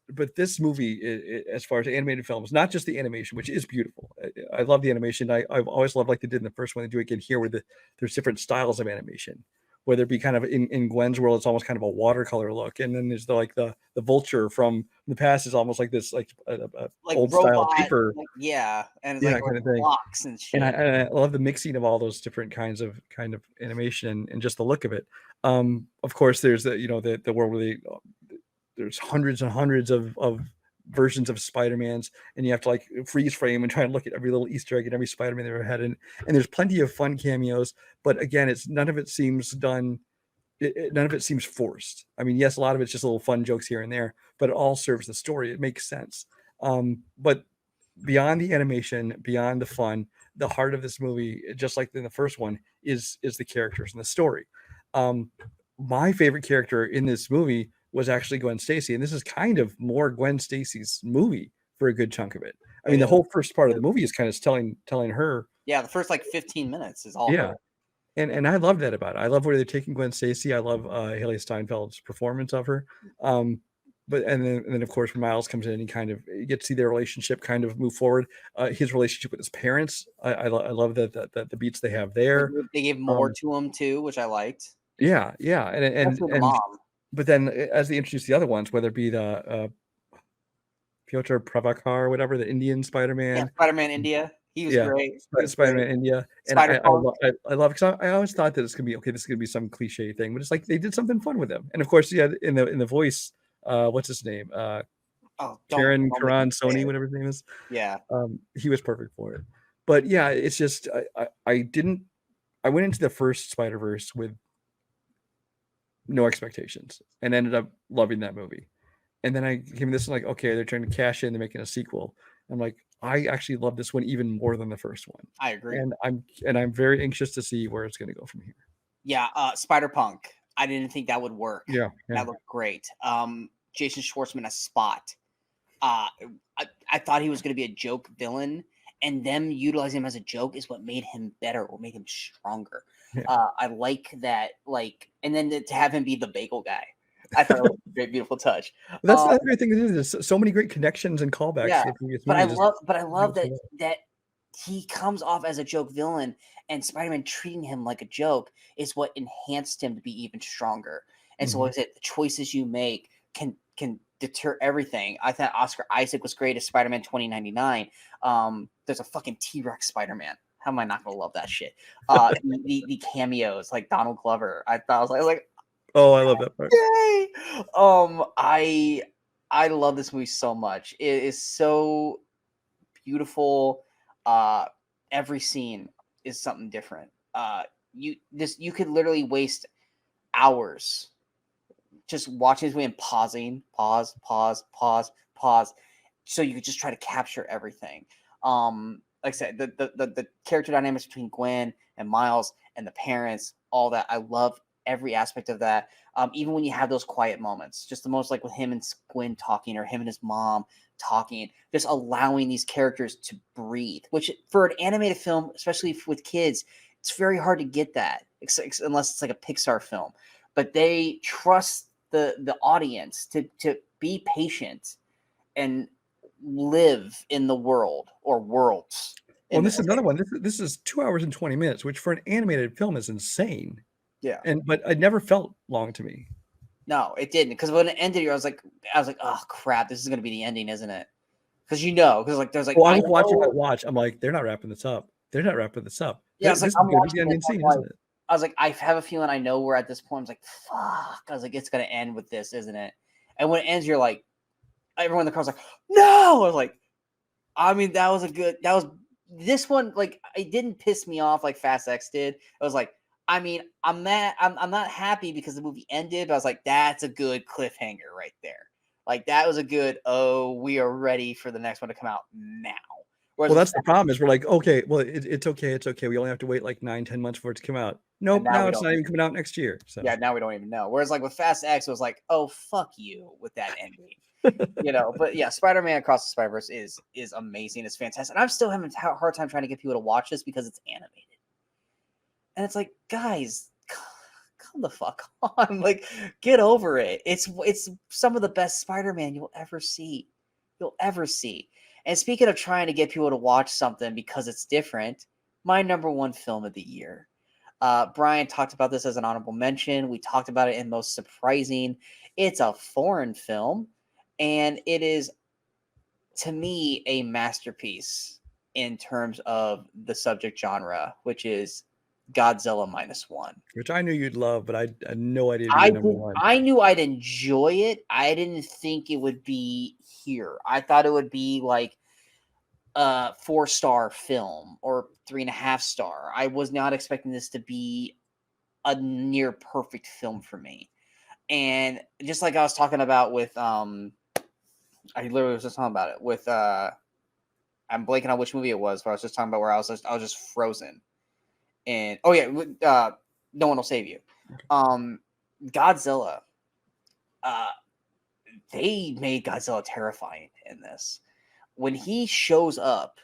Speaker 2: movie, as far as animated films, not just the animation, which is beautiful. I love the animation. I've always loved like they did in the first one. They do it again here, where there's different styles of animation. Whether it be kind of in Gwen's world, it's almost kind of a watercolor look, and then there's the vulture from the past is almost like this like old style paper,
Speaker 1: and it's like
Speaker 2: kind of thing.
Speaker 1: blocks and shit.
Speaker 2: And I love the mixing of all those different kind of animation and just the look of it. Of course, there's the world where there's hundreds and hundreds of versions of Spider-Mans, and you have to like freeze frame and try and look at every little Easter egg and every Spider-Man they ever had, and there's plenty of fun cameos, but again, none of it seems done. None of it seems forced. I mean, yes, a lot of it's just little fun jokes here and there, but it all serves the story. It makes sense. But beyond the animation, beyond the fun, the heart of this movie, just like in the first one, is the characters and the story. My favorite character in this movie was actually Gwen Stacy, and this is kind of more Gwen Stacy's movie for a good chunk of it. I mean, the whole first part of the movie is kind of telling her.
Speaker 1: Yeah, the first like 15 minutes is all her.
Speaker 2: And I love that about it. I love where they're taking Gwen Stacy. I love Haley Steinfeld's performance of her. But then of course when Miles comes in, you get to see their relationship kind of move forward. His relationship with his parents, I love that the beats they have there.
Speaker 1: They gave more to him too, which I liked.
Speaker 2: Yeah, and
Speaker 1: mom.
Speaker 2: But then as they introduce the other ones, whether it be the Piotr Pravakar or whatever, the Indian Spider-Man.
Speaker 1: Yeah, Spider-Man India. He was great.
Speaker 2: Spider-Man India. And I love because I always thought that it's gonna be okay, this is gonna be some cliche thing, but it's like they did something fun with them. And of course, yeah, in the voice, what's his name? Sharon Karan Sony, whatever his name is.
Speaker 1: Yeah.
Speaker 2: He was perfect for it. But yeah, it's just I went into the first Spider-Verse with no expectations and ended up loving that movie. And then I came to this and like, okay, they're trying to cash in, they're making a sequel. I'm like, I actually love this one even more than the first one.
Speaker 1: I agree.
Speaker 2: And I'm very anxious to see where it's going to go from here.
Speaker 1: Yeah, Spider-Punk. I didn't think that would work.
Speaker 2: Yeah.
Speaker 1: That looked great. Jason Schwartzman as Spot. I thought he was going to be a joke villain, and them utilizing him as a joke is what made him better or made him stronger. Yeah. I like that, and then to have him be the bagel guy. I thought it was a great, beautiful touch.
Speaker 2: That's the great thing. There's so many great connections and callbacks.
Speaker 1: Yeah, but I love that he comes off as a joke villain, and Spider-Man treating him like a joke is what enhanced him to be even stronger. And so, like I said, the choices you make can deter everything. I thought Oscar Isaac was great as Spider-Man 2099. There's a fucking T-Rex Spider-Man. How am I not gonna love that shit? The cameos like Donald Glover. I was like.
Speaker 2: Oh, I love that part.
Speaker 1: Yay! I love this movie so much. It is so beautiful. Every scene is something different. You could literally waste hours just watching this movie and pausing, pause, so you could just try to capture everything. Like I said, the character dynamics between Gwen and Miles and the parents, all that. I love every aspect of that. Even when you have those quiet moments, just the most like with him and Gwen talking or him and his mom talking, just allowing these characters to breathe, which for an animated film, especially with kids, it's very hard to get that unless it's like a Pixar film. But they trust the audience to be patient and live in the world or worlds.
Speaker 2: Well, this is another one. This is 2 hours and 20 minutes, which for an animated film is insane.
Speaker 1: Yeah,
Speaker 2: but it never felt long to me.
Speaker 1: No, it didn't. Because when it ended, I was like, oh crap, this is gonna be the ending, isn't it? Because there's like.
Speaker 2: Well, I was watching my watch. I'm like, they're not wrapping this up.
Speaker 1: Yeah, it's like I'm watching
Speaker 2: the ending scene, isn't it?
Speaker 1: I was like, I have a feeling I know we're at this point. I was like, fuck. I was like, it's gonna end with this, isn't it? And when it ends, you're like, everyone in the car's like, no. I was like, I mean, this one, like, it didn't piss me off like Fast X did. I was like, I mean, I'm not happy because the movie ended, but I was like, that's a good cliffhanger right there. Like, that was a good, oh, we are ready for the next one to come out now. Whereas
Speaker 2: Well, that's the problem is we're like, okay, well, it's okay. It's okay. We only have to wait like 9-10 months for it to come out.
Speaker 1: and
Speaker 2: Nope.
Speaker 1: now
Speaker 2: Now
Speaker 1: we
Speaker 2: it's
Speaker 1: don't.
Speaker 2: not even coming out next year. So
Speaker 1: Yeah, now we don't even know. Whereas, like, with Fast X, it was like, oh, fuck you with that ending. But yeah, Spider-Man Across the Spider-Verse is amazing. It's fantastic. And I'm still having a hard time trying to get people to watch this because it's animated. And it's like, guys, come the fuck on. Like, get over it. It's some of the best Spider-Man you'll ever see. And speaking of trying to get people to watch something because it's different, my number one film of the year. Brian talked about this as an honorable mention. We talked about it in Most Surprising. It's a foreign film, and it is, to me, a masterpiece in terms of the subject genre, which is Godzilla -1.
Speaker 2: which I knew you'd love, but I had no idea it'd be your number one.
Speaker 1: I knew I'd enjoy it. I didn't think it would be here. I thought it would be like a 4-star film or 3.5 star. I was not expecting this to be a near perfect film for me. And just like I was talking about with I literally was just talking about it with I'm blanking on which movie it was, but I was just talking about where I was just frozen. And oh yeah, No One Will Save You. Godzilla. They made Godzilla terrifying in this. When he shows up,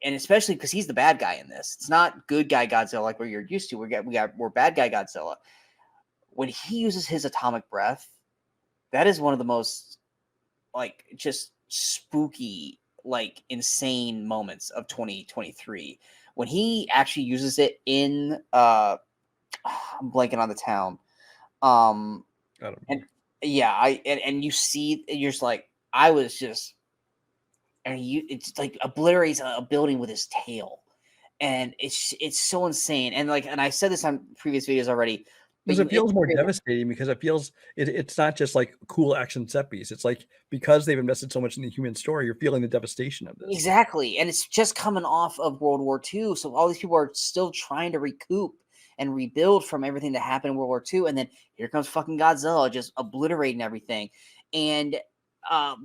Speaker 1: and especially because he's the bad guy in this, it's not good guy Godzilla like we're used to. We're bad guy Godzilla. When he uses his atomic breath, that is one of the most like just spooky, like insane moments of 2023. When he actually uses it in I'm blanking on the town.
Speaker 2: I don't know.
Speaker 1: And yeah, and you see, you're just like, I was just, and it's like obliterates a building with his tail, and it's so insane. And like, and I said this on previous videos already, but
Speaker 2: Because it feels more devastating because it's not just like cool action set piece. It's like because they've invested so much in the human story, you're feeling the devastation of this.
Speaker 1: Exactly. And it's just coming off of World War II. So all these people are still trying to recoup and rebuild from everything that happened in World War II. And then here comes fucking Godzilla just obliterating everything. And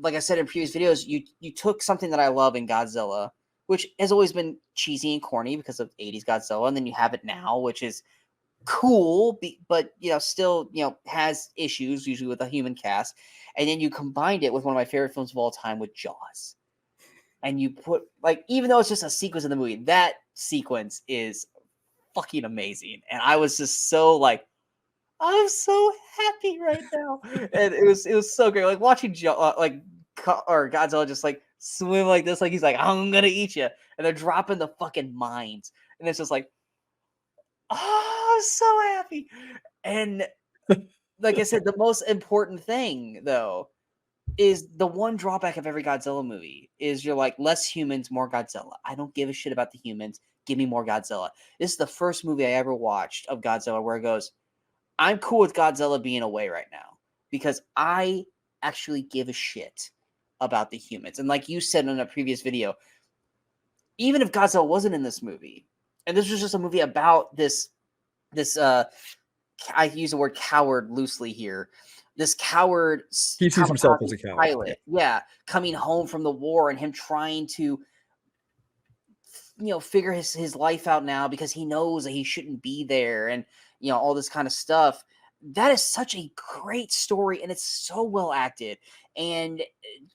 Speaker 1: like I said in previous videos, you took something that I love in Godzilla, which has always been cheesy and corny because of 80s Godzilla. And then you have it now, which is cool, but still has issues usually with a human cast. And then you combined it with one of my favorite films of all time with Jaws. And you put, like, even though it's just a sequence in the movie, that sequence is fucking amazing. And I was just so like, I'm so happy right now. And it was so great. Like watching Godzilla just like swim like this, like he's like, I'm gonna eat you. And they're dropping the fucking mines. And it's just like, oh, I'm so happy. And like I said, the most important thing though is the one drawback of every Godzilla movie is you're like, less humans, more Godzilla. I don't give a shit about the humans. Give me more Godzilla. This is the first movie I ever watched of Godzilla where it goes, I'm cool with Godzilla being away right now because I actually give a shit about the humans. And like you said in a previous video, even if Godzilla wasn't in this movie, and this was just a movie about this I use the word coward loosely here. This coward,
Speaker 2: he sees himself as a coward.
Speaker 1: Pilot, yeah, coming home from the war and him trying to, figure his life out now because he knows that he shouldn't be there, and all this kind of stuff. That is such a great story, and it's so well acted. And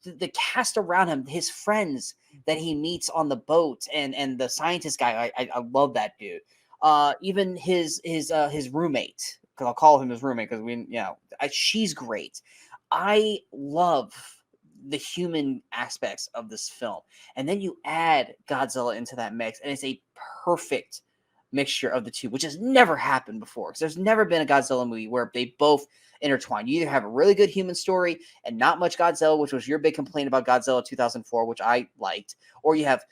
Speaker 1: the cast around him, his friends that he meets on the boat, and the scientist guy, I love that dude. Even his roommate, because I'll call him his roommate because she's great. I love the human aspects of this film, and then you add Godzilla into that mix, and it's a perfect mixture of the two, which has never happened before. Because there's never been a Godzilla movie where they both intertwine. You either have a really good human story and not much Godzilla, which was your big complaint about Godzilla 2004, which I liked, or you have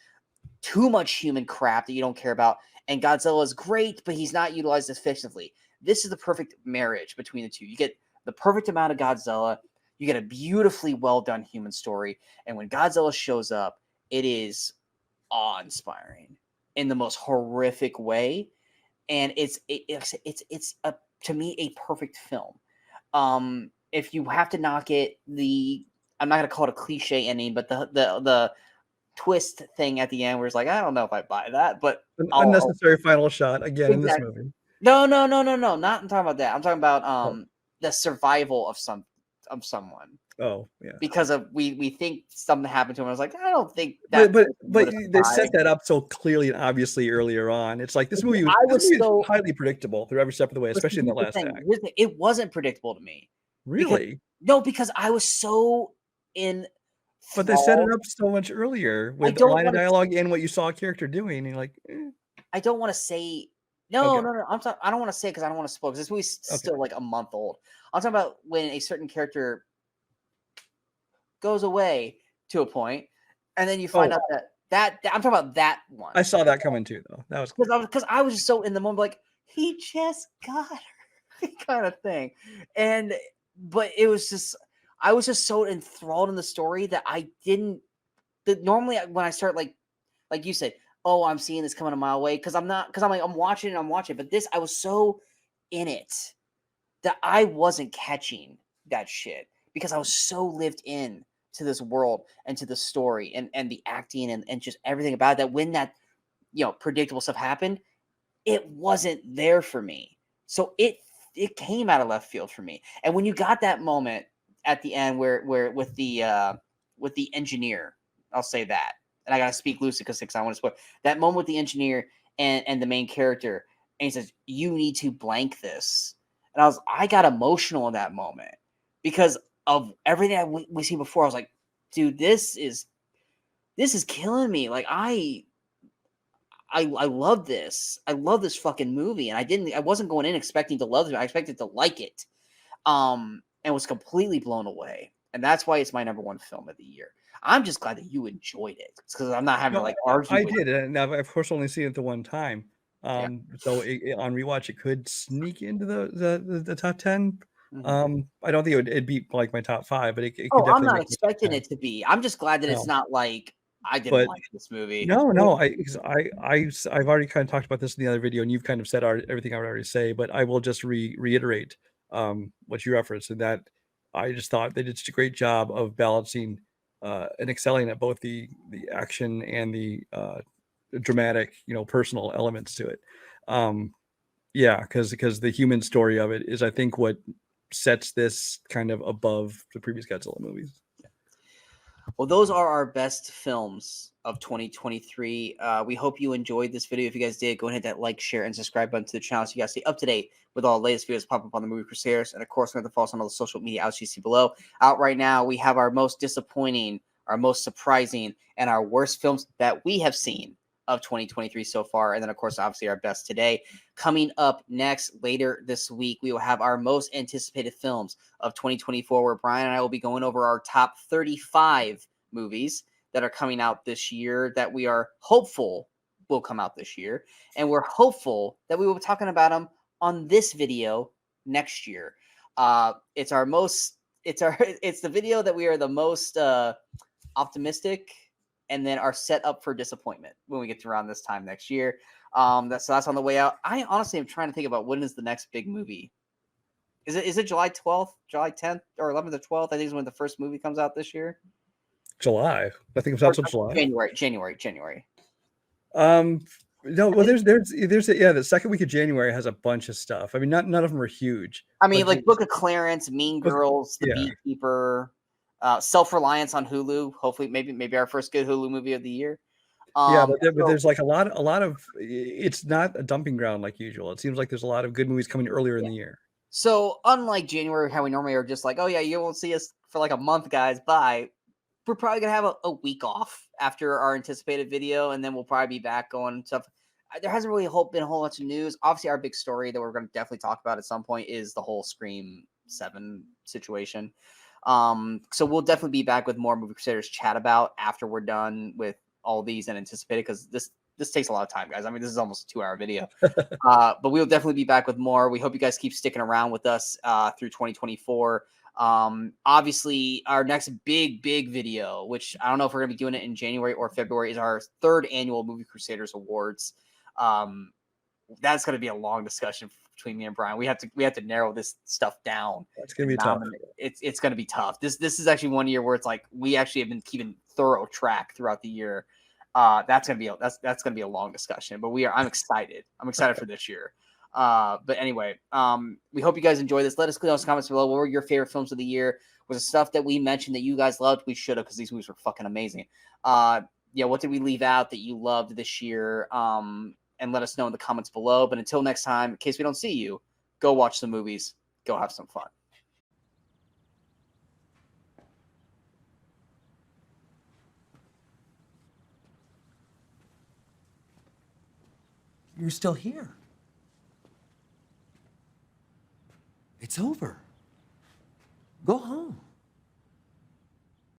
Speaker 1: too much human crap that you don't care about and Godzilla is great, but he's not utilized effectively. This is the perfect marriage between the two. You get the perfect amount of Godzilla, you get a beautifully well done human story, and when Godzilla shows up, it is awe-inspiring in the most horrific way, and it's a, to me, a perfect film. If you have to knock it, I'm not gonna call it a cliche ending, but the twist thing at the end where it's like, I don't know if I buy that, but
Speaker 2: An
Speaker 1: I'll
Speaker 2: unnecessary final shot again in this
Speaker 1: exactly.
Speaker 2: movie.
Speaker 1: No, not I'm talking about that. I'm talking about
Speaker 2: Oh,
Speaker 1: the survival of someone
Speaker 2: oh yeah.
Speaker 1: because of we think something happened to him. I was like, I don't think
Speaker 2: But
Speaker 1: that
Speaker 2: but
Speaker 1: person
Speaker 2: but
Speaker 1: would have
Speaker 2: they set
Speaker 1: survived.
Speaker 2: that up so clearly and obviously earlier on. It's like
Speaker 1: I was
Speaker 2: this movie is
Speaker 1: so
Speaker 2: highly predictable through every step of the way,
Speaker 1: but see,
Speaker 2: especially in the last act.
Speaker 1: it wasn't predictable to me because
Speaker 2: Really?
Speaker 1: no, because I was so
Speaker 2: But they set it
Speaker 1: enthralled.
Speaker 2: up so much earlier
Speaker 1: I
Speaker 2: with a
Speaker 1: don't
Speaker 2: line of
Speaker 1: want to.
Speaker 2: dialogue and what you saw a character doing, and you're like,
Speaker 1: I don't want to say
Speaker 2: okay,
Speaker 1: no. I don't want to say because I don't want to spoil because this movie's
Speaker 2: okay.
Speaker 1: still like a month old. I'm talking about when a certain character goes away to a point, and then you find
Speaker 2: Oh,
Speaker 1: out that I'm talking about that one
Speaker 2: I saw that coming too, though. That was good.
Speaker 1: because I was just so in the moment, like he just got her kind of thing, and but it was just I was just so enthralled in the story that I didn't. That normally when I start like you said, oh, I'm seeing this coming a mile away because I'm not because I'm like I'm watching, but this I was so in it that I wasn't catching that shit because I was so lived in to this world and to the story and the acting and just everything about it, that when that predictable stuff happened, it wasn't there for me. So it came out of left field for me. And when you got that moment at the end where with the engineer, I'll say that. And I gotta speak loosely because I want to spoil that moment with the engineer and the main character, and he says, "You need to blank this." And I got emotional in that moment because of everything we seen before. I was like, dude, this is killing me. Like I love this. I love this fucking movie, and I wasn't going in expecting to love it. I expected to like it. And was completely blown away. And that's why it's my number one film of the year. I'm just glad that you enjoyed it because I'm not having to
Speaker 2: No,
Speaker 1: like argue
Speaker 2: I
Speaker 1: with
Speaker 2: did, and I've of course only seen it the one time.
Speaker 1: you. Yeah.
Speaker 2: So on rewatch, it could sneak into the top 10.
Speaker 1: Mhm.
Speaker 2: I don't think it'd beat like my top 5, but it could
Speaker 1: Oh, I'm
Speaker 2: definitely
Speaker 1: not
Speaker 2: make my top
Speaker 1: expecting
Speaker 2: 10.
Speaker 1: it to be. I'm just glad that it's
Speaker 2: No,
Speaker 1: not like I didn't
Speaker 2: but
Speaker 1: like this movie.
Speaker 2: no, I 'cause I've already kind of talked about this in the other video, and you've kind of said everything I would already say, but I will just reiterate what you referenced, and that I just thought they did such a great job of balancing and excelling at both the action and the dramatic, personal elements to it. Um, yeah, because the human story of it is, I think, what sets this kind of above the previous Godzilla movies.
Speaker 1: Well, those are our best films of 2023. We hope you enjoyed this video. If you guys did, go ahead and hit that like, share, and subscribe button to the channel so you guys stay up to date with all the latest videos pop up on the Movie Crusaders. And of course, remember to follow us on all the social media outlets you see below. Out right now, we have our most disappointing, our most surprising, and our worst films that we have seen of 2023 so far. And then, of course, obviously our best today. Coming up next, later this week, we will have our most anticipated films of 2024, where Brian and I will be going over our top 35 movies that are coming out this year that we are hopeful will come out this year. And we're hopeful that we will be talking about them on this video next year. It's the video that we are the most optimistic and then are set up for disappointment when we get to around this time next year. That's on the way out. I honestly am trying to think about when is the next big movie. Is it July 12th, July 10th, or 11th or 12th? I think is when the first movie comes out this year.
Speaker 2: July, I think it's
Speaker 1: Or
Speaker 2: also July.
Speaker 1: January.
Speaker 2: Um, no,
Speaker 1: I
Speaker 2: well,
Speaker 1: think.
Speaker 2: the second week of January has a bunch of stuff. I mean, none of them are huge,
Speaker 1: I
Speaker 2: but
Speaker 1: mean, like Book of Clarence, Mean Girls, The
Speaker 2: yeah,
Speaker 1: Beekeeper, Self-Reliance on Hulu. Hopefully, maybe our first good Hulu movie of the year.
Speaker 2: yeah,
Speaker 1: Um,
Speaker 2: but
Speaker 1: so
Speaker 2: there's like a lot of. It's not a dumping ground like usual. It seems like there's a lot of good movies coming earlier in
Speaker 1: yeah.
Speaker 2: the year.
Speaker 1: So unlike January, how we normally are just like, oh yeah, you won't see us for like a month, guys. Bye. We're probably gonna have a week off after our anticipated video, and then we'll probably be back on stuff. There hasn't really been a whole bunch of news. Obviously, our big story that we're going to definitely talk about at some point is the whole Scream 7 situation. So we'll definitely be back with more Movie Crusaders chat about after we're done with all these and anticipated, because this takes a lot of time, guys. I mean, this is almost a 2-hour video. But we'll definitely be back with more. We hope you guys keep sticking around with us through 2024. Obviously, our next big video, which I don't know if we're gonna be doing it in January or February, is our 3rd annual Movie Crusaders Awards. That's gonna be a long discussion between me and Brian. We have to narrow this stuff down.
Speaker 2: It's gonna be tough.
Speaker 1: It's gonna be tough. This is actually one year where it's like we actually have been keeping thorough track throughout the year. That's gonna be a long discussion, but I'm excited. I'm excited for this year. But anyway, we hope you guys enjoy this. Let us know in the comments below. What were your favorite films of the year? Was the stuff that we mentioned that you guys loved? We should have, because these movies were fucking amazing. Yeah, what did we leave out that you loved this year? And let us know in the comments below. But until next time, in case we don't see you, go watch some movies. Go have some fun.
Speaker 3: You're still here. It's over. Go home.